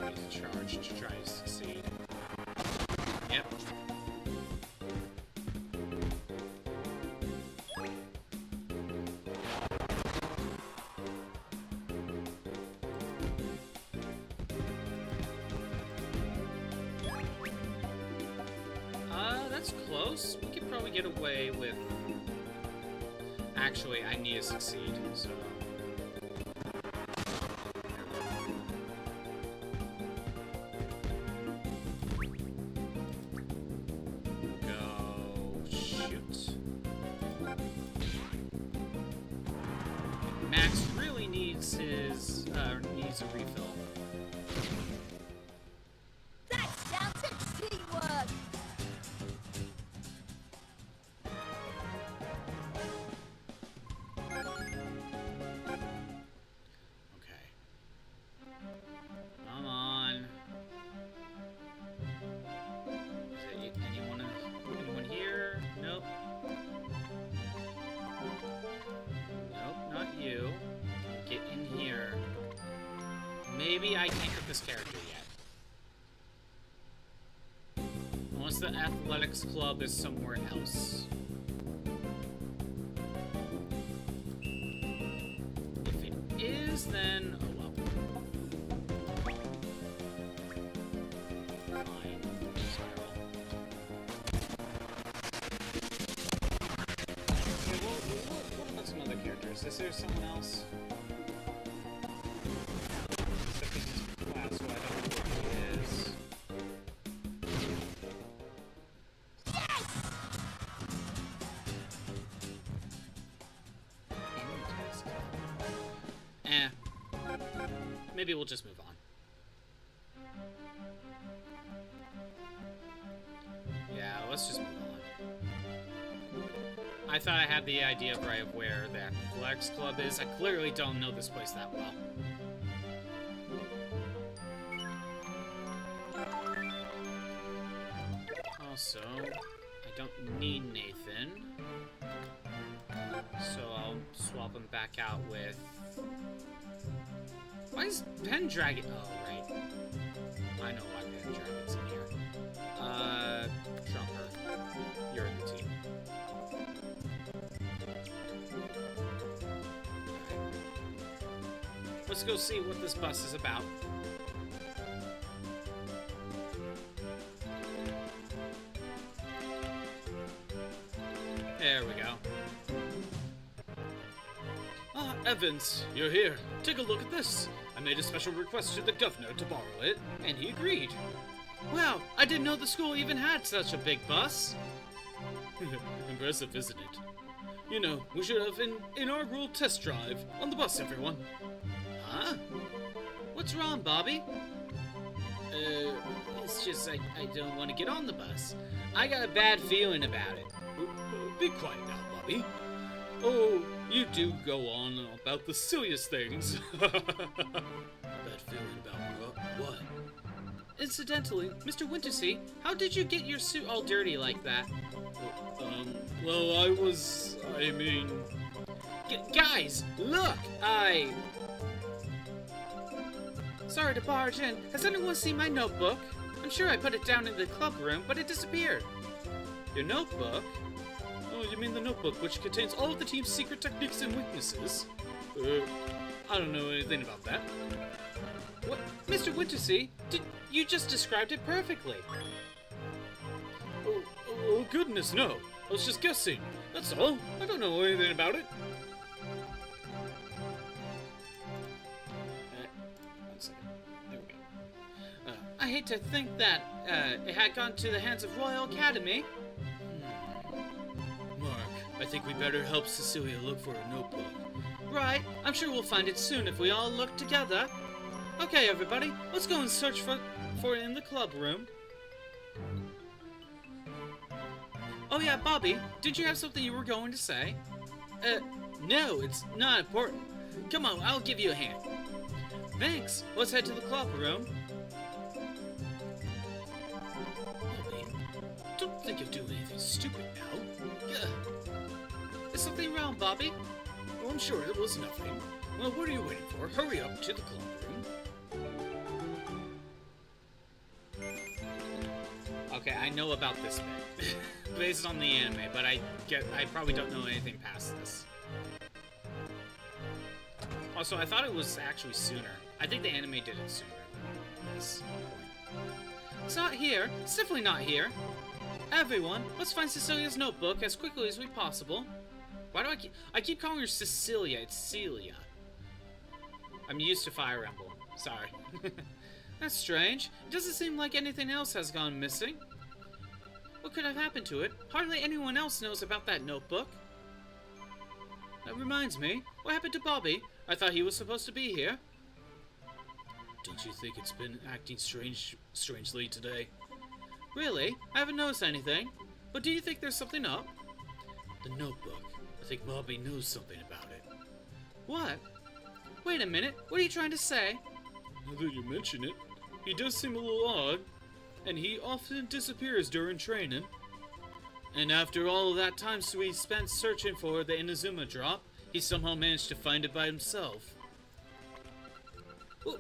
[SPEAKER 4] I need to charge to try to succeed. Yep. That's close. We could probably get away with... Actually, I need to succeed, so... Go... shoot. Max really needs his... needs a refill.
[SPEAKER 2] That's down to teamwork.
[SPEAKER 4] Okay. Come on. Is it maybe I can't get this character yet. Unless the athletics club is somewhere else. If it is, then oh well. Fine. Spiral. Okay, what about some other characters? Is there someone else? Except he's just class, so I don't know where he is. Maybe we'll just move on. Yeah, let's just move on. I thought I had the idea right of where the athletics club is. I clearly don't know this place that well. Also, I don't need Nathan. So I'll swap him back out with... Why is Pendragon? Oh, right. I know why Pendragon's in here. Trumper. You're in the team. Alright. Let's go see what this bus is about. There we go. Ah, Evans, you're here. Take a look at this. I made a special request to the governor to borrow it, and he agreed. Wow, I didn't know the school even had such a big bus. Impressive, isn't it? You know, we should have an inaugural test drive on the bus, everyone. Huh? What's wrong, Bobby? It's just I don't want to get on the bus. I got a bad feeling about it. Be quiet now, Bobby. Oh, you do go on about the silliest things. Bad feeling about what? Incidentally, Mr. Wintersea, how did you get your suit all dirty like that? Well, I mean... Guys, look! Sorry to barge in. Has anyone seen my notebook? I'm sure I put it down in the club room, but it disappeared. Your notebook? Oh, you mean the notebook, which contains all of the team's secret techniques and weaknesses? I don't know anything about that. What? Mr. Wintersea, you just described it perfectly. Oh, goodness, no. I was just guessing. That's all. I don't know anything about it. One second. There we go. I hate to think that it had gone to the hands of Royal Academy. Mark, I think we better help Cecilia look for a notebook. Right. I'm sure we'll find it soon if we all look together. Okay, everybody, let's go and search for it in the club room. Oh yeah, Bobby, did you have something you were going to say? No, it's not important. Come on, I'll give you a hand. Thanks. Let's head to the club room. Bobby, don't think of doing anything stupid now. Is something wrong, Bobby? Oh, I'm sure it was nothing. Well, what are you waiting for? Hurry up to the club room. Okay, I know about this bit. Based on the anime, but I probably don't know anything past this. Also, I thought it was actually sooner. I think the anime did it sooner than this point. It's not here. It's definitely not here. Everyone, let's find Cecilia's notebook as quickly as we possible. Why do I keep calling her Cecilia? It's Celia. I'm used to Fire Emblem. Sorry. That's strange. It doesn't seem like anything else has gone missing. What could have happened to it? Hardly anyone else knows about that notebook. That reminds me. What happened to Bobby? I thought he was supposed to be here. Don't you think it's been acting strangely today? Really? I haven't noticed anything. But do you think there's something up? The notebook. I think Bobby knows something about it. What? Wait a minute. What are you trying to say? Now that you mention it, he does seem a little odd. And he often disappears during training. And after all of that time we spent searching for the Inazuma drop, he somehow managed to find it by himself.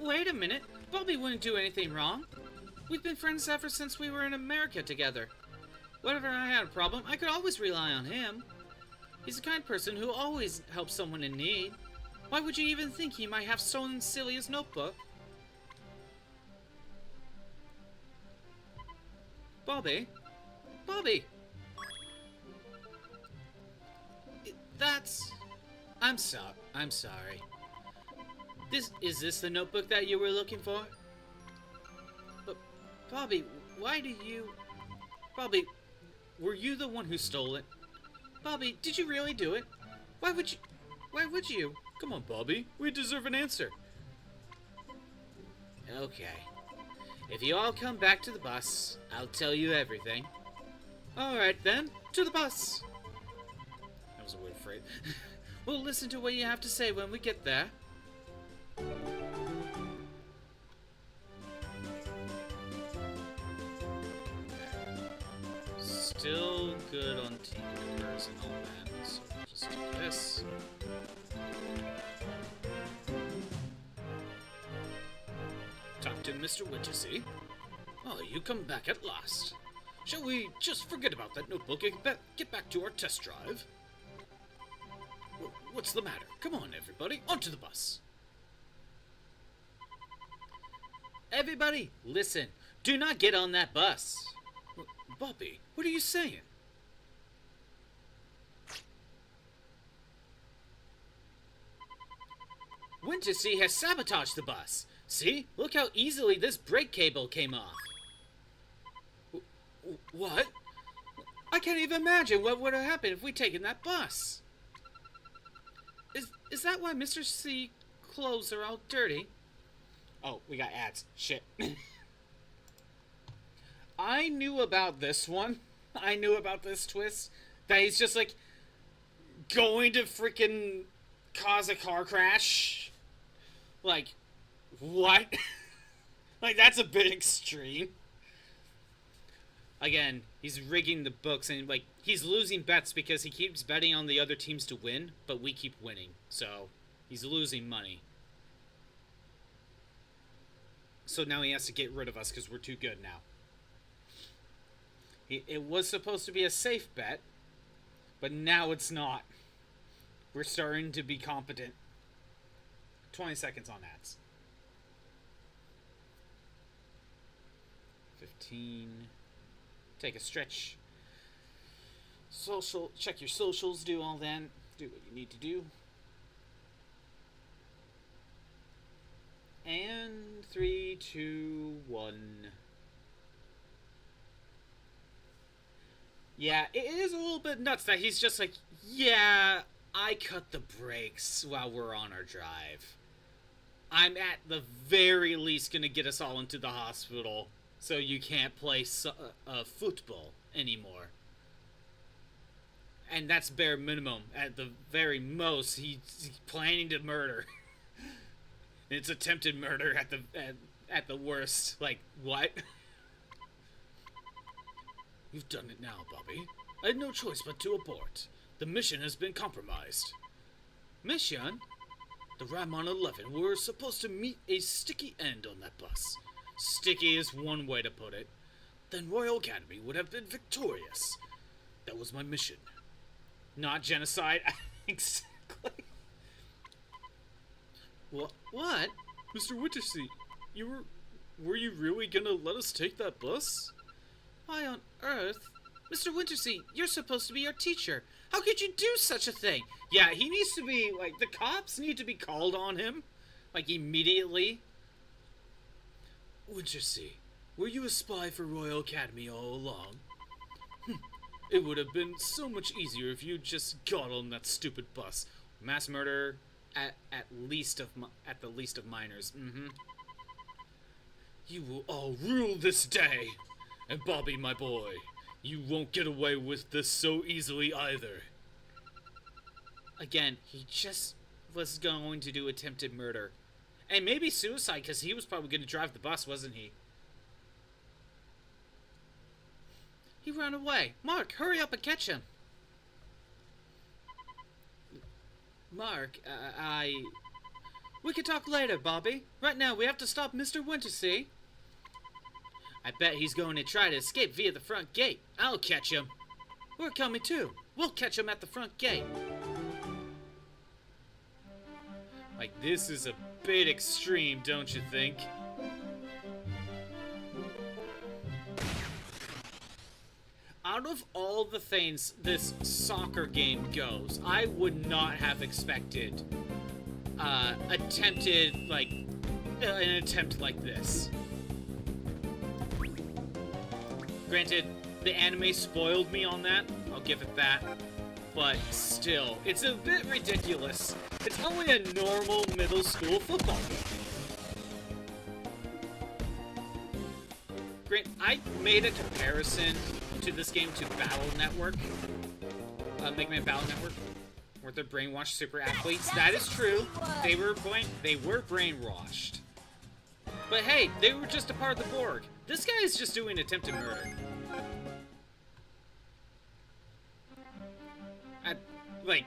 [SPEAKER 4] Wait a minute. Bobby wouldn't do anything wrong. We've been friends ever since we were in America together. Whenever I had a problem, I could always rely on him. He's a kind person who always helps someone in need. Why would you even think he might have stolen Celia's notebook? Bobby? Bobby! I'm sorry. Is this the notebook that you were looking for? But, Bobby, why do you... Bobby, were you the one who stole it? Bobby, did you really do it? Why would you? Come on, Bobby. We deserve an answer. Okay. If you all come back to the bus, I'll tell you everything. Alright then, to the bus. That was a weird phrase. We'll listen to what you have to say when we get there. Still good on team members and all that, so we'll just do this. Talk to Mr. Wintersea. Oh, you come back at last. Shall we just forget about that notebook and get back to our test drive? What's the matter? Come on, everybody, onto the bus. Everybody, listen. Do not get on that bus. Bobby, what are you saying? Wintersea has sabotaged the bus. See? Look how easily this brake cable came off. What? I can't even imagine what would have happened if we'd taken that bus. Is that why Mr. C clothes are all dirty? Oh, we got ads. Shit. I knew about this one. I knew about this twist. That he's just like going to freaking cause a car crash. Like, what? Like, that's a bit extreme. Again, he's rigging the books and, like, he's losing bets because he keeps betting on the other teams to win, but we keep winning. So, he's losing money. So now he has to get rid of us because we're too good now. It was supposed to be a safe bet, but now it's not. We're starting to be competent. 20 seconds on ads. 15. Take a stretch. Social, check your socials, do all that. Do what you need to do. And 3, 2, 1. Yeah, it is a little bit nuts that he's just like, yeah, I cut the brakes while we're on our drive. I'm at the very least gonna get us all into the hospital so you can't play football anymore. And that's bare minimum. At the very most, he's planning to murder. It's attempted murder at the worst. Like, what? You've done it now, Bobby. I had no choice but to abort. The mission has been compromised. Mission? The Ramon 11 were supposed to meet a sticky end on that bus. Sticky is one way to put it. Then Royal Academy would have been victorious. That was my mission. Not genocide. Exactly. What? Mr. Wintersea, were you really gonna let us take that bus? Why on earth? Mr. Wintersea, you're supposed to be our teacher. How could you do such a thing? Yeah, he needs to be, like, the cops need to be called on him. Like, immediately. Wintersea, were you a spy for Royal Academy all along? It would have been so much easier if you just got on that stupid bus. Mass murder at the least of minors. You will all rule this day. And Bobby, my boy, you won't get away with this so easily either. Again, he just was going to do attempted murder. And maybe suicide, because he was probably going to drive the bus, wasn't he? He ran away. Mark, hurry up and catch him. Mark, We can talk later, Bobby. Right now, we have to stop Mr. Wintersea. I bet he's going to try to escape via the front gate. I'll catch him. We're coming too. We'll catch him at the front gate. Like, this is a bit extreme, don't you think? Out of all the things this soccer game goes, I would not have expected an attempt like this. Granted, the anime spoiled me on that, I'll give it that, but still, it's a bit ridiculous. It's only a normal middle school football game. I made a comparison to this game to Battle Network, Mega Man Battle Network, where they're brainwashed super athletes. That is true. They were brainwashed. But hey, they were just a part of the Borg. This guy is just doing attempted murder. Like,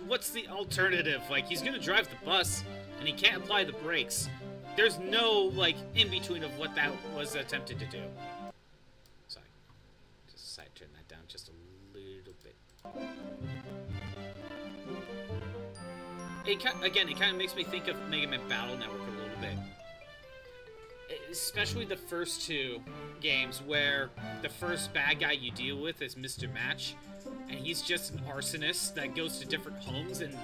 [SPEAKER 4] what's the alternative? Like, he's gonna drive the bus, and he can't apply the brakes. There's no, like, in-between of what that was attempted to do. Sorry. Just decided to turn that down just a little bit. It kind of makes me think of Mega Man Battle Network a little bit. Especially the first two games, where the first bad guy you deal with is Mr. Match, and he's just an arsonist that goes to different homes and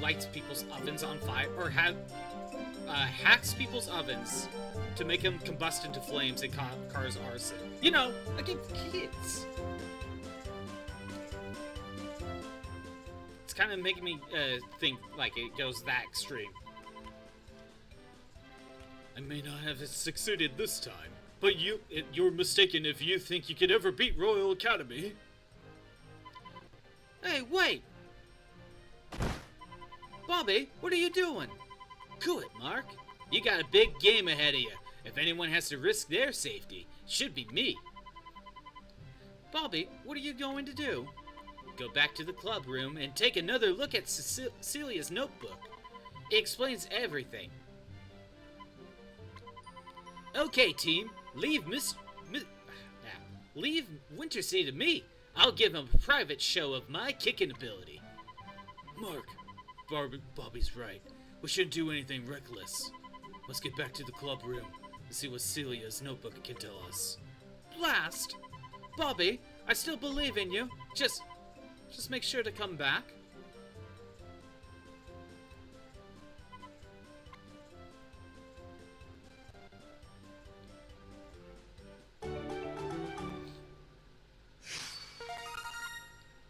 [SPEAKER 4] lights people's ovens on fire, or hacks people's ovens to make them combust into flames and cause arson. You know, a game for kids. It's kind of making me think like it goes that extreme. I may not have succeeded this time, but you're mistaken if you think you could ever beat Royal Academy. Hey, wait! Bobby, what are you doing? Cool it, Mark. You got a big game ahead of you. If anyone has to risk their safety, it should be me. Bobby, what are you going to do? Go back to the club room and take another look at Celia's notebook. It explains everything. Okay, team. Leave leave Wintersea to me. I'll give him a private show of my kicking ability. Mark, Bobby's right. We shouldn't do anything reckless. Let's get back to the club room and see what Celia's notebook can tell us. Blast! Bobby, I still believe in you. Just make sure to come back.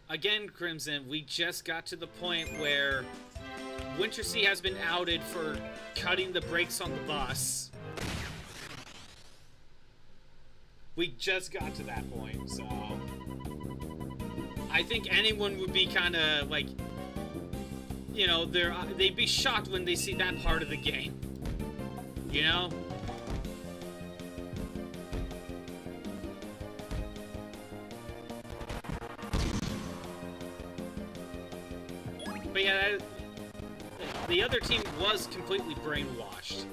[SPEAKER 4] Again, Crimson, we just got to the point where Wintersea has been outed for cutting the brakes on the bus. We just got to that point, so I think anyone would be kind of like, you know, they'd be shocked when they see that part of the game, you know? But yeah, the other team was completely brainwashed.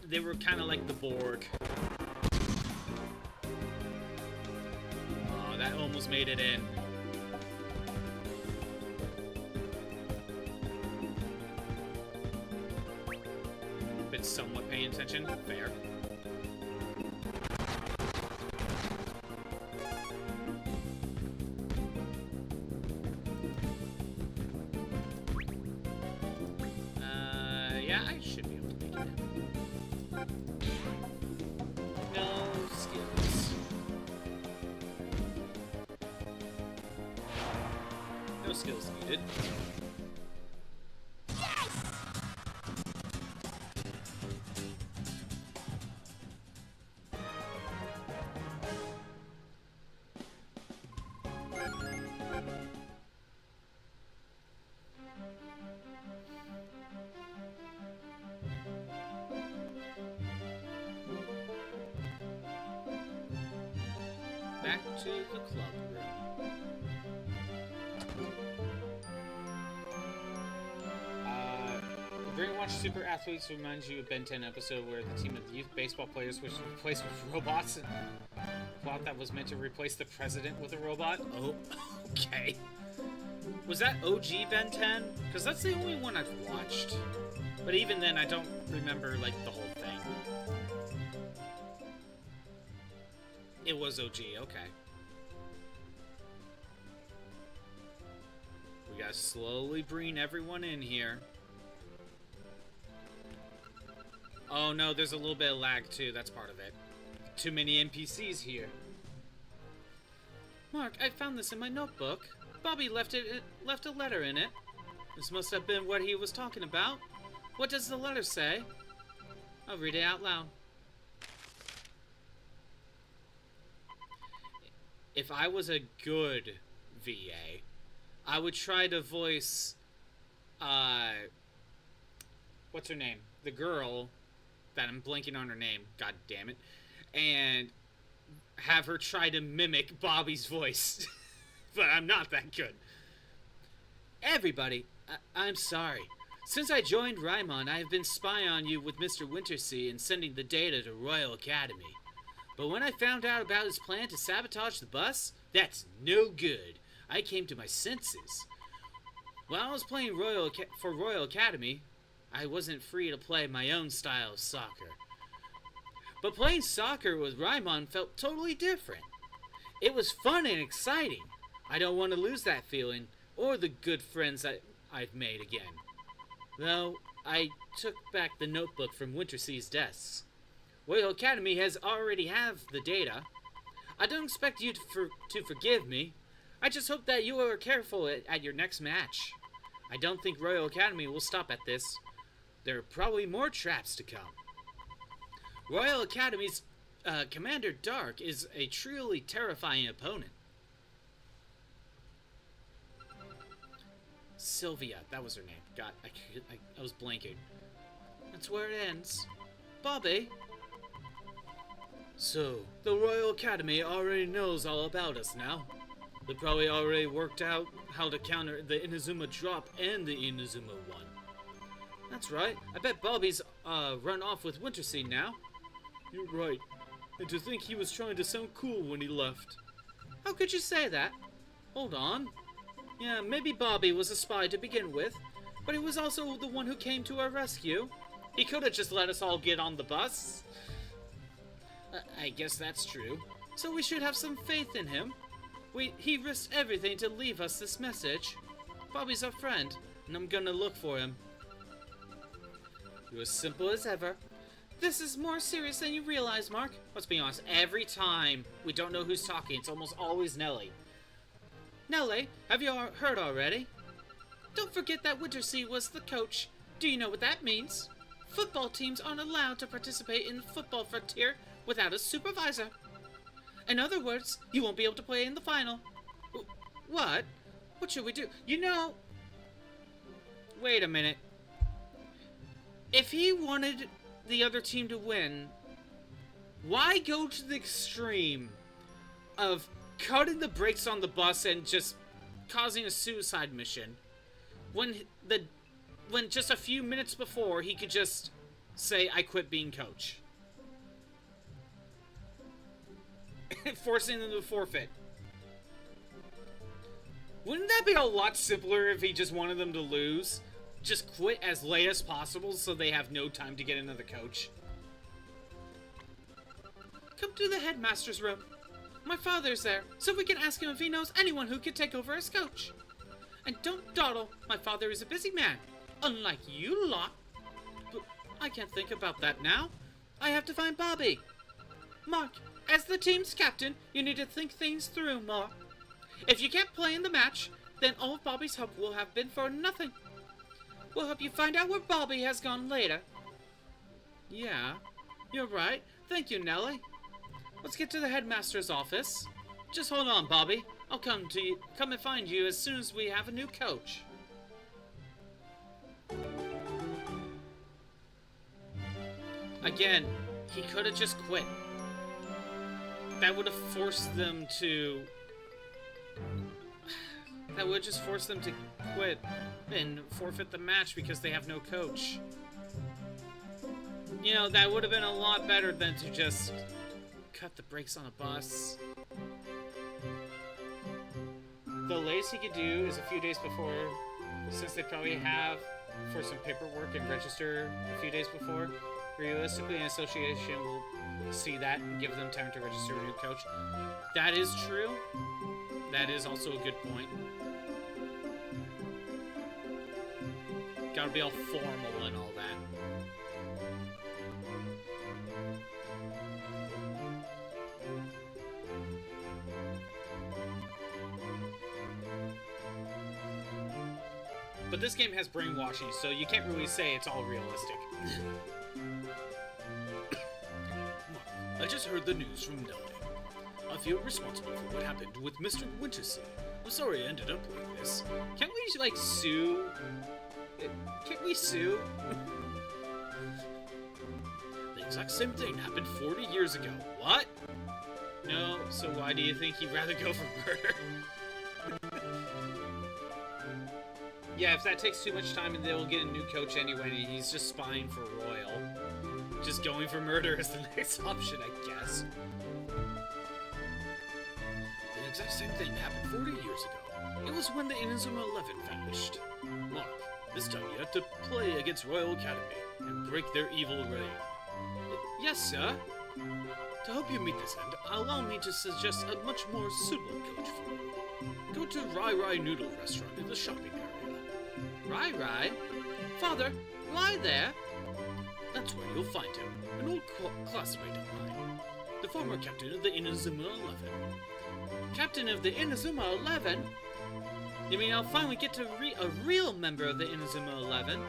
[SPEAKER 4] They were kind of like the Borg. Oh, that almost made it in. Been somewhat paying attention. Fair. Yeah, I should be able to make it. No skills. No skills needed. Back to the club room. Brainwash Super Athletes reminds you of Ben 10 episode where the team of youth baseball players was replaced with robots and plot that was meant to replace the president with a robot? Oh, okay. Was that OG Ben 10? Because that's the only one I've watched. But even then, I don't remember, like, the whole thing. It was OG, okay. We gotta slowly bring everyone in here. Oh no, there's a little bit of lag too, that's part of it. Too many NPCs here. Mark, I found this in my notebook. Bobby left a letter in it. This must have been what he was talking about. What does the letter say? I'll read it out loud. If I was a good VA, I would try to voice, what's her name? The girl that I'm blanking on her name, god damn it, and have her try to mimic Bobby's voice. But I'm not that good. Everybody, I'm sorry. Since I joined Raimon, I have been spying on you with Mr. Wintersea and sending the data to Royal Academy. But when I found out about his plan to sabotage the bus, that's no good. I came to my senses. While I was playing for Royal Academy, I wasn't free to play my own style of soccer. But playing soccer with Raimon felt totally different. It was fun and exciting. I don't want to lose that feeling, or the good friends that I've made again. Though, I took back the notebook from Wintersea's desk. Royal Academy has already have the data. I don't expect you to forgive me. I just hope that you are careful at your next match. I don't think Royal Academy will stop at this. There are probably more traps to come. Royal Academy's Commander Dark is a truly terrifying opponent. Sylvia, that was her name. God, I was blanking. That's where it ends. Bobby? So, the Royal Academy already knows all about us now. They probably already worked out how to counter the Inazuma drop and the Inazuma one. That's right. I bet Bobby's run off with Wintersea now. You're right. And to think he was trying to sound cool when he left. How could you say that? Hold on. Yeah, maybe Bobby was a spy to begin with, but he was also the one who came to our rescue. He could have just let us all get on the bus. I guess that's true. So we should have some faith in him. He risked everything to leave us this message. Bobby's our friend, and I'm gonna look for him. You're as simple as ever. This is more serious than you realize, Mark. Let's be honest, every time we don't know who's talking, it's almost always Nelly. Nelly, have you heard already? Don't forget that Wintersea was the coach. Do you know what that means? Football teams aren't allowed to participate in the football frontier without a supervisor. In other words, you won't be able to play in the final. What? What should we do? You know... Wait a minute. If he wanted the other team to win, why go to the extreme of cutting the brakes on the bus and just causing a suicide mission when just a few minutes before he could just say, I quit being coach? Forcing them to forfeit. Wouldn't that be a lot simpler if he just wanted them to lose? Just quit as late as possible so they have no time to get another coach. Come to the headmaster's room. My father's there, so we can ask him if he knows anyone who could take over as coach. And don't dawdle, my father is a busy man, unlike you lot. But I can't think about that now. I have to find Bobby. Mark, as the team's captain, you need to think things through more. If you can't play in the match, then all of Bobby's help will have been for nothing. We'll help you find out where Bobby has gone later. Yeah, you're right. Thank you, Nelly. Let's get to the headmaster's office. Just hold on, Bobby. I'll come and find you as soon as we have a new coach. Again, he could have just quit. That would have forced them to... That would just force them to quit and forfeit the match because they have no coach. You know, that would have been a lot better than to just cut the brakes on a bus. The latest he could do is a few days before, since they probably have for some paperwork and register a few days before. Realistically, an association will see that and give them time to register a new coach. That is true. That is also a good point. Gotta be all formal and all that. But this game has brainwashing, so you can't really say it's all realistic.
[SPEAKER 6] I just heard the news from Nelly. I feel responsible for what happened with Mr. Wintersea. I'm sorry I ended up like this.
[SPEAKER 4] Can't we, like, sue? Can't we sue?
[SPEAKER 6] The exact same thing happened 40 years ago.
[SPEAKER 4] What? No, so why do you think he'd rather go for murder? Yeah, if that takes too much time and they'll get a new coach anyway and he's just spying for Royal. Just going for murder is the next option, I guess.
[SPEAKER 6] The exact same thing happened 40 years ago. It was when the Inazuma 11 vanished. Mark, this time you have to play against Royal Academy and break their evil reign.
[SPEAKER 4] Yes, sir.
[SPEAKER 6] To help you meet this end, allow me to suggest a much more suitable coach for you. Go to Rai Rai Noodle Restaurant in the shopping area.
[SPEAKER 4] Rai Rai? Father, why there?
[SPEAKER 6] That's where you'll find him, an old classmate of mine. The former captain of the Inazuma 11.
[SPEAKER 4] Captain of the Inazuma 11? You mean I'll finally get to a real member of the Inazuma 11?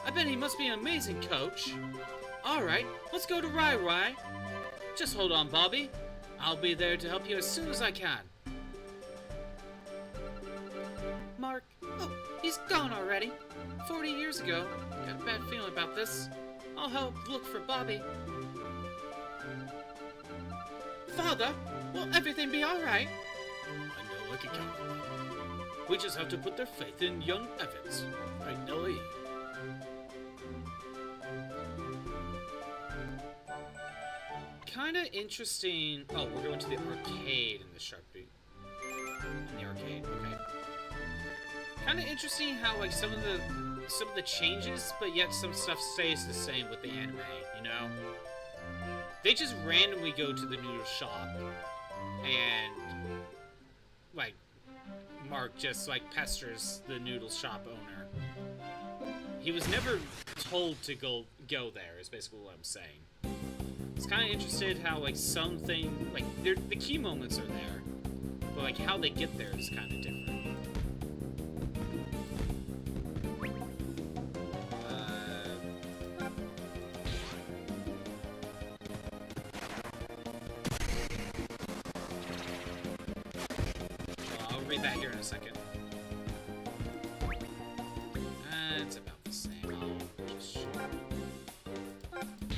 [SPEAKER 4] I bet he must be an amazing coach. Alright, let's go to Rai Rai. Just hold on, Bobby. I'll be there to help you as soon as I can. Mark. Oh, he's gone already. 40 years ago. Got a bad feeling about this. I'll help look for Bobby. Father, will everything be alright?
[SPEAKER 6] I know I can count on them. We just have to put their faith in young Evans. Right, Nelly?
[SPEAKER 4] Kinda interesting. Oh, we're going to the arcade in the Sharpie. In the arcade, okay. Kinda interesting how, like, some of the changes, but yet some stuff stays the same with the anime, you know? They just randomly go to the noodle shop, and, like, Mark just, like, pesters the noodle shop owner. He was never told to go there, is basically what I'm saying. I was kind of interested how, like, something, like, the key moments are there, but, like, how they get there is kind of different. I'll read that here in a second. It's about the same. I'll just show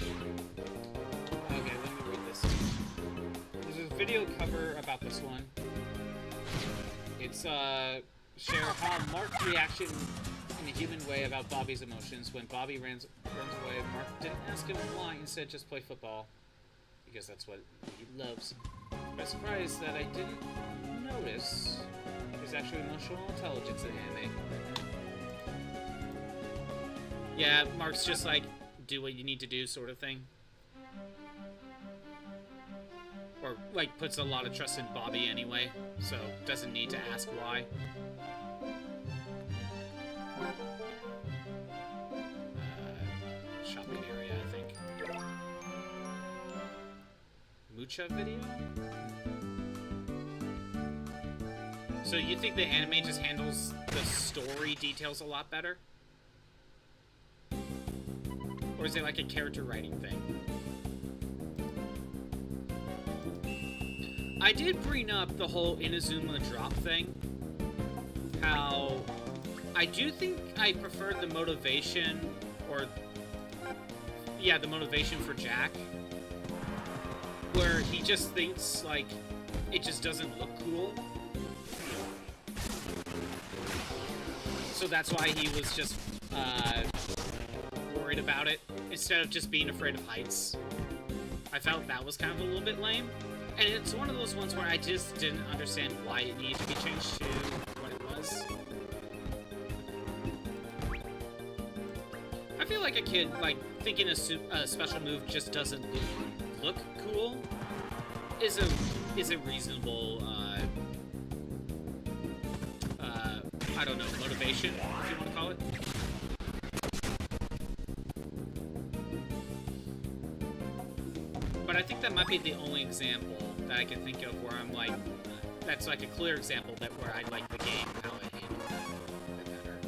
[SPEAKER 4] you. Okay, let me read this. There's a video cover about this one. It's share how Mark's reaction in a human way about Bobby's emotions. When Bobby runs away, Mark didn't ask him why, instead just play football. Because that's what he loves. I'm surprised that I didn't notice there's actually emotional intelligence in anime. Yeah, Mark's just like, do what you need to do sort of thing. Or, like, puts a lot of trust in Bobby anyway, so doesn't need to ask why. Shopping area, I think. Mucha video? So you think the anime just handles the story details a lot better? Or is it like a character writing thing? I did bring up the whole Inazuma drop thing. How I do think I preferred the motivation, or yeah, the motivation for Jack, where he just thinks like it just doesn't look cool. So that's why he was just worried about it instead of just being afraid of heights. I felt that was kind of a little bit lame. And it's one of those ones where I just didn't understand why it needed to be changed to what it was. I feel like a kid, like, thinking a special move just doesn't look cool is a reasonable, I don't know, motivation, if you want to call it. But I think that might be the only example that I can think of where I'm like, that's like a clear example that where I like the game, how it handled that better.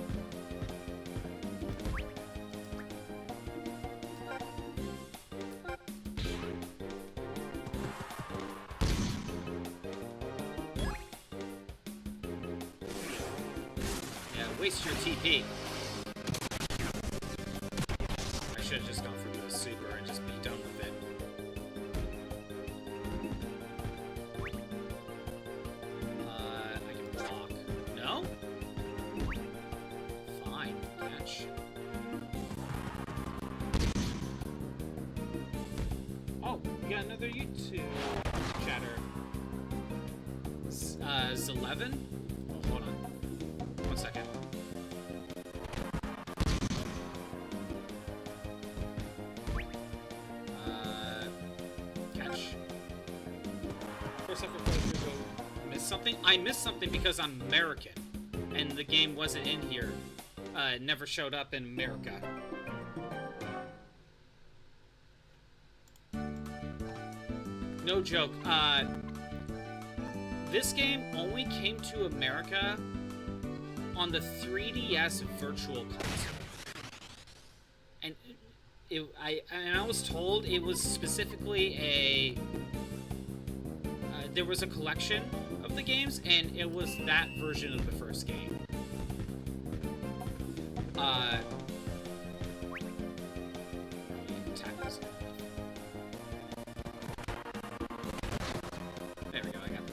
[SPEAKER 4] Yeah, waste your TP. I should have just gone for the super and just be done with it. I can block. No? Fine, catch. Oh, we got another YouTube chatter. Eleven? Oh, hold on. 1 second. Catch. First ever playthrough, missed something? I missed something because I'm American. And the game wasn't in here. It never showed up in America. No joke. This game only came to America on the 3DS Virtual Console. And I was told it was specifically a... there was a collection of the games, and it was that version of the first game. Attack this. There we go, I got it.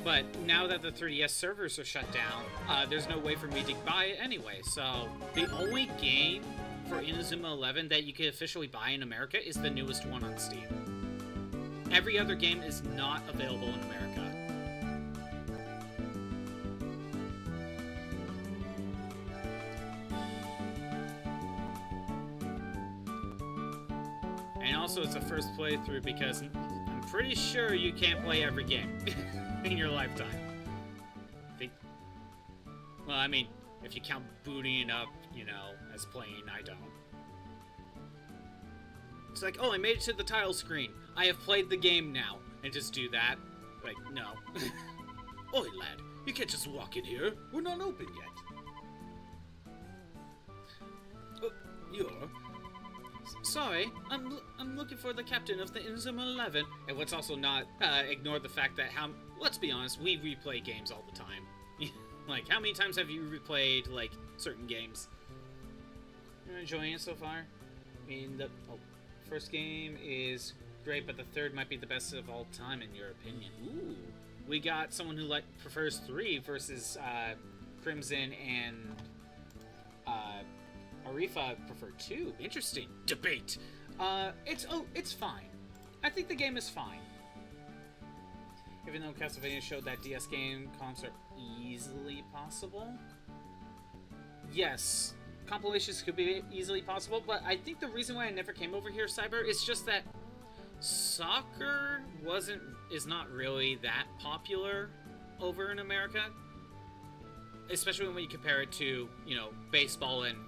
[SPEAKER 4] But now that the 3DS servers are shut down, there's no way for me to buy it anyway. So the only game for Inazuma 11 that you can officially buy in America is the newest one on Steam. Every other game is not available in America. And also it's a first playthrough because I'm pretty sure you can't play every game in your lifetime. Well, I mean, if you count booting it up, you know, as playing, I don't. It's like, oh, I made it to the title screen. I have played the game now. And just do that. Like, no. Oi, lad. You can't just walk in here. We're not open yet. You're... Sorry, I'm looking for the captain of the Inazuma 11. And let's also not ignore the fact that let's be honest, we replay games all the time. Like, how many times have you replayed, like, certain games? You're enjoying it so far? I mean, the first game is great, but the third might be the best of all time, in your opinion. Ooh. We got someone who, prefers 3 versus, Crimson and, Arifa prefer 2. Interesting. Debate. It's fine. I think the game is fine. Even though Castlevania showed that DS game comps are easily possible. Yes, compilations could be easily possible, but I think the reason why I never came over here, Cyber, is just that soccer is not really that popular over in America. Especially when you compare it to, you know, baseball and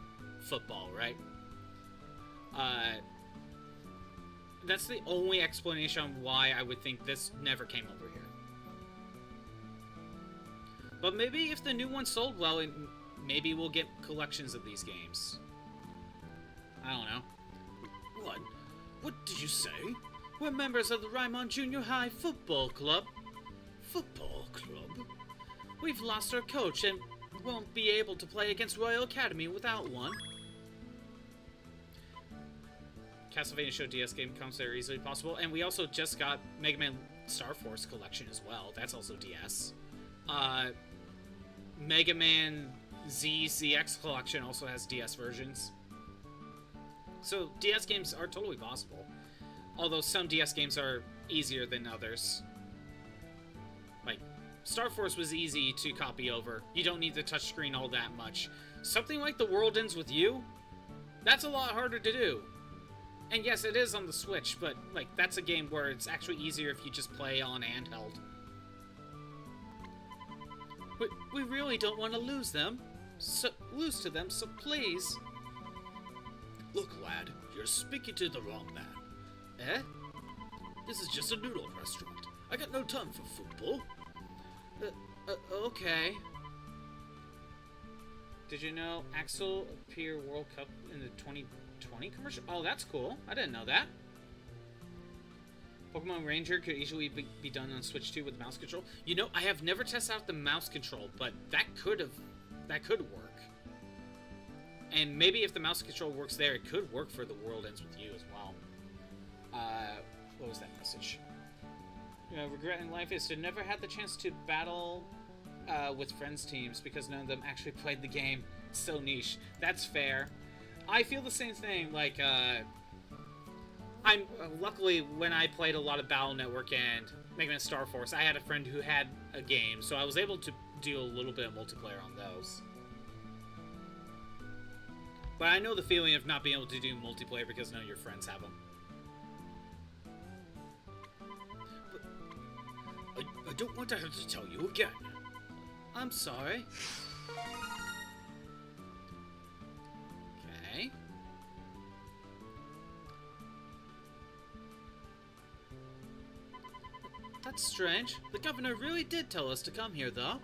[SPEAKER 4] football, right? That's the only explanation on why I would think this never came over here. But maybe if the new one sold well, maybe we'll get collections of these games. I don't know.
[SPEAKER 6] What? What did you say? We're members of the Raimon Junior High Football Club. Football Club? We've lost our coach and won't be able to play against Royal Academy without one.
[SPEAKER 4] Castlevania Show DS game comes there easily possible, and we also just got Mega Man Star Force collection as well. That's also DS. Mega Man ZX Collection also has DS versions. So DS games are totally possible. Although some DS games are easier than others. Like, Star Force was easy to copy over. You don't need the touchscreen all that much. Something like The World Ends With You? That's a lot harder to do. And yes, it is on the Switch, but, like, that's a game where it's actually easier if you just play on handheld. We really don't want to lose to them, so please.
[SPEAKER 6] Look, lad, you're speaking to the wrong man.
[SPEAKER 4] Eh?
[SPEAKER 6] This is just a noodle restaurant. I got no time for football.
[SPEAKER 4] Okay. Did you know Axel appeared World Cup in the 2020 commercial? Oh, that's cool. I didn't know that. Pokemon Ranger could easily be done on Switch 2 with mouse control. You know, I have never tested out the mouse control, but that could work. And maybe if the mouse control works there, it could work for The World Ends With You as well. What was that message? Regret in life is to never had the chance to battle with friends teams because none of them actually played the game. It's so niche. That's fair. I feel the same thing. Like, I'm luckily when I played a lot of Battle Network and Mega Man Star Force, I had a friend who had a game, so I was able to do a little bit of multiplayer on those. But I know the feeling of not being able to do multiplayer because none of your friends have them.
[SPEAKER 6] I don't want to have to tell you again.
[SPEAKER 4] I'm sorry. Okay. That's strange. The governor really did tell us to come here, though.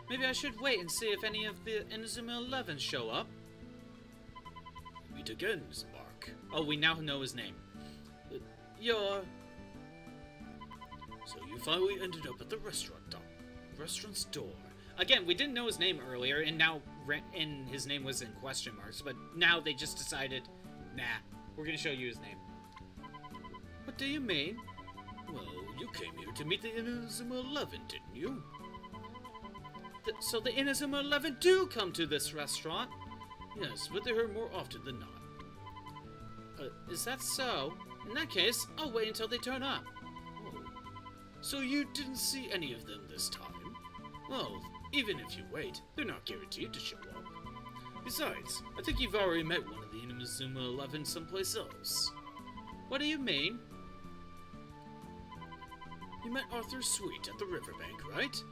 [SPEAKER 4] Maybe I should wait and see if any of the Inazuma 11 show up.
[SPEAKER 6] Meet again, Mark.
[SPEAKER 4] Oh, we now know his name.
[SPEAKER 6] So you finally ended up at the restaurant's door.
[SPEAKER 4] Again, we didn't know his name earlier, and now his name was in question marks, but now they just decided, nah, we're gonna show you his name. What do you mean?
[SPEAKER 6] Well, you came here to meet the Inazuma 11, didn't you?
[SPEAKER 4] So the Inazuma 11 do come to this restaurant?
[SPEAKER 6] Yes, but they're here more often than not.
[SPEAKER 4] Is that so? In that case, I'll wait until they turn up.
[SPEAKER 6] Oh. So you didn't see any of them this time? Well, even if you wait, they're not guaranteed to show up. Besides, I think you've already met one of the Inazuma 11 someplace else.
[SPEAKER 4] What do you mean?
[SPEAKER 6] You met Arthur Sweet at the riverbank, right?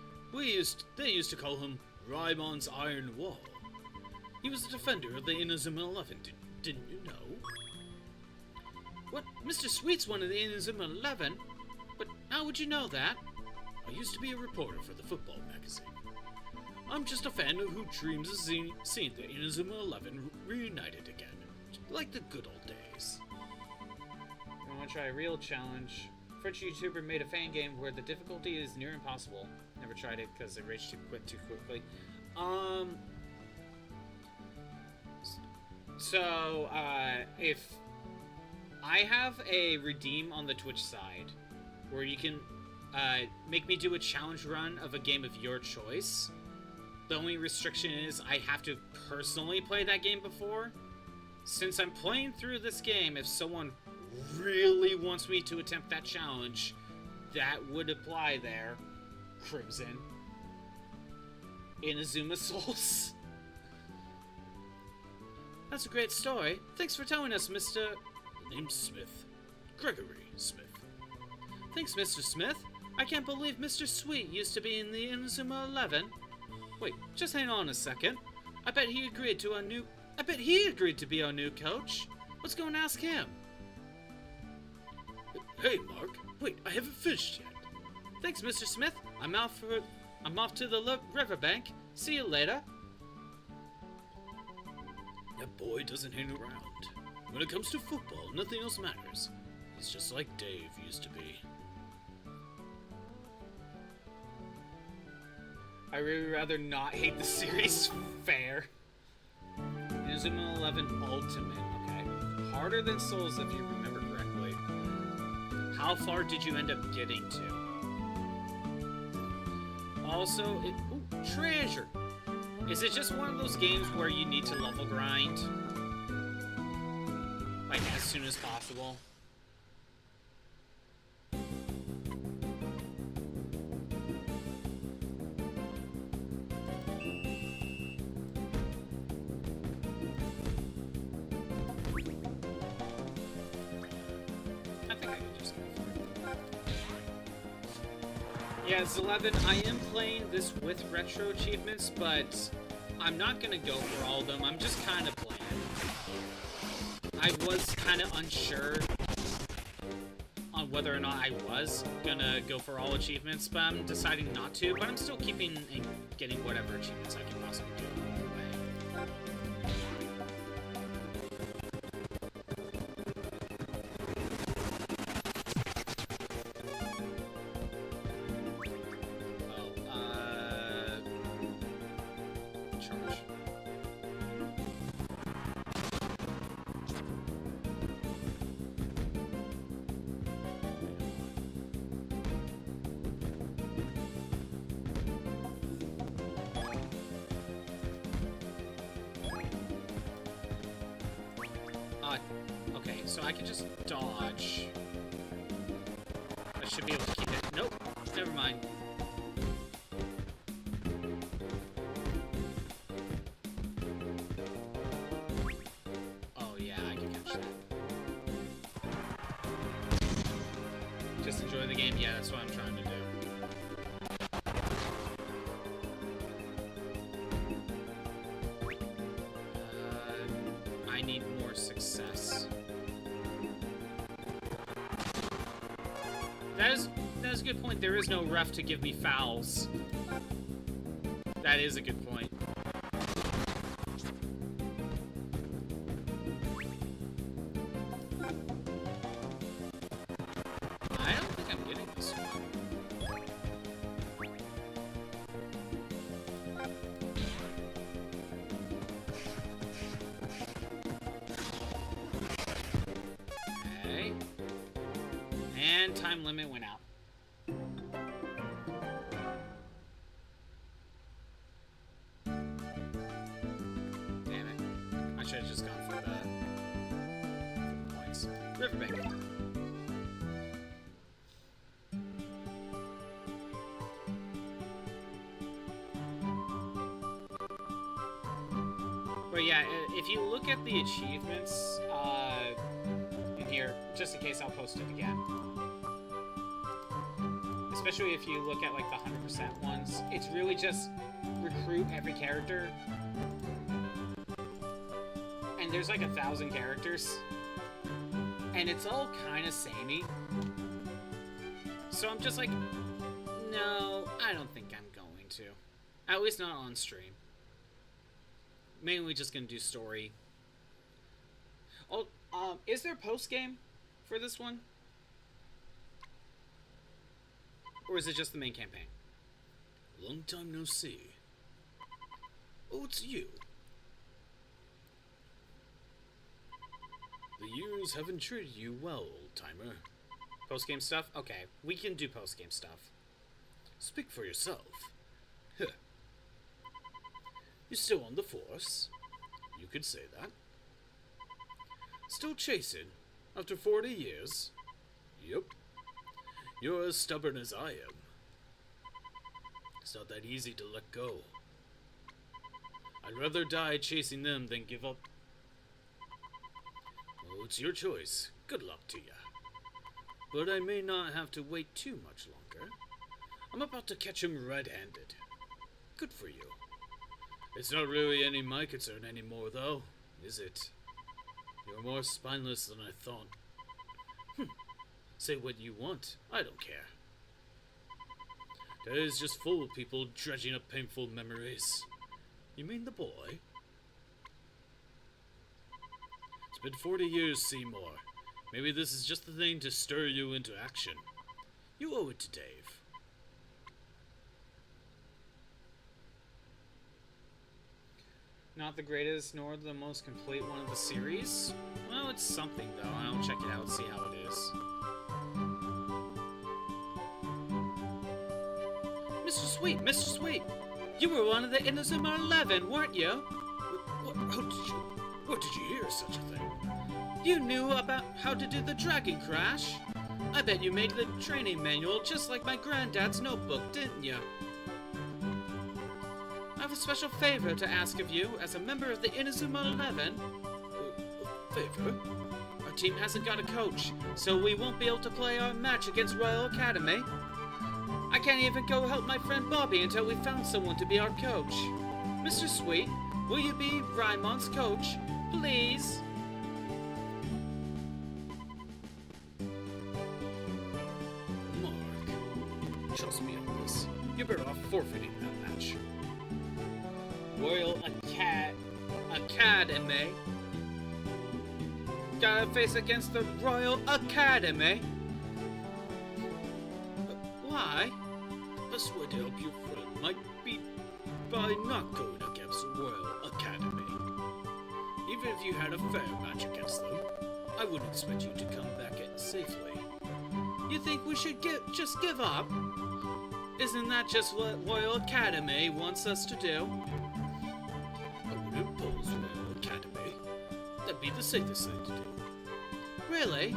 [SPEAKER 6] They used to call him Raimon's Iron Wall. He was the defender of the Inazuma 11, didn't you know?
[SPEAKER 4] What? Mr. Sweet's one of the Inazuma 11? But how would you know that?
[SPEAKER 6] I used to be a reporter for the football magazine. I'm just a fan who dreams of seeing the Inazuma 11 reunited again, like the good old days.
[SPEAKER 4] I want to try a real challenge. French YouTuber made a fan game where the difficulty is near impossible. Never tried it because it raged quit too quickly. So, if I have a redeem on the Twitch side where you can make me do a challenge run of a game of your choice. The only restriction is I have to personally play that game before. Since I'm playing through this game, if someone really wants me to attempt that challenge, that would apply there. Crimson. Inazuma Souls. That's a great story. Thanks for telling us, Mr.
[SPEAKER 6] Name's Smith. Gregory Smith.
[SPEAKER 4] Thanks, Mr. Smith. I can't believe Mr. Sweet used to be in the Inazuma 11. Wait, just hang on a second. I bet he agreed to be our new coach. Let's go and ask him.
[SPEAKER 6] Hey, Mark. Wait, I haven't finished yet.
[SPEAKER 4] Thanks, Mr. Smith. I'm off to the riverbank. See you later.
[SPEAKER 6] That boy doesn't hang around. When it comes to football, nothing else matters. He's just like Dave used to be.
[SPEAKER 4] I really rather not hate the series. Fair. Inazuma 11 Ultimate, okay. Harder than Souls if you remember correctly. How far did you end up getting to? Also, treasure. Is it just one of those games where you need to level grind? Like, as soon as possible? I think I can just go for it. Yeah, it's 11. I am playing this with retro achievements, but I'm not gonna go for all of them. I'm just kind of playing. I was kind of unsure on whether or not I was gonna go for all achievements, but I'm deciding not to. But I'm still keeping and getting whatever achievements I can possibly do along the way. Charge. Okay, so I can just dodge. I should be able to keep it. Nope, never mind. Oh yeah, I can catch that. Just enjoy the game? Yeah, that's what I'm trying to do. I need more success. That is a good point. There is no ref to give me fouls. That is a good point. I don't think I'm getting this one. Okay. And time limit went out. Damn it. I should have just gone for the points. Riverbank. But yeah, if you look at the achievements in here, just in case I'll post it again. Especially if you look at like the 100% ones, it's really just recruit every character. And there's like 1,000 characters. And it's all kind of samey. So I'm just like, no, I don't think I'm going to. At least not on stream. Mainly just gonna do story. Oh, is there post-game for this one? Or is it just the main campaign?
[SPEAKER 6] Long time no see. Oh, it's you. The years haven't treated you well, old-timer.
[SPEAKER 4] Post-game stuff? Okay, we can do post-game stuff.
[SPEAKER 6] Speak for yourself. Huh. You still on the force? You could say that. Still chasing? After 40 years? Yep. You're as stubborn as I am. It's not that easy to let go. I'd rather die chasing them than give up. Oh, it's your choice. Good luck to ya. But I may not have to wait too much longer. I'm about to catch him red-handed. Good for you. It's not really any my concern anymore, though, is it? You're more spineless than I thought. Say what you want. I don't care. Today is just full of people dredging up painful memories. You mean the boy? It's been 40 years, Seymour. Maybe this is just the thing to stir you into action. You owe it to Dave.
[SPEAKER 4] Not the greatest nor the most complete one of the series. Well, it's something though. I'll check it out and see how it is.
[SPEAKER 6] Mr. Sweet! Mr. Sweet!
[SPEAKER 4] You were one of the Inazuma 11, weren't you?
[SPEAKER 6] What did you hear such a thing?
[SPEAKER 4] You knew about how to do the Dragon Crash? I bet you made the training manual just like my granddad's notebook, didn't you? I have a special favor to ask of you as a member of the Inazuma 11.
[SPEAKER 6] Favor?
[SPEAKER 4] Our team hasn't got a coach, so we won't be able to play our match against Royal Academy. I can't even go help my friend Bobby until we found someone to be our coach. Mr. Sweet, will you be Raimon's coach, please?
[SPEAKER 6] Mark, trust me on this. You're better off forfeiting that match.
[SPEAKER 4] Royal Academy? Gotta face against the Royal Academy? Why?
[SPEAKER 6] The best way to help your friend might be by not going against the Royal Academy. Even if you had a fair match against them, I wouldn't expect you to come back safely.
[SPEAKER 4] You think we should just give up? Isn't that just what Royal Academy wants us to do?
[SPEAKER 6] I would impose Royal Academy. That'd be the safest thing to do.
[SPEAKER 4] Really?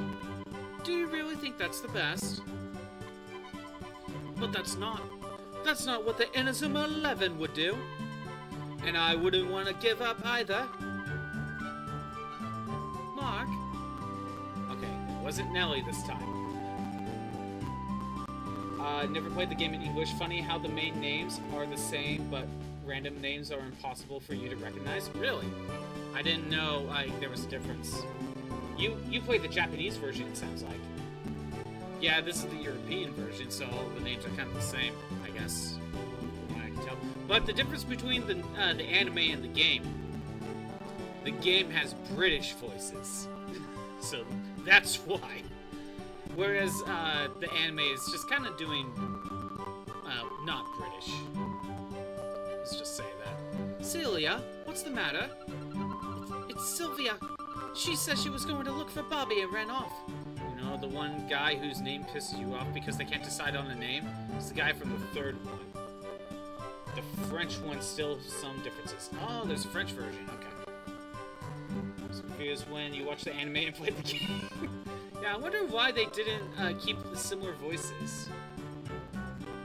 [SPEAKER 4] Do you really think that's the best? But that's not what the Inazuma 11 would do. And I wouldn't want to give up either. Mark? Okay, it wasn't Nelly this time. Never played the game in English. Funny how the main names are the same, but random names are impossible for you to recognize. Really? I didn't know there was a difference. You played the Japanese version, it sounds like. Yeah, this is the European version, so the names are kind of the same, I guess, from what I can tell. But the difference between the anime and the game has British voices, so that's why. Whereas the anime is just kind of doing, not British. Let's just say that. Celia, what's the matter? It's Sylvia. She said she was going to look for Bobby and ran off. You know, the one guy whose name pisses you off because they can't decide on a name? It's the guy from the third one. The French one still some differences. Oh, there's a French version, okay. I was confused when you watched the anime and played the game. Yeah, I wonder why they didn't keep the similar voices.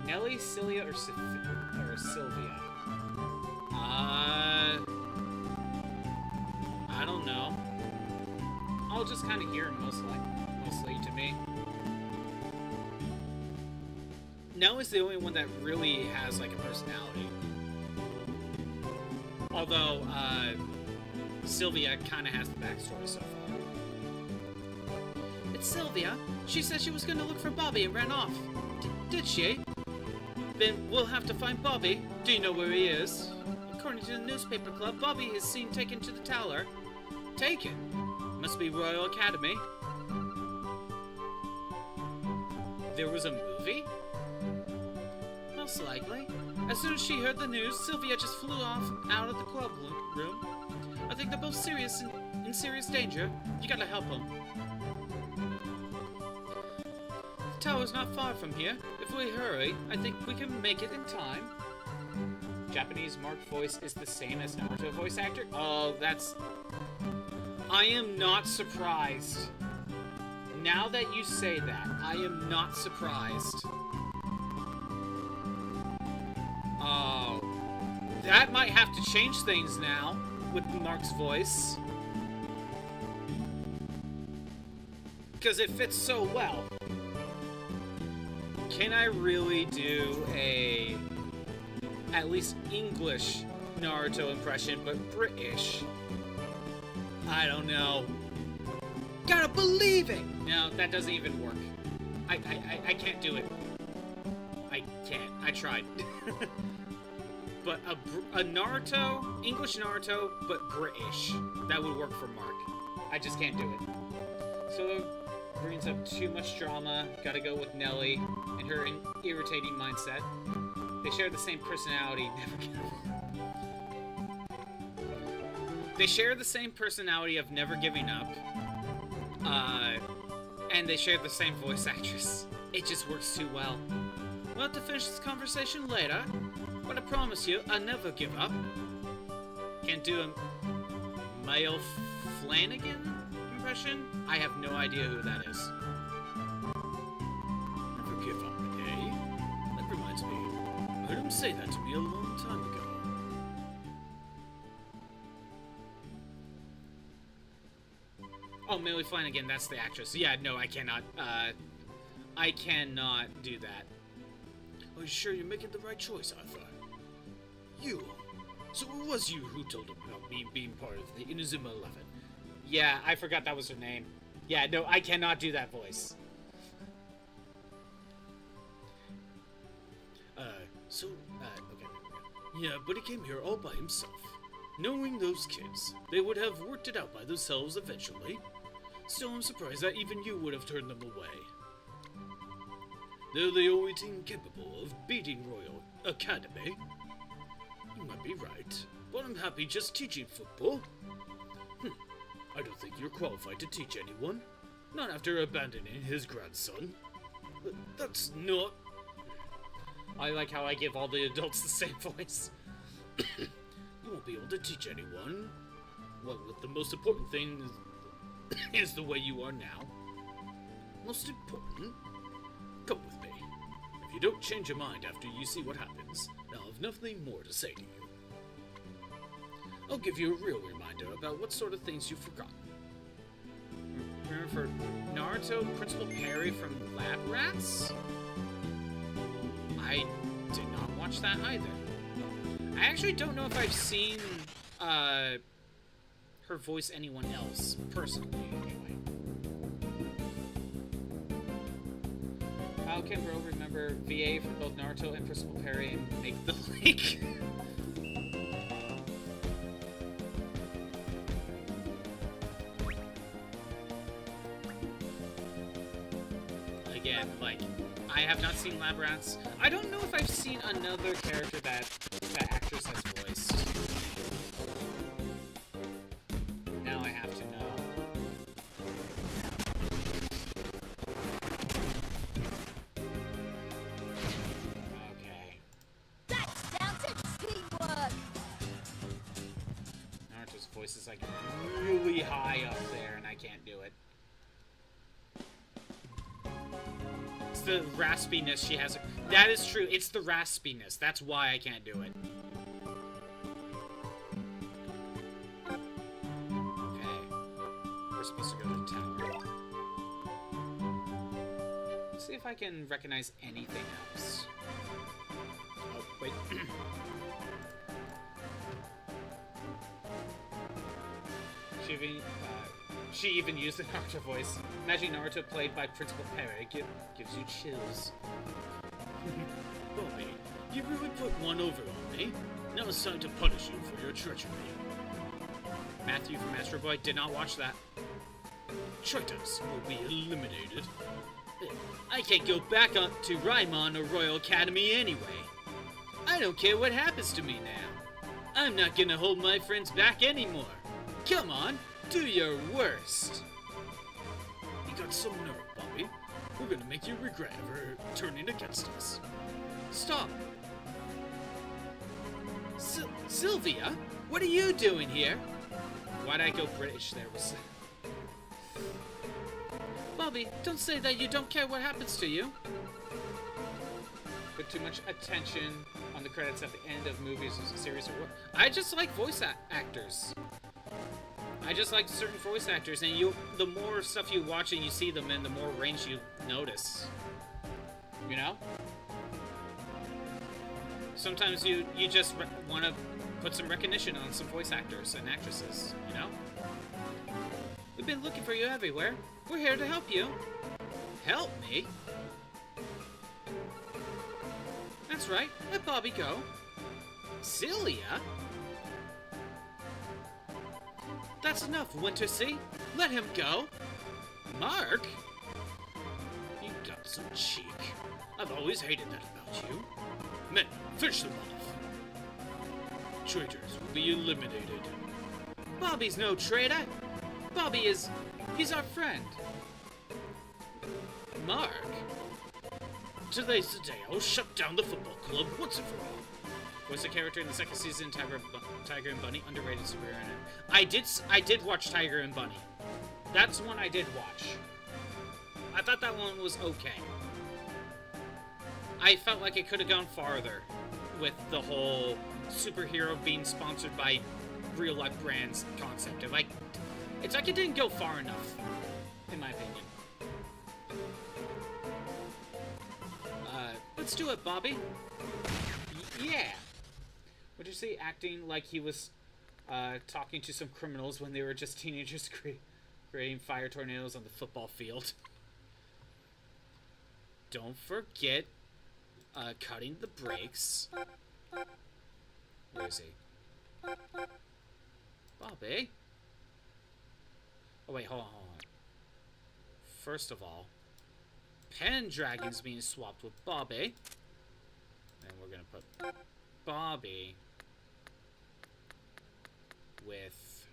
[SPEAKER 4] Nelly, Celia, or Sylvia? I don't know. I'll just kind of hear him mostly to me. Nelly's the only one that really has like a personality. Although Sylvia kind of has the backstory so far. It's Sylvia. She said she was going to look for Bobby and ran off. Did she? Then we'll have to find Bobby. Do you know where he is? According to the newspaper club, Bobby is seen taken to the tower. Taken? Must be Royal Academy. There was a movie? Most likely. As soon as she heard the news, Sylvia just flew off out of the club room. I think they're both in serious danger. You gotta help them. The tower's not far from here. If we hurry, I think we can make it in time. Japanese Mark voice is the same as Naruto voice actor? Oh, that's... I am not surprised. Now that you say that, I am not surprised. Oh. That might have to change things now with Mark's voice. Because it fits so well. Can I really do a... at least English Naruto impression, but British? I don't know. Gotta believe it! No, that doesn't even work. I can't do it. I can't. I tried. But a Naruto, English Naruto, but British. That would work for Mark. I just can't do it. So that brings up too much drama. Gotta go with Nelly and her irritating mindset. They share the same personality. They share the same personality of never giving up. And they share the same voice actress. It just works too well. We'll have to finish this conversation later. But I promise you, I'll never give up. Can't do a Male Flanagan impression? I have no idea who that is.
[SPEAKER 6] Never give up, eh? That reminds me. I heard him say that to me a long time ago.
[SPEAKER 4] Oh, Millie Flanagan, that's the actress. Yeah, no, I cannot do that.
[SPEAKER 6] Are you sure you're making the right choice, Arthur? You. So it was you who told him about me being part of the Inazuma 11.
[SPEAKER 4] Yeah, I forgot that was her name. Yeah, no, I cannot do that voice.
[SPEAKER 6] Okay. Yeah, but he came here all by himself. Knowing those kids, they would have worked it out by themselves eventually. Still, I'm surprised that even you would have turned them away. They're the only team capable of beating Royal Academy. You might be right, but I'm happy just teaching football. I don't think you're qualified to teach anyone. Not after abandoning his grandson. That's not...
[SPEAKER 4] I like how I give all the adults the same voice.
[SPEAKER 6] You won't be able to teach anyone. Well, the most important thing is the way you are now. Most important? Come with me. If you don't change your mind after you see what happens, I'll have nothing more to say to you. I'll give you a real reminder about what sort of things you've forgotten.
[SPEAKER 4] Remember for Naruto, Principal Perry from Lab Rats? I did not watch that either. I actually don't know if I've seen her voice anyone else personally, anyway. How can Bro remember VA from both Naruto and Principal Perry and make the link? Again, like, I have not seen Lab Rats. I don't know if I've seen another character that actress has voiced. Now I have to know. Okay.
[SPEAKER 2] That's down to teamwork.
[SPEAKER 4] Naruto's voice is like really high up there and I can't do it. It's the raspiness she has. That is true. It's the raspiness. That's why I can't do it. Okay. We're supposed to go to the tower. Let's see if I can recognize anything else. Oh, wait. She even used the Naruto voice. Imagine Naruto played by Principal Perry. Gives you chills.
[SPEAKER 6] Bobby, you really put one over on me. Now it's time to punish you for your treachery.
[SPEAKER 4] Matthew from Astro Boy did not watch that.
[SPEAKER 6] Traitors will be eliminated.
[SPEAKER 4] I can't go back up to Raimon or Royal Academy anyway. I don't care what happens to me now. I'm not gonna hold my friends back anymore. Come on, do your worst.
[SPEAKER 6] You got some nerve, Bobby. We're gonna make you regret ever turning against us.
[SPEAKER 4] Stop. Sylvia, what are you doing here? Why'd I go British there? Bobby, don't say that you don't care what happens to you. Put too much attention on the credits at the end of movies or series or what? I just like voice actors. I just like certain voice actors, and the more stuff you watch and you see them in, the more range you notice. You know? Sometimes you just want to put some recognition on some voice actors and actresses, you know? We've been looking for you everywhere. We're here to help you. Help me? That's right. Let Bobby go. Celia? That's enough, Wintersea. Let him go. Mark?
[SPEAKER 6] You got some cheek. I've always hated that about you. Men, finish them off. Traitors will be eliminated.
[SPEAKER 4] Bobby's no traitor. He's our friend. Mark?
[SPEAKER 6] Today's the day I'll shut down the football club once and for all.
[SPEAKER 4] Was the character in the second season Tiger and Bunny underrated superhero? I did watch Tiger and Bunny. That's one I did watch. I thought that one was okay. I felt like it could have gone farther with the whole superhero being sponsored by real life brands concept. It's like it didn't go far enough, in my opinion. Let's do it, Bobby. Yeah. Would you say acting like he was talking to some criminals when they were just teenagers creating fire tornadoes on the football field? Don't forget cutting the brakes. Where is he? Bobby? Oh wait, hold on. First of all, Pendragon's being swapped with Bobby. And we're gonna put Bobby with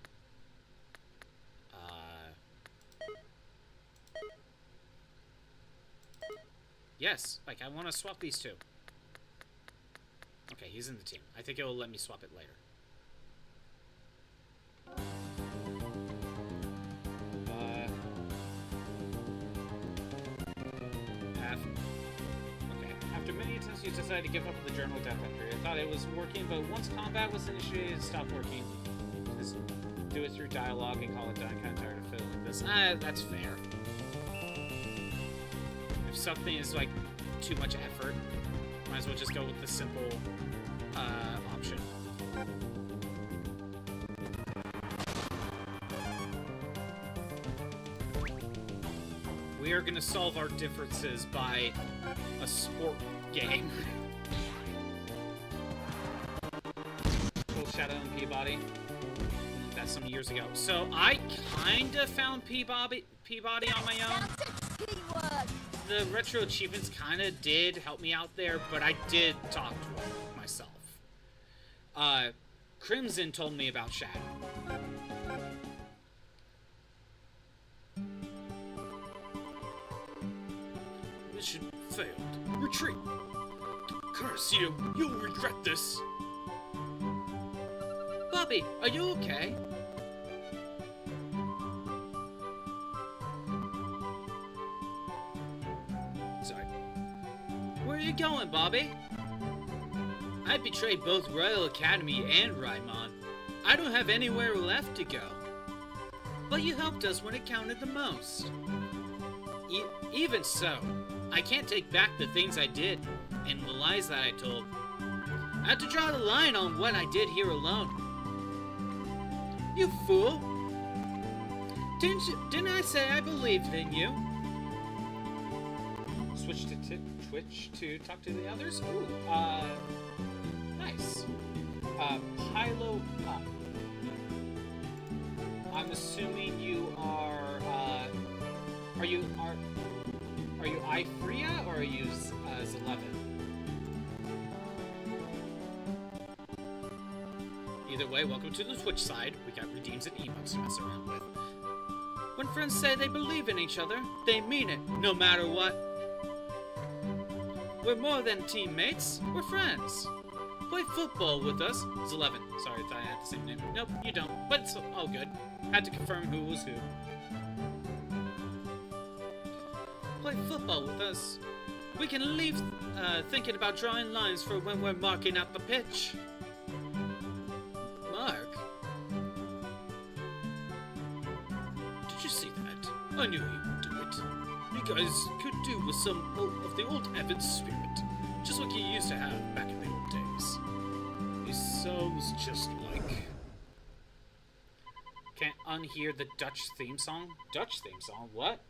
[SPEAKER 4] yes, like I want to swap these two. Okay, he's in the team. I think it will let me swap it later. After many attempts, you decided to give up the journal death entry. I thought it was working, but once combat was initiated, it stopped working. Just do it through dialogue and call it done. Kind of tired of feeling this. That's fair. If something is like too much effort, might as well just go with the simple option. We are gonna solve our differences by a sport game. Full Shadow and Peabody. That's some years ago. So I kinda found Peabody on my own. The retro achievements kinda did help me out there, but I did talk to him myself. Crimson told me about Shadow. Mission failed. Retreat! Curse you! You'll regret this! Bobby, are you okay? Sorry. Where are you going, Bobby? I betrayed both Royal Academy and Raimon. I don't have anywhere left to go. But you helped us when it counted the most. Even so, I can't take back the things I did and the lies that I told. I had to draw the line on what I did here alone. You fool! Didn't I say I believed in you? Switch to Twitch to talk to the others? Ooh, nice. Pilo Up. I'm assuming you are you Ifria or are you Eleven? Either way, welcome to the Twitch side. We got redeems and emotes to mess around with. When friends say they believe in each other, they mean it, no matter what. We're more than teammates, we're friends. Play football with us. It's 11. Sorry, I thought I had the same name. Nope, you don't, but it's all good. Had to confirm who was who. Play football with us. We can leave thinking about drawing lines for when we're marking out the pitch. Mark? Did you see that? I knew he would do it. You guys could do with some of the old Evan spirit. Just like you used to have back in the old days. He sounds just like... Can't unhear the Dutch theme song? Dutch theme song? What?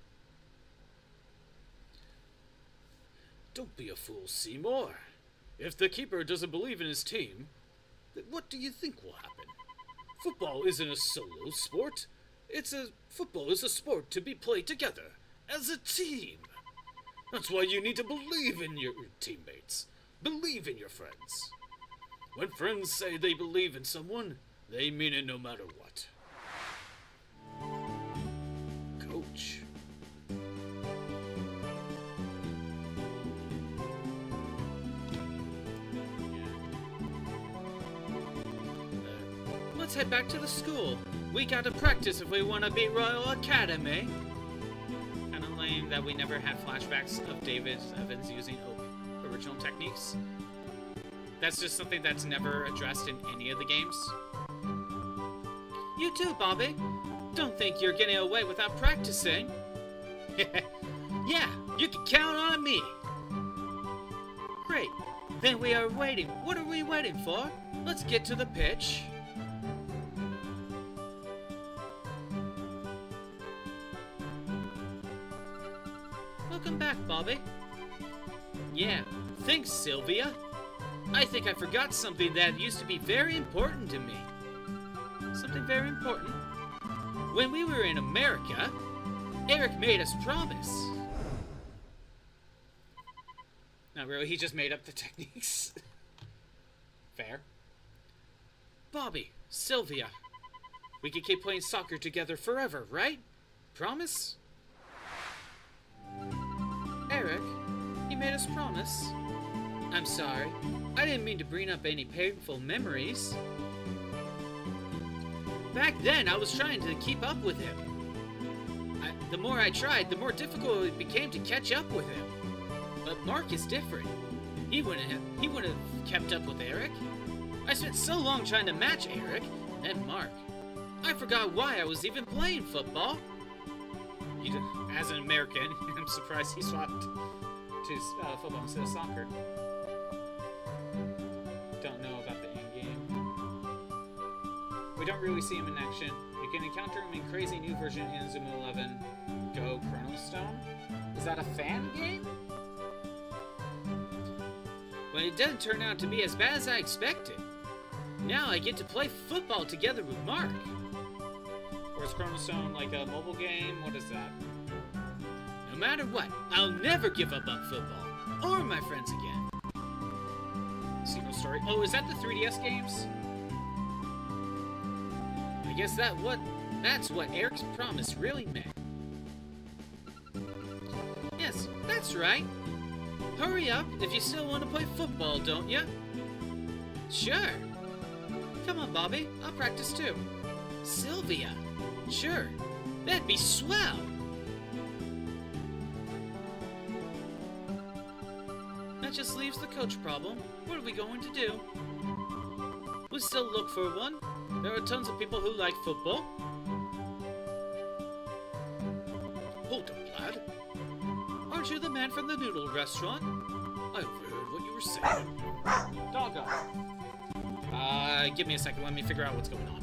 [SPEAKER 4] Don't be a fool, Seymour. If the keeper doesn't believe in his team, then what do you think will happen? Football isn't a solo sport. Football is a sport to be played together, as a team. That's why you need to believe in your teammates. Believe in your friends. When friends say they believe in someone, they mean it no matter what. Coach. let's head back to the school. We gotta practice if we want to beat Royal Academy. Kind of lame that we never had flashbacks of David Evans using original techniques. That's just something that's never addressed in any of the games. You too, Bobby. Don't think you're getting away without practicing. Yeah, you can count on me. Great. Then we are waiting. What are we waiting for? Let's get to the pitch. Welcome back, Bobby. Yeah, thanks, Sylvia. I think I forgot something that used to be very important to me. Something very important. When we were in America, Eric made us promise. Not really, he just made up the techniques. Fair. Bobby, Sylvia, we could keep playing soccer together forever, right? Promise? Eric, he made us promise. I'm sorry, I didn't mean to bring up any painful memories. Back then, I was trying to keep up with him. The more I tried, the more difficult it became to catch up with him. But Mark is different. He wouldn't have kept up with Eric. I spent so long trying to match Eric and Mark. I forgot why I was even playing football. As an American, I'm surprised he swapped to football instead of soccer. Don't know about the end game. We don't really see him in action. You can encounter him in crazy new version of Inazuma 11 Go Chrono Stone. Is that a fan game? But it doesn't turn out to be as bad as I expected. Now I get to play football together with Mark. Or is Chrono Stone like a mobile game? What is that? No matter what, I'll never give up on football. Or my friends again. Secret story. Oh, is that the 3DS games? I guess that's what Eric's promise really meant. Yes, that's right. Hurry up if you still want to play football, don't you? Sure. Come on, Bobby. I'll practice too. Sylvia. Sure. That'd be swell. That just leaves the coach problem. What are we going to do? We'll still look for one. There are tons of people who like football. Hold up, lad. Aren't you the man from the noodle restaurant? I overheard what you were saying. Doggo. Give me a second. Let me figure out what's going on.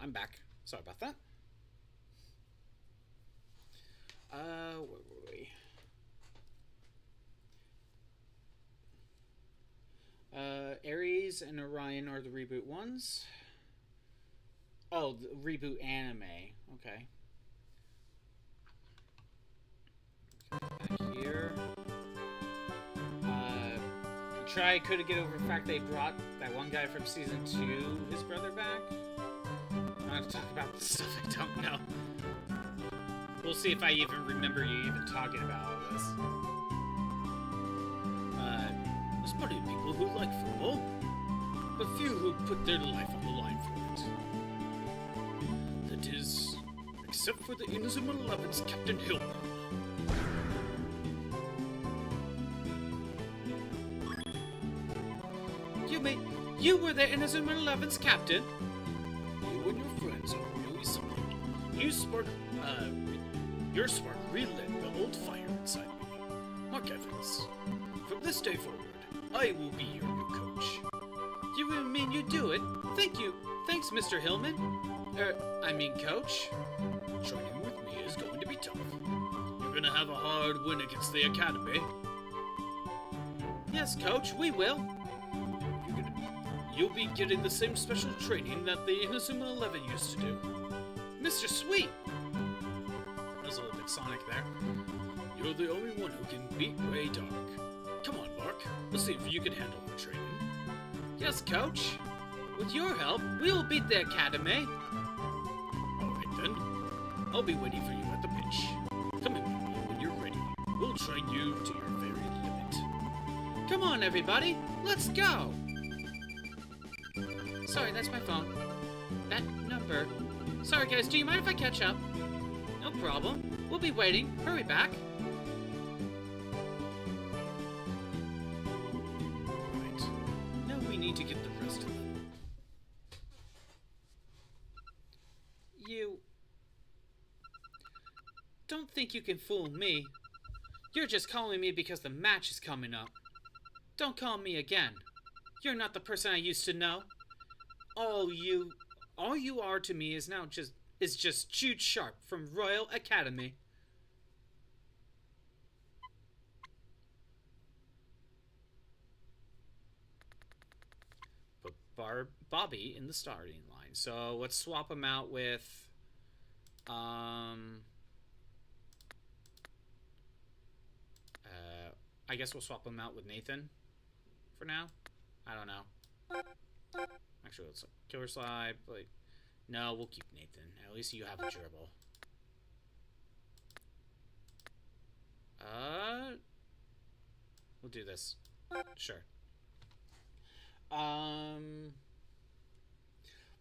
[SPEAKER 4] I'm back. Sorry about that. Where were we? Aries and Orion are the reboot ones. Oh, the reboot anime. Okay. Back here. Could have get over the fact they brought that one guy from season 2, his brother, back. I don't have to talk about the stuff I don't know. We'll see if I even remember you even talking about all this. There's plenty of people who like football, but few who put their life on the line for it. That is, except for the Inazuma Eleven's Captain Hillman. You were the Inazuma Eleven's captain? You and your friends are really something. Your spark relit the old fire inside me. Mark Evans. From this day forward, I will be your new coach. You mean you do it? Thank you. Thanks, Mr. Hillman. Coach. Training with me is going to be tough. You're gonna have a hard win against the Academy. Yes, Coach, we will. You'll be getting the same special training that the Inazuma 11 used to do. Mr. Sweet! That was a little bit Sonic there. You're the only one who can beat Ray Dark. Come on, Mark. Let's see if you can handle the training. Yes, Coach. With your help, we will beat the Academy. Alright then. I'll be waiting for you at the pitch. Come in with me when you're ready. We'll train you to your very limit. Come on, everybody. Let's go! Sorry, that's my phone. That number. Sorry, guys, do you mind if I catch up? No problem. We'll be waiting. Hurry back. Right. Now we need to get the rest of them. You... don't think you can fool me. You're just calling me because the match is coming up. Don't call me again. You're not the person I used to know. All you are to me is now just Jude Sharp from Royal Academy. Put Bobby in the starting line. So let's swap him out with I guess we'll swap him out with Nathan for now. I don't know. Actually, let's Killer Slide, but no, we'll keep Nathan. At least you have a dribble. We'll do this. Sure.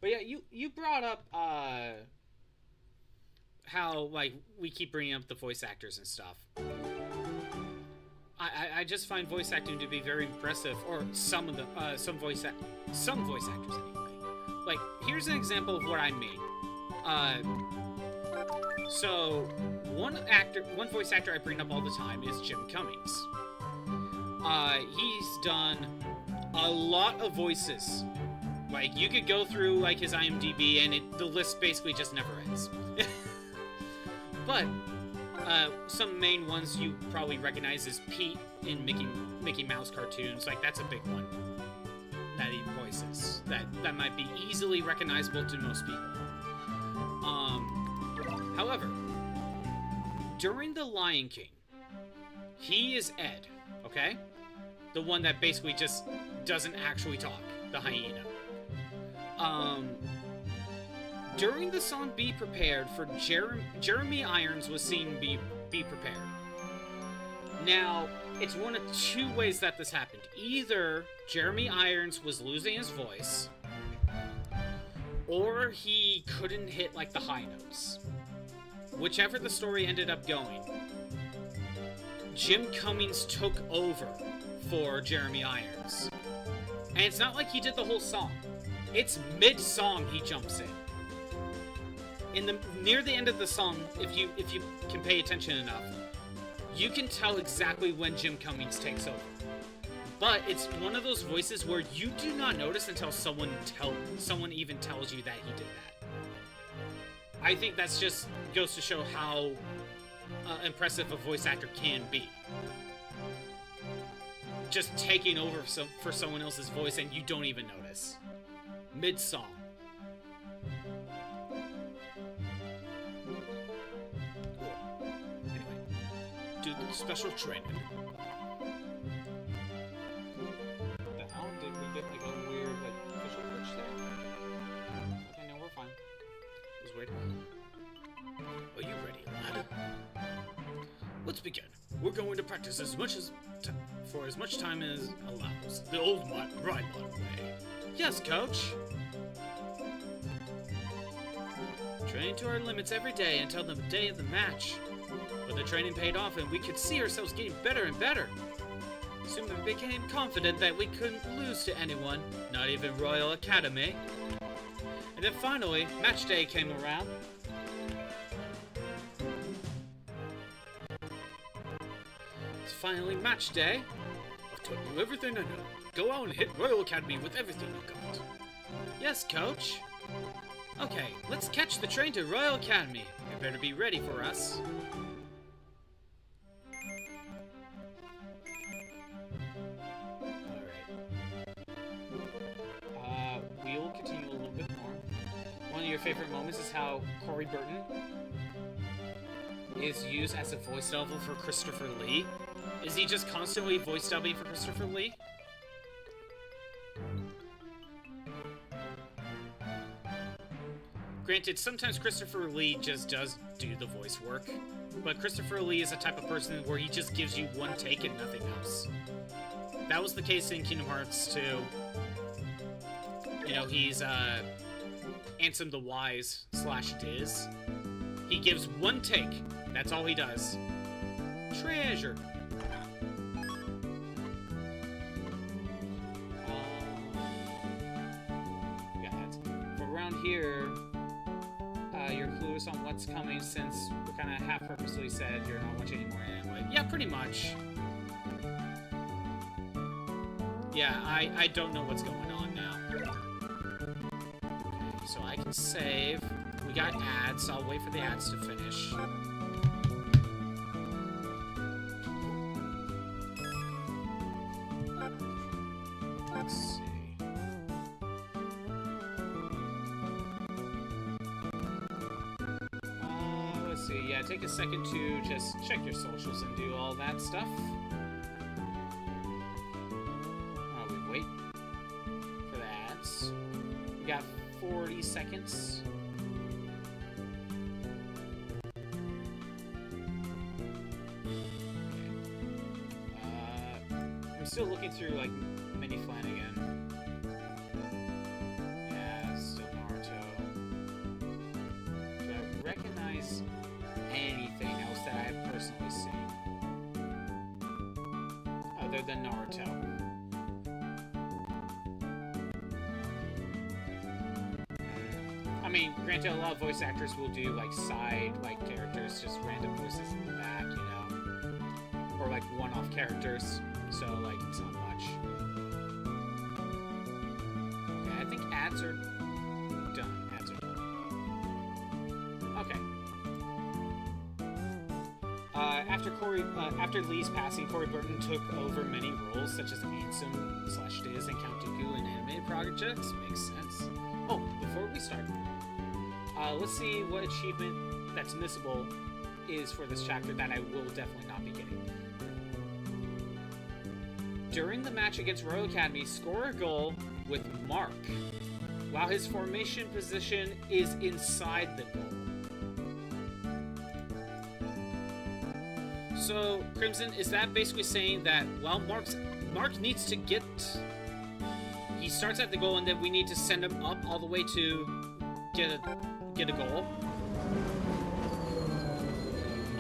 [SPEAKER 4] But yeah, you brought up how like we keep bringing up the voice actors and stuff. I just find voice acting to be very impressive, or some voice actors anyway. Like, here's an example of what I mean. So one voice actor I bring up all the time is Jim Cummings. He's done a lot of voices. Like, you could go through like his IMDb and the list basically just never ends. But some main ones you probably recognize is Pete in Mickey Mouse cartoons. Like, that's a big one that he voices. That might be easily recognizable to most people. However, during The Lion King, he is Ed, okay? The one that basically just doesn't actually talk, the hyena. During the song Be Prepared for Jeremy Irons was seen Be Prepared. Now, it's one of two ways that this happened. Either Jeremy Irons was losing his voice, or he couldn't hit like the high notes. Whichever the story ended up going, Jim Cummings took over for Jeremy Irons. And it's not like he did the whole song. It's mid-song he jumps in. Near the end of the song, if you can pay attention enough, you can tell exactly when Jim Cummings takes over. But it's one of those voices where you do not notice until someone even tells you that he did that. I think that's just goes to show how impressive a voice actor can be. Just taking over for someone else's voice and you don't even notice. Mid-song. Do the special training. What the hell? Did we get like a weird like visual glitch there? Okay, no, we're fine. Just wait. Are you ready, lad? We're going to practice for as much time as allows. The old Ride Mod way. Yes, Coach. Train to our limits every day until the day of the match. But the training paid off and we could see ourselves getting better and better. Soon we became confident that we couldn't lose to anyone, not even Royal Academy. And then finally, match day came around. It's finally match day. I've taught you everything I know. Go out and hit Royal Academy with everything you got. Yes, Coach. Okay, let's catch the train to Royal Academy. You better be ready for us. Alright. We'll continue a little bit more. One of your favorite moments is how Corey Burton is used as a voice double for Christopher Lee. Is he just constantly voice dubbing for Christopher Lee? Granted, sometimes Christopher Lee just does do the voice work, but Christopher Lee is a type of person where he just gives you one take and nothing else. That was the case in Kingdom Hearts 2. You know, he's Ansem the Wise / Diz. He gives one take. That's all he does. Treasure. For around here, you're clueless on what's coming since we kind of half-purposely said you're not watching anymore anyway. Yeah, pretty much. Yeah, I don't know what's going on now. Okay, so I can save. We got ads, so I'll wait for the ads to finish. Let's see. Let's see. Yeah, take a second to just check your socials and do all that stuff. We wait for the ads. We got 40 seconds. I'm still looking through, like, Mini Flanagan. Yeah, still Naruto. Do I recognize anything else that I've personally seen? Other than Naruto. I mean, granted, a lot of voice actors will do, like, side, like, characters, just random voices in the back, you know? Or, like, one-off characters. So, like, it's not much. Okay, I think ads are done. Ads are done. Okay. After Lee's passing, Corey Burton took over many roles, such as Ansem / Diz and Count Dooku in animated projects. Makes sense. Oh, before we start, let's see what achievement that's missable is for this chapter that I will definitely not be getting. During the match against Royal Academy, score a goal with Mark, while his formation position is inside the goal. So, Crimson, is that basically saying that, well, Mark needs to get... He starts at the goal and then we need to send him up all the way to get a goal?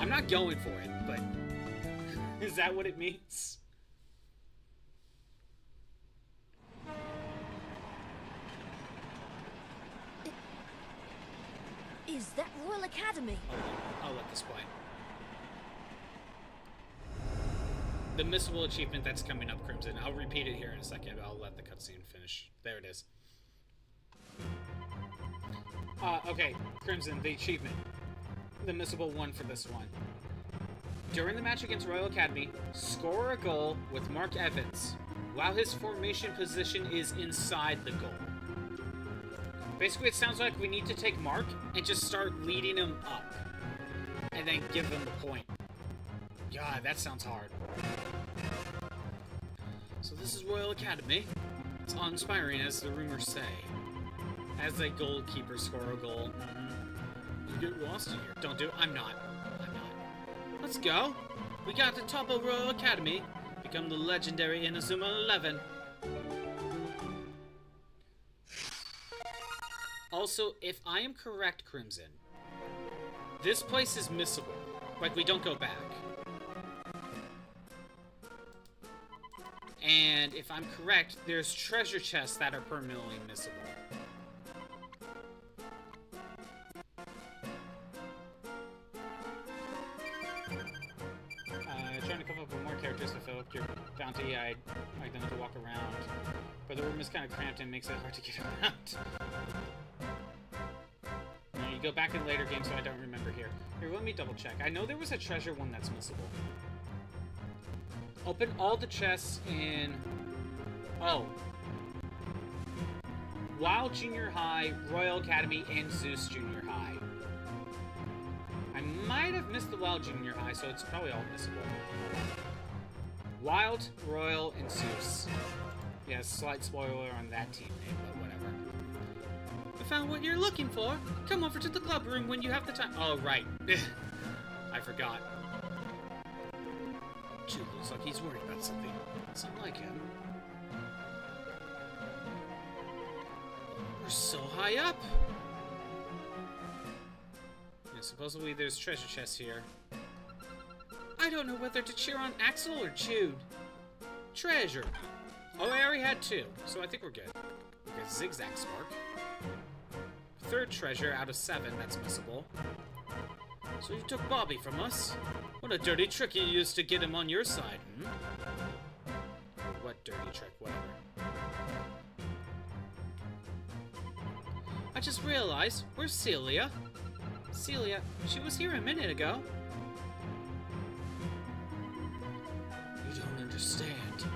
[SPEAKER 4] I'm not going for it, but... is that what it means?
[SPEAKER 2] Is that Royal Academy?
[SPEAKER 4] I'll let this play. The missable achievement that's coming up, Crimson. I'll repeat it here in a second, but I'll let the cutscene finish. There it is. Okay, Crimson, the achievement. The missable one for this one. During the match against Royal Academy, score a goal with Mark Evans, while his formation position is inside the goal. Basically, it sounds like we need to take Mark and just start leading him up. And then give him the point. God, that sounds hard. So this is Royal Academy. It's awe-inspiring, as the rumors say. As a goalkeeper score a goal. You get lost in here. Don't do it. I'm not. Let's go. We got the top of Royal Academy. Become the legendary Inazuma 11. Also, if I am correct, Crimson, this place is missable. Like, we don't go back. And if I'm correct, there's treasure chests that are permanently missable. Trying to come up with more characters to fill up your bounty. I'd like them to walk around. But the room is kind of cramped and makes it hard to get around. You go back in later games, so I don't remember here. Here, let me double check. I know there was a treasure one that's missable. Open all the chests in... Oh. Wild Junior High, Royal Academy, and Zeus Junior High. I might have missed the Wild Junior High, so it's probably all missable. Wild, Royal, and Zeus. Yeah, slight spoiler on that team name, but whatever. I found what you're looking for. Come over to the club room when you have the time. Oh, right. I forgot. Jude looks like he's worried about something. It's not like him. We're so high up. Yeah, supposedly there's treasure chests here. I don't know whether to cheer on Axel or Jude. Treasure. Oh, I already had 2, so I think we're good. We got Zigzag Spark. 3rd treasure out of 7 that's missable. So you took Bobby from us? What a dirty trick you used to get him on your side, hmm? What dirty trick, whatever. I just realized, where's Celia? Celia, she was here a minute ago. You don't understand.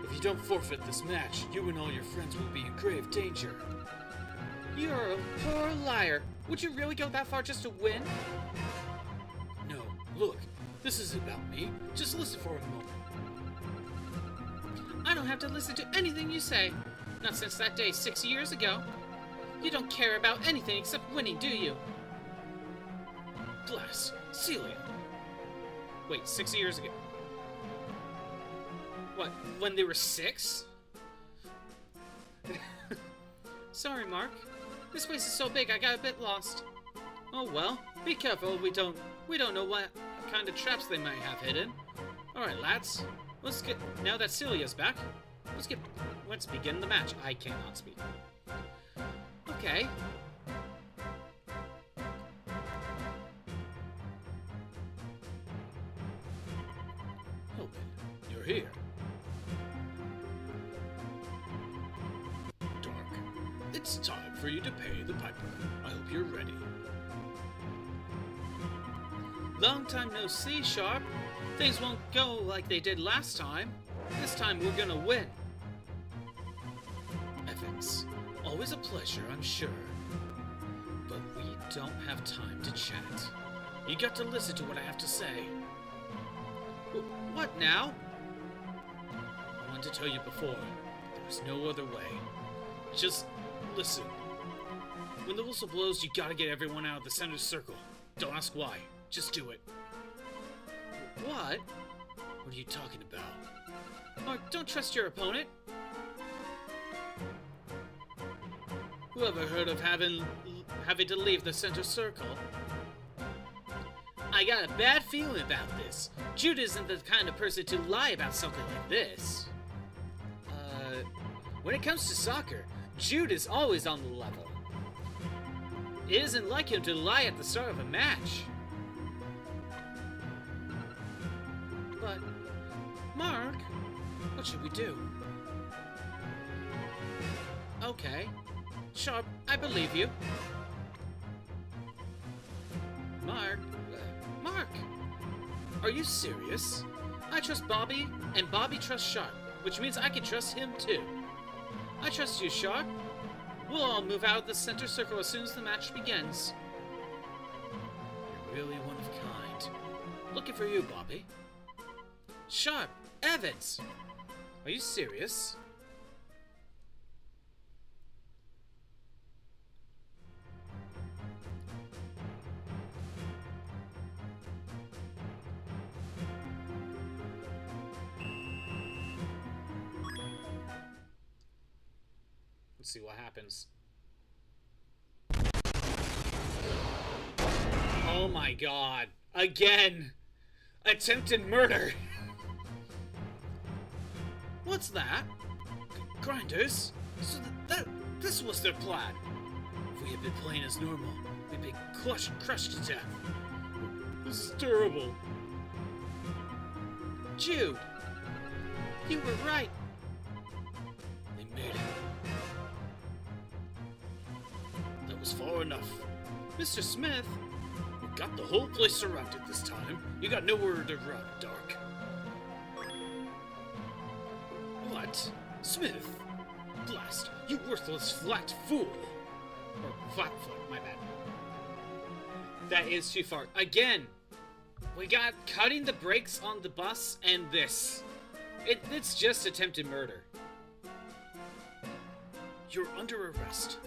[SPEAKER 4] If you don't forfeit this match, you and all your friends will be in grave danger. You're a poor liar. Would you really go that far just to win? No, look, this isn't about me. Just listen for a moment. I don't have to listen to anything you say. Not since that day 6 years ago. You don't care about anything except winning, do you? Bless, Celia. Wait, 6 years ago? What, when they were 6? Sorry, Mark. This place is so big, I got a bit lost. Oh well, be careful. We don't know what kind of traps they might have hidden. All right, lads. Let's get. Now that Celia's back, let's begin the match. I cannot speak. Okay. Open. You're here. Dark. It's time for you to pay the piper. I hope you're ready. Long time no see, Sharp. Things won't go like they did last time. This time we're gonna win. Evans, always a pleasure, I'm sure. But we don't have time to chat. You got to listen to what I have to say. What now? I wanted to tell you before. There was no other way. Just listen. When the whistle blows, you gotta get everyone out of the center circle. Don't ask why. Just do it. What? What are you talking about? Mark, don't trust your opponent. Whoever heard of having to leave the center circle? I got a bad feeling about this. Jude isn't the kind of person to lie about something like this. When it comes to soccer, Jude is always on the level. It isn't like him to lie at the start of a match. But, Mark, what should we do? Okay. Sharp, I believe you. Mark? Mark! Are you serious? I trust Bobby, and Bobby trusts Sharp, which means I can trust him too. I trust you, Sharp. We'll all move out of the center circle as soon as the match begins. You're really one of a kind. Looking for you, Bobby. Sharp! Evans! Are you serious? Let's see what happens. Oh my god. Again! Attempted murder! What's that? Grinders? So this was their plan. If we had been playing as normal, we'd be crushed to death. This is terrible. Jude! You were right. They made it. That was far enough. Mr. Smith, we got the whole place surrounded this time. You got nowhere to run, Dark. What? Smith? Blast, you worthless flat fool! Or flatfoot, my bad. That is too far. Again! We got cutting the brakes on the bus and this. It's just attempted murder. You're under arrest.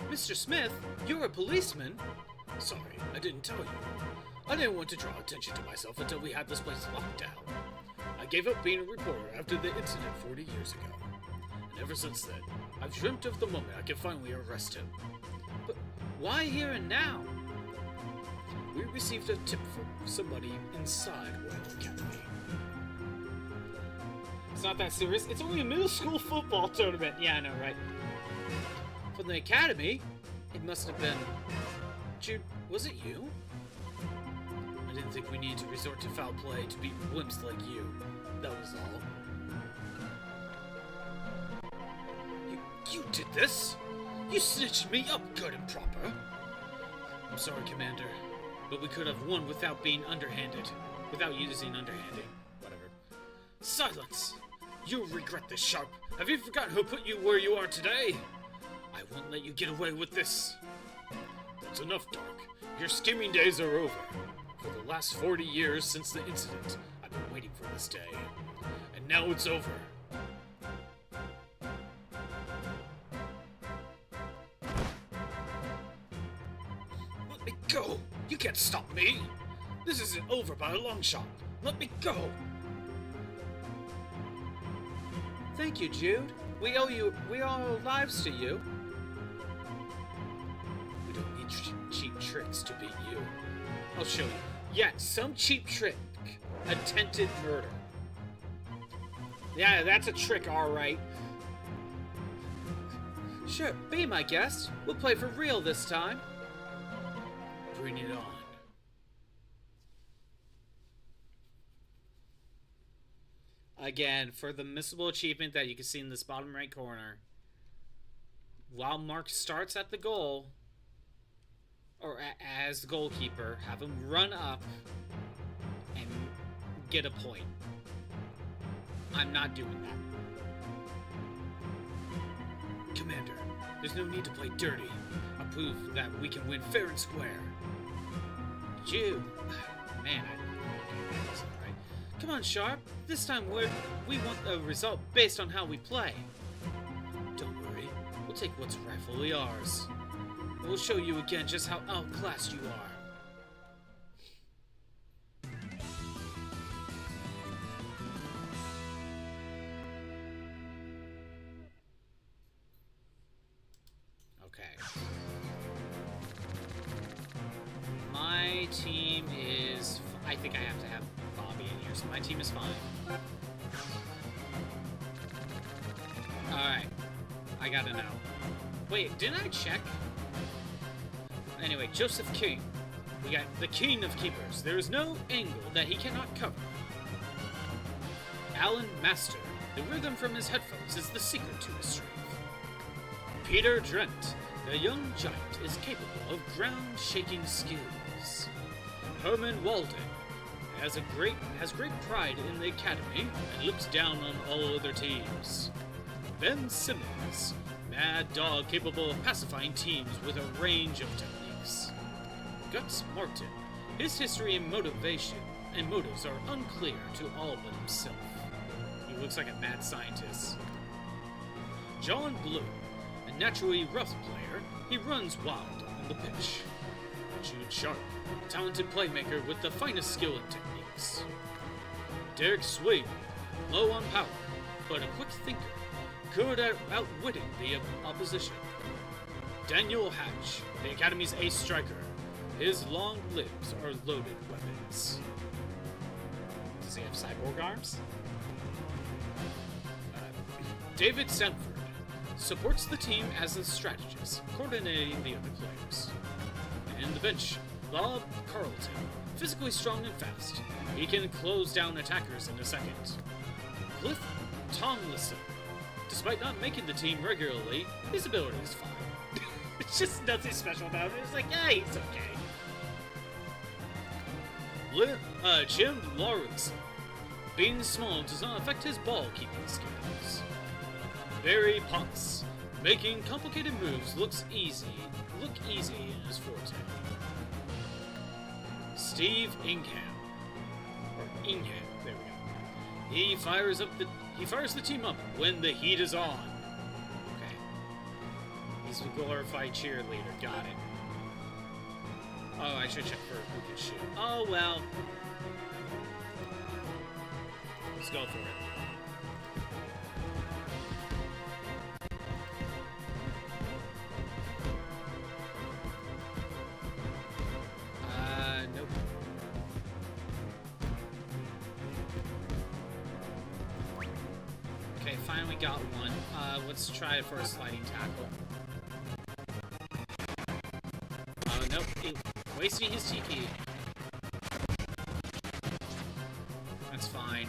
[SPEAKER 4] Mr. Smith, you're a policeman? Sorry, I didn't tell you. I didn't want to draw attention to myself until we had this place locked down. I gave up being a reporter after the incident 40 years ago. And ever since then, I've dreamt of the moment I could finally arrest him. But why here and now? We received a tip from somebody inside Royal Academy. It's not that serious. It's only a middle school football tournament. Yeah, I know, right? From the academy? It must have been... Jude, was it you? I didn't think we needed to resort to foul play to beat wimps like you. That was all. You did this? You snitched me up good and proper. I'm sorry, Commander. But we could have won without being underhanded. Without using underhanding. Whatever. Silence! You'll regret this, Sharp. Have you forgotten who put you where you are today? I won't let you get away with this. That's enough, Dark. Your scheming days are over. For the last 40 years since the incident, I've been waiting for this day. And now it's over. Let me go! You can't stop me! This isn't over by a long shot. Let me go! Thank you, Jude. We owe our lives to you. We don't need cheap tricks to beat you. I'll show you. Yeah, some cheap trick. Attempted murder. Yeah, that's a trick, alright. Sure, be my guest. We'll play for real this time. Bring it on. Again, for the missable achievement that you can see in this bottom right corner, while Mark starts at the goal, or as the goalkeeper, have him run up and get a point. I'm not doing that. Commander, there's no need to play dirty. I'll prove that we can win fair and square. Jude, man, that wasn't right. Come on, Sharp. This time we want a result based on how we play. Don't worry, we'll take what's rightfully ours. We'll show you again just how outclassed you are. Okay. My team is... I think I have to have Bobby in here, so my team is fine. Alright. I gotta know. Wait, didn't I check? Anyway, Joseph King. We got the King of Keepers. There is no angle that he cannot cover. Alan Master. The rhythm from his headphones is the secret to his strength. Peter Drent. The young giant is capable of ground-shaking skills. Herman Walden has great pride in the academy and looks down on all other teams. Ben Simmons, mad dog capable of pacifying teams with a range of techniques. Guts Martin, his history and motives are unclear to all but himself. He looks like a mad scientist. John Blue, a naturally rough player, he runs wild on the pitch. Jude Sharp, talented playmaker with the finest skill and techniques. Derek Swade, low on power, but a quick thinker, good at outwitting the opposition. Daniel Hatch, the Academy's ace striker. His long limbs are loaded weapons. Does he have cyborg arms? David Sanford supports the team as a strategist, coordinating the other players. And in the bench, Bob Carlton, physically strong and fast. He can close down attackers in a second. Cliff Tomlinson, despite not making the team regularly, his ability is fine. It's just nothing special about it. It's like, yeah, he's okay. Jim Lawrence, being small does not affect his ball-keeping skills. Barry Potts, making complicated moves look easy in his forte. Steve Ingham, there we go. He fires the team up when the heat is on. Okay. He's a glorified cheerleader, got it. Oh, I should check for who can shoot. Oh well. Let's go for it. Nope. Okay, finally got one. Let's try it for a sliding tackle. Nope. Wasting his TP. That's fine.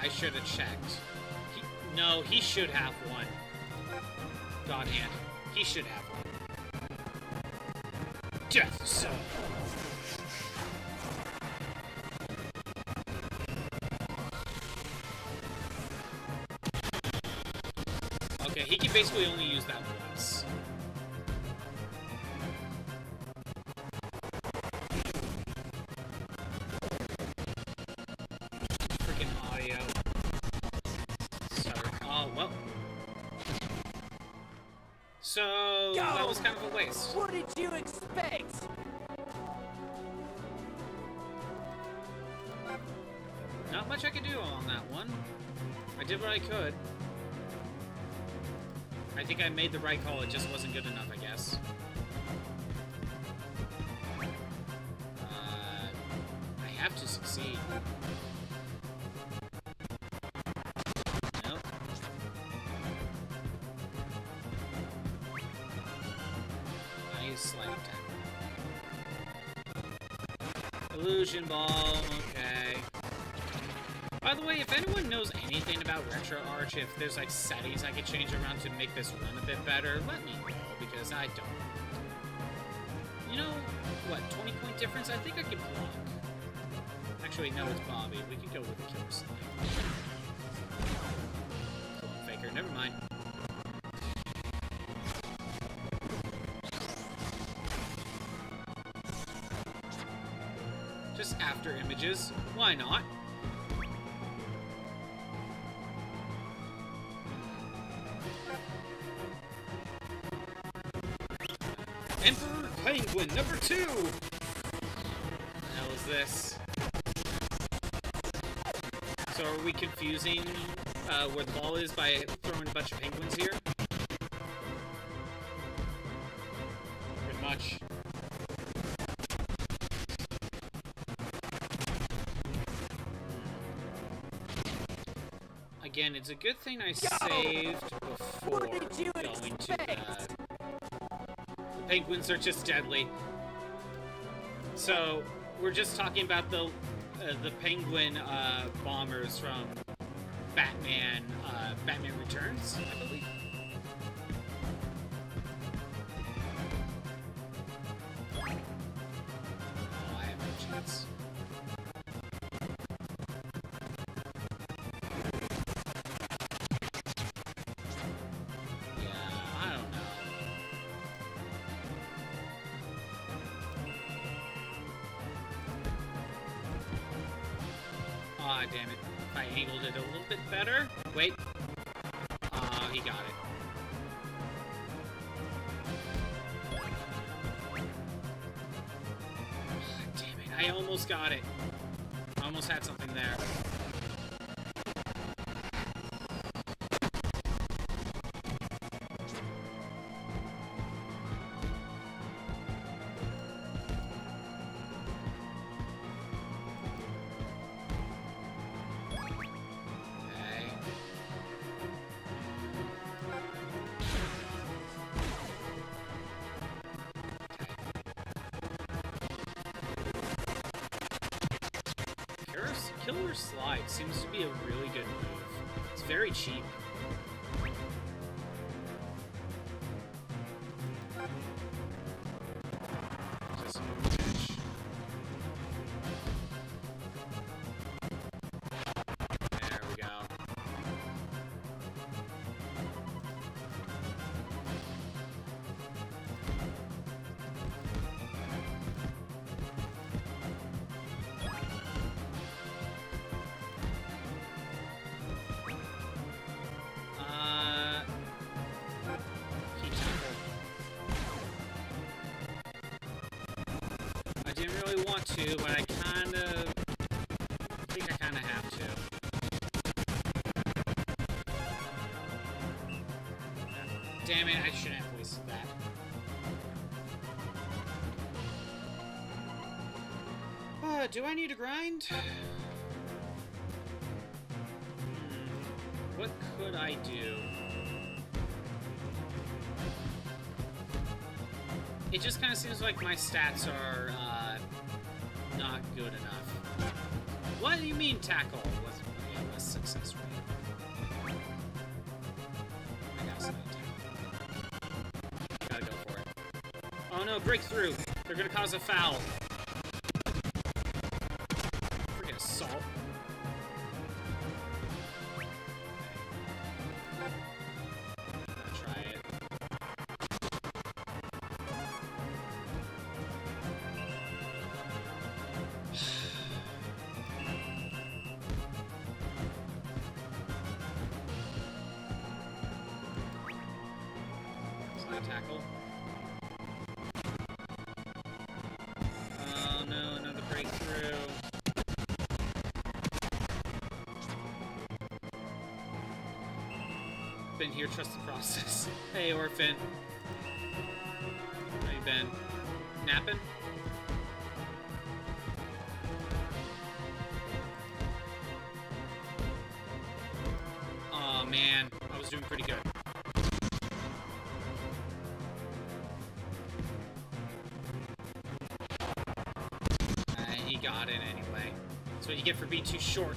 [SPEAKER 4] I should have checked. No, he should have one. God hand. He should have one. Death Zone. Okay, he can basically only use that once. Freaking audio. Sorry. Oh, well. So, that was kind of a waste.
[SPEAKER 1] What did you expect?
[SPEAKER 4] Not much I could do on that one. I did what I could. I think I made the right call, it just wasn't good enough, I guess. I have to succeed. Nope. Nice sliding tackle. Illusion ball, okay. By the way, if anyone knows anything about RetroArch, if there's like settings I could change around to make this run a bit better, let me know, because I don't. You know, what, 20-point difference? I think I can block. Actually, no, it's Bobby. We can go with the killer slide. Clone faker, never mind. Just after images, why not? Emperor Penguin number 2! What the hell is this? So are we confusing where the ball is by throwing a bunch of penguins here? Pretty much. Again, it's a good thing I saved before going to the penguins are just deadly. So, we're just talking about the penguin bombers from Batman Returns, I believe. Oh, I have no chance. Aw, damn it. If I angled it a little bit better. Wait. He got it. Damn it. I almost got it. I almost had something there. Killer Slide seems to be a really good move. It's very cheap. Just a pitch. There we go. Key tackle. I didn't really want to, but I think I kinda have to. Damn it, I shouldn't have wasted that. Do I need to grind? What could I do? It just kind of seems like my stats are not good enough. What do you mean tackle? Less success rate. I gotta say tackle. Gotta go for it. Oh no, breakthrough! They're gonna cause a foul. Freaking assault. Try it. Slide tackle. Oh no, another breakthrough. Been here, trust the process. Hey, Orphan. How you been? Napping? Aw, man. I was doing pretty good. He got it anyway. That's what you get for being too short.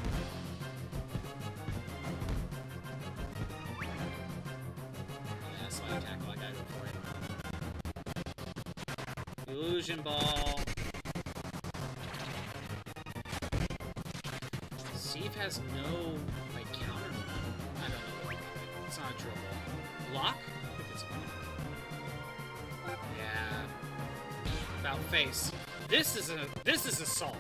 [SPEAKER 4] Yeah, slide tackle, I gotta go for it. Illusion ball. Steve has no, like, counter. I don't know what to call it. It's not a drill ball. Block? I think it's a block. Yeah. About face. This is assault.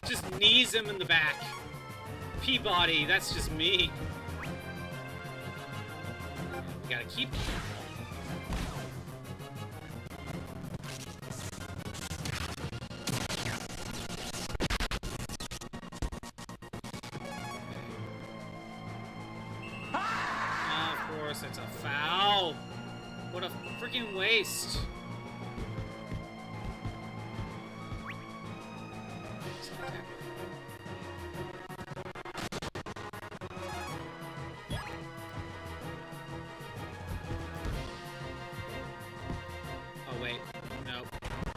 [SPEAKER 4] Just knees him in the back. Peabody, that's just me. We gotta keep. Oh, of course, it's a foul. What a freaking waste. Oh, wait. No.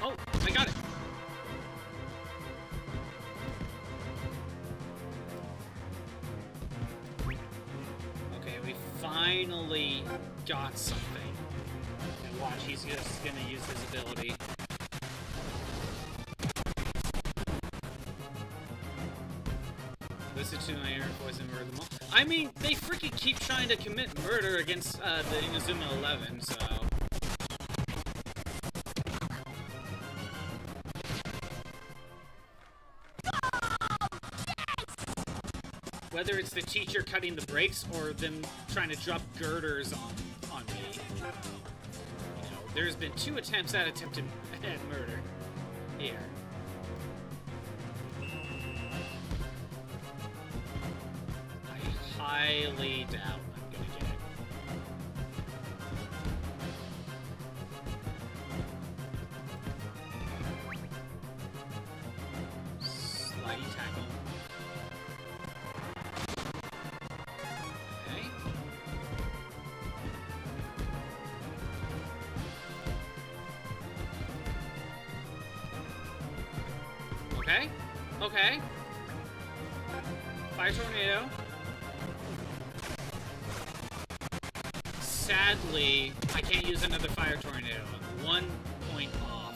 [SPEAKER 4] Oh, I got it. Okay, we finally got something. And watch, he's just gonna use his ability. Listen to my inner voice and murder them all. I mean, they freaking keep trying to commit murder against the Inazuma 11, so... Whether it's the teacher cutting the brakes or them trying to drop girders on me. You know, there's been 2 attempts at murder here. I highly doubt I'm gonna get it. Slidey tackle. Okay. Okay. Okay. Fire tornado. Sadly, I can't use another fire tornado. I'm 1 point off.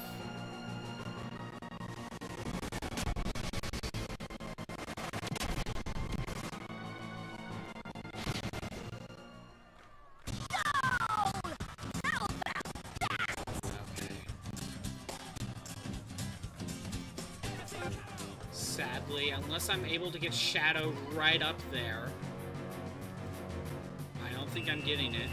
[SPEAKER 4] Sadly, unless I'm able to get Shadow right up there, I don't think I'm getting it.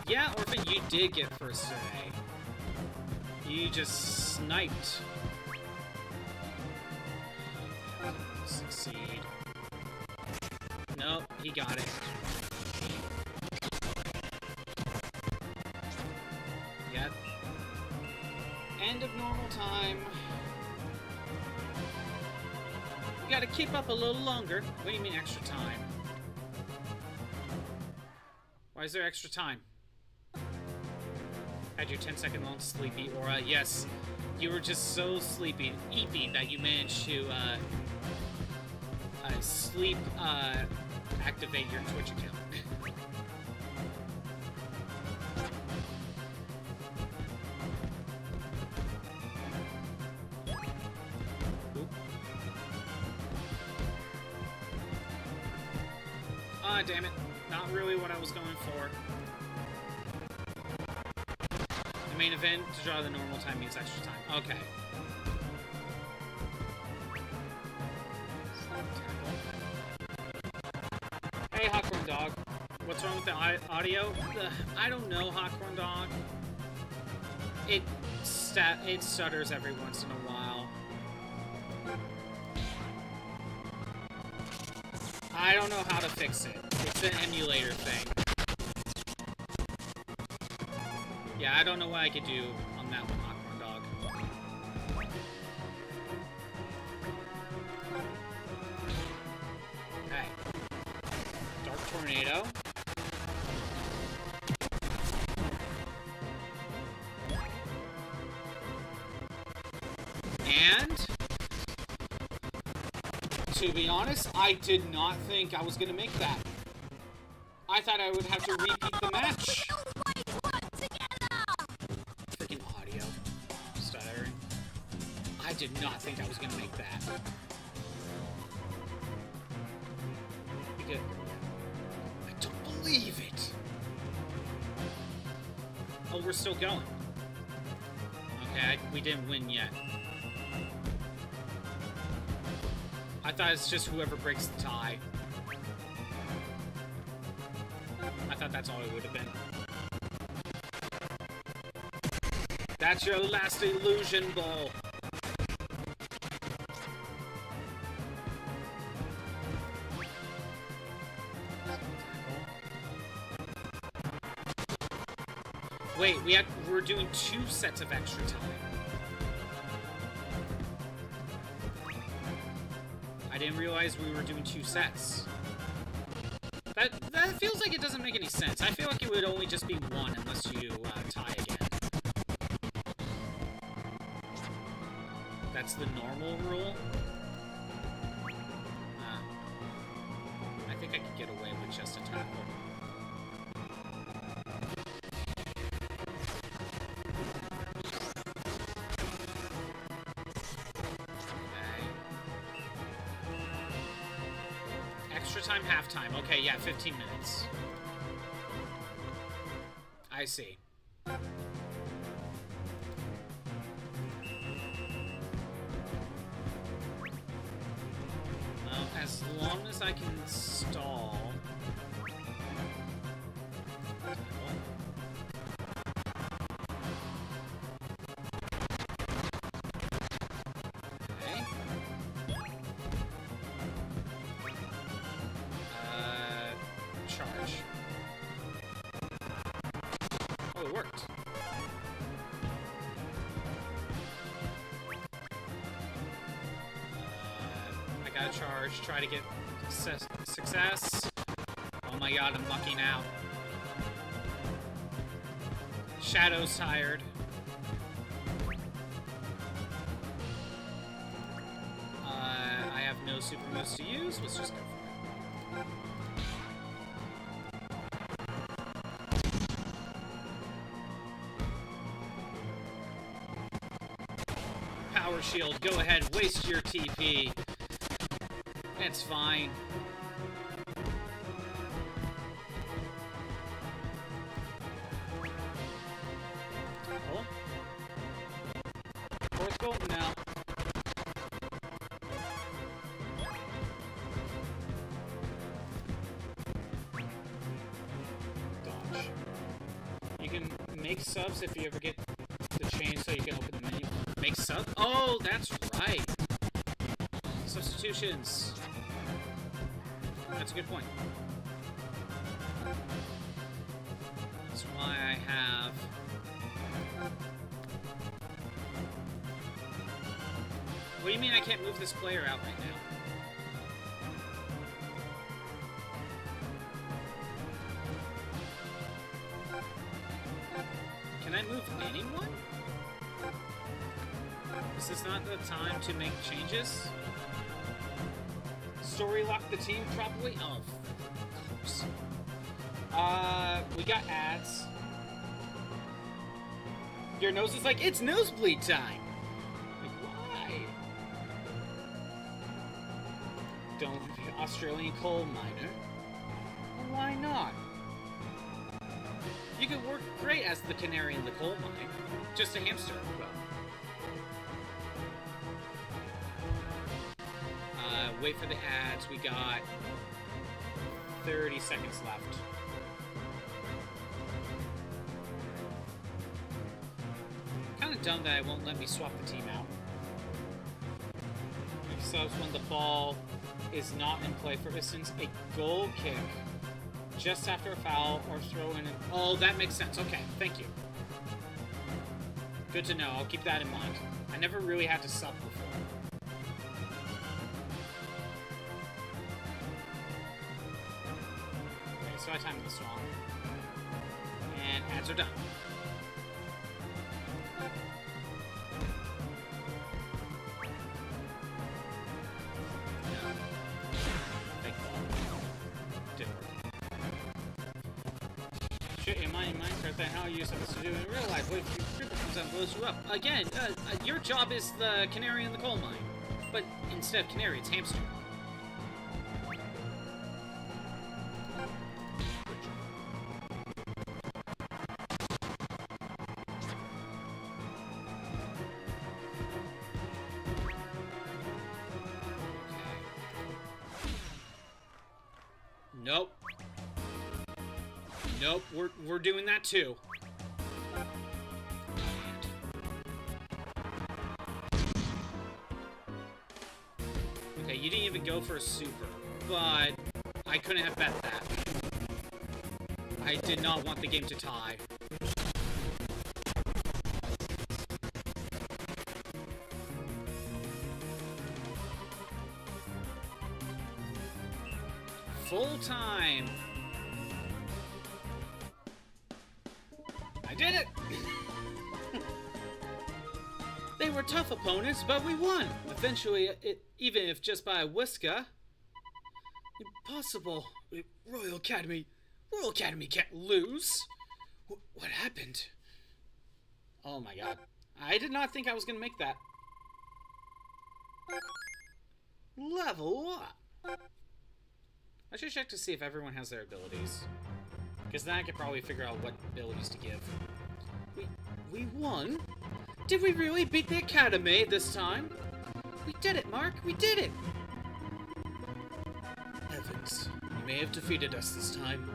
[SPEAKER 4] Yeah, Orphan, you did get first today. You just sniped. Succeed. Nope, he got it. Yep. End of normal time. You gotta keep up a little longer. What do you mean extra time? Why is there extra time? Had your 10-second long sleepy aura. Yes, you were just so sleepy, eepy, that you managed to sleep activate your Twitch account. Ah, damn it. Not really what I was going for. The main event, to draw the normal time means extra time. Okay. Hey, Hawkhorn Dog. What's wrong with the audio? I don't know, Hawkhorn Dog. It stutters every once in a while. I don't know how to fix it. It's an emulator thing. Yeah, I don't know what I could do on that one, Hawkhorn Dog. Okay. Dark Tornado. And to be honest, I did not think I was gonna make that. I thought I would have to repeat the match. Freaking audio. Stuttering. I did not think I was gonna make that. Because I don't believe it. Oh, we're still going. Okay, we didn't win yet. I thought it's just whoever breaks the tie. I thought that's all it would have been. That's your last illusion ball. Wait, we're doing 2 sets of extra time. I didn't realize we were doing 2 sets. That feels like it doesn't make any sense. I feel like it would only just be 1 unless you tie again. That's the normal rule. I think I could get away with just a tackle. Time, halftime. Okay, yeah, 15 minutes. I see. Well, as long as I can stall. Gotta charge. Try to get success. Oh my god, I'm lucking out. Shadow's tired. I have no super moves to use. Let's just go for it. Power shield, go ahead, waste your TP. It's fine. Oh. Fourth golden now. Dodge. You can make subs if you ever get the chain so you can open the menu. Make sub? Oh, that's right. Substitutions. That's a good point. That's why I have... What do you mean I can't move this player out right now? Can I move anyone? Is this not the time to make changes? Story lock the team properly? Oh, of course. We got ads. Your nose is like, it's nosebleed time! Like, why? Don't be an Australian coal miner. Well, why not? You could work great as the canary in the coal mine. Just a hamster. Well. Wait for the ads. We got 30 seconds left. Kind of dumb that it won't let me swap the team out. Subs when the ball is not in play. For instance, a goal kick just after a foul or throw in. Oh, that makes sense. Okay, thank you. Good to know. I'll keep that in mind. I never really had to sub before. So I timed this wrong. And ads are done. Thank God. Didn't work. Shit, am I in Minecraft? Then how are you supposed to do it in real life? What if your creeper comes out and blows you up? Again, your job is the canary in the coal mine. But instead of canary, it's hamster. Nope. Nope, we're doing that too. Okay, you didn't even go for a super, but I couldn't have bet that. I did not want the game to tie. Full time. I did it! They were tough opponents, but we won. Eventually, even if just by a whisker. Impossible. Royal Academy can't lose. What happened? Oh my god. I did not think I was gonna make that. Level up. I should check to see if everyone has their abilities. Because then I could probably figure out what abilities to give. We won? Did we really beat the Academy this time? We did it, Mark! We did it! Heavens, you may have defeated us this time,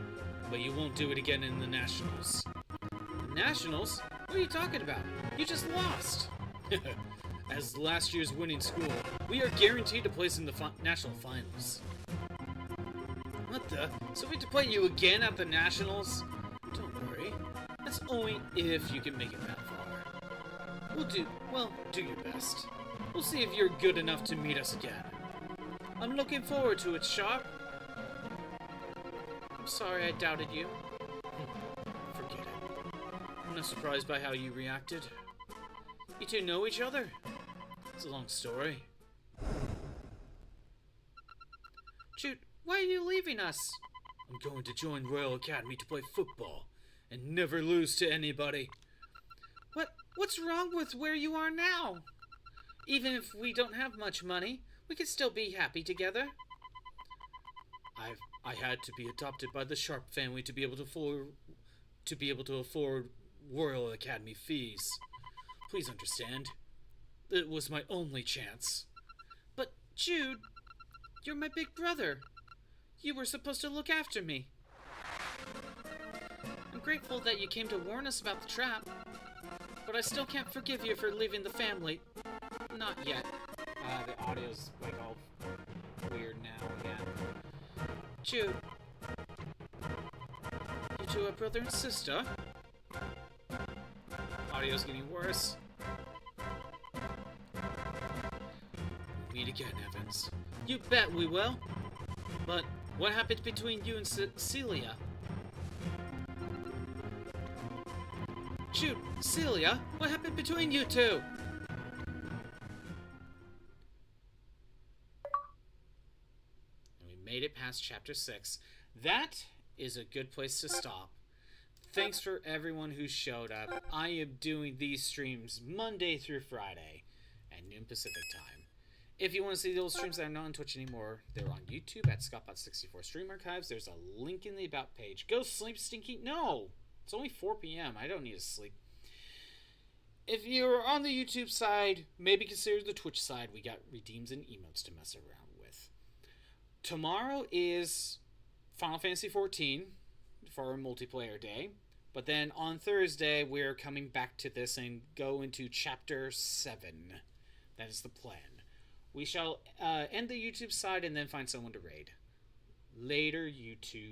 [SPEAKER 4] but you won't do it again in the Nationals. The Nationals? What are you talking about? You just lost! As last year's winning school, we are guaranteed to place in the National Finals. What the? So we have to play you again at the Nationals? Don't worry. That's only if you can make it that far. Do your best. We'll see if you're good enough to meet us again. I'm looking forward to it, Sharp. I'm sorry I doubted you. Forget it. I'm not surprised by how you reacted. You two know each other. It's a long story. Jude, why are you leaving us? I'm going to join Royal Academy to play football and never lose to anybody. What's wrong with where you are now? Even if we don't have much money, we can still be happy together. I had to be adopted by the Sharp family to be able to afford Royal Academy fees. Please understand. It was my only chance. But Jude, you're my big brother. You were supposed to look after me. I'm grateful that you came to warn us about the trap, but I still can't forgive you for leaving the family. Not yet. The audio's like all weird now again. Jude, you two are brother and sister? Audio's getting worse. We'll meet again, Evans. You bet we will. But what happened between you and Celia? Shoot, Celia, what happened between you two? And we made it past chapter 6. That is a good place to stop. Thanks for everyone who showed up. I am doing these streams Monday through Friday at noon Pacific time. If you want to see those streams that are not on Twitch anymore, they're on YouTube at ScottBot64 Stream Archives. There's a link in the About page. Go sleep, Stinky. No! It's only 4 p.m. I don't need to sleep. If you're on the YouTube side, maybe consider the Twitch side. We got redeems and emotes to mess around with. Tomorrow is Final Fantasy XIV for our multiplayer day. But then on Thursday, we're coming back to this and go into Chapter 7. That is the plan. We shall end the YouTube side and then find someone to raid. Later, YouTube.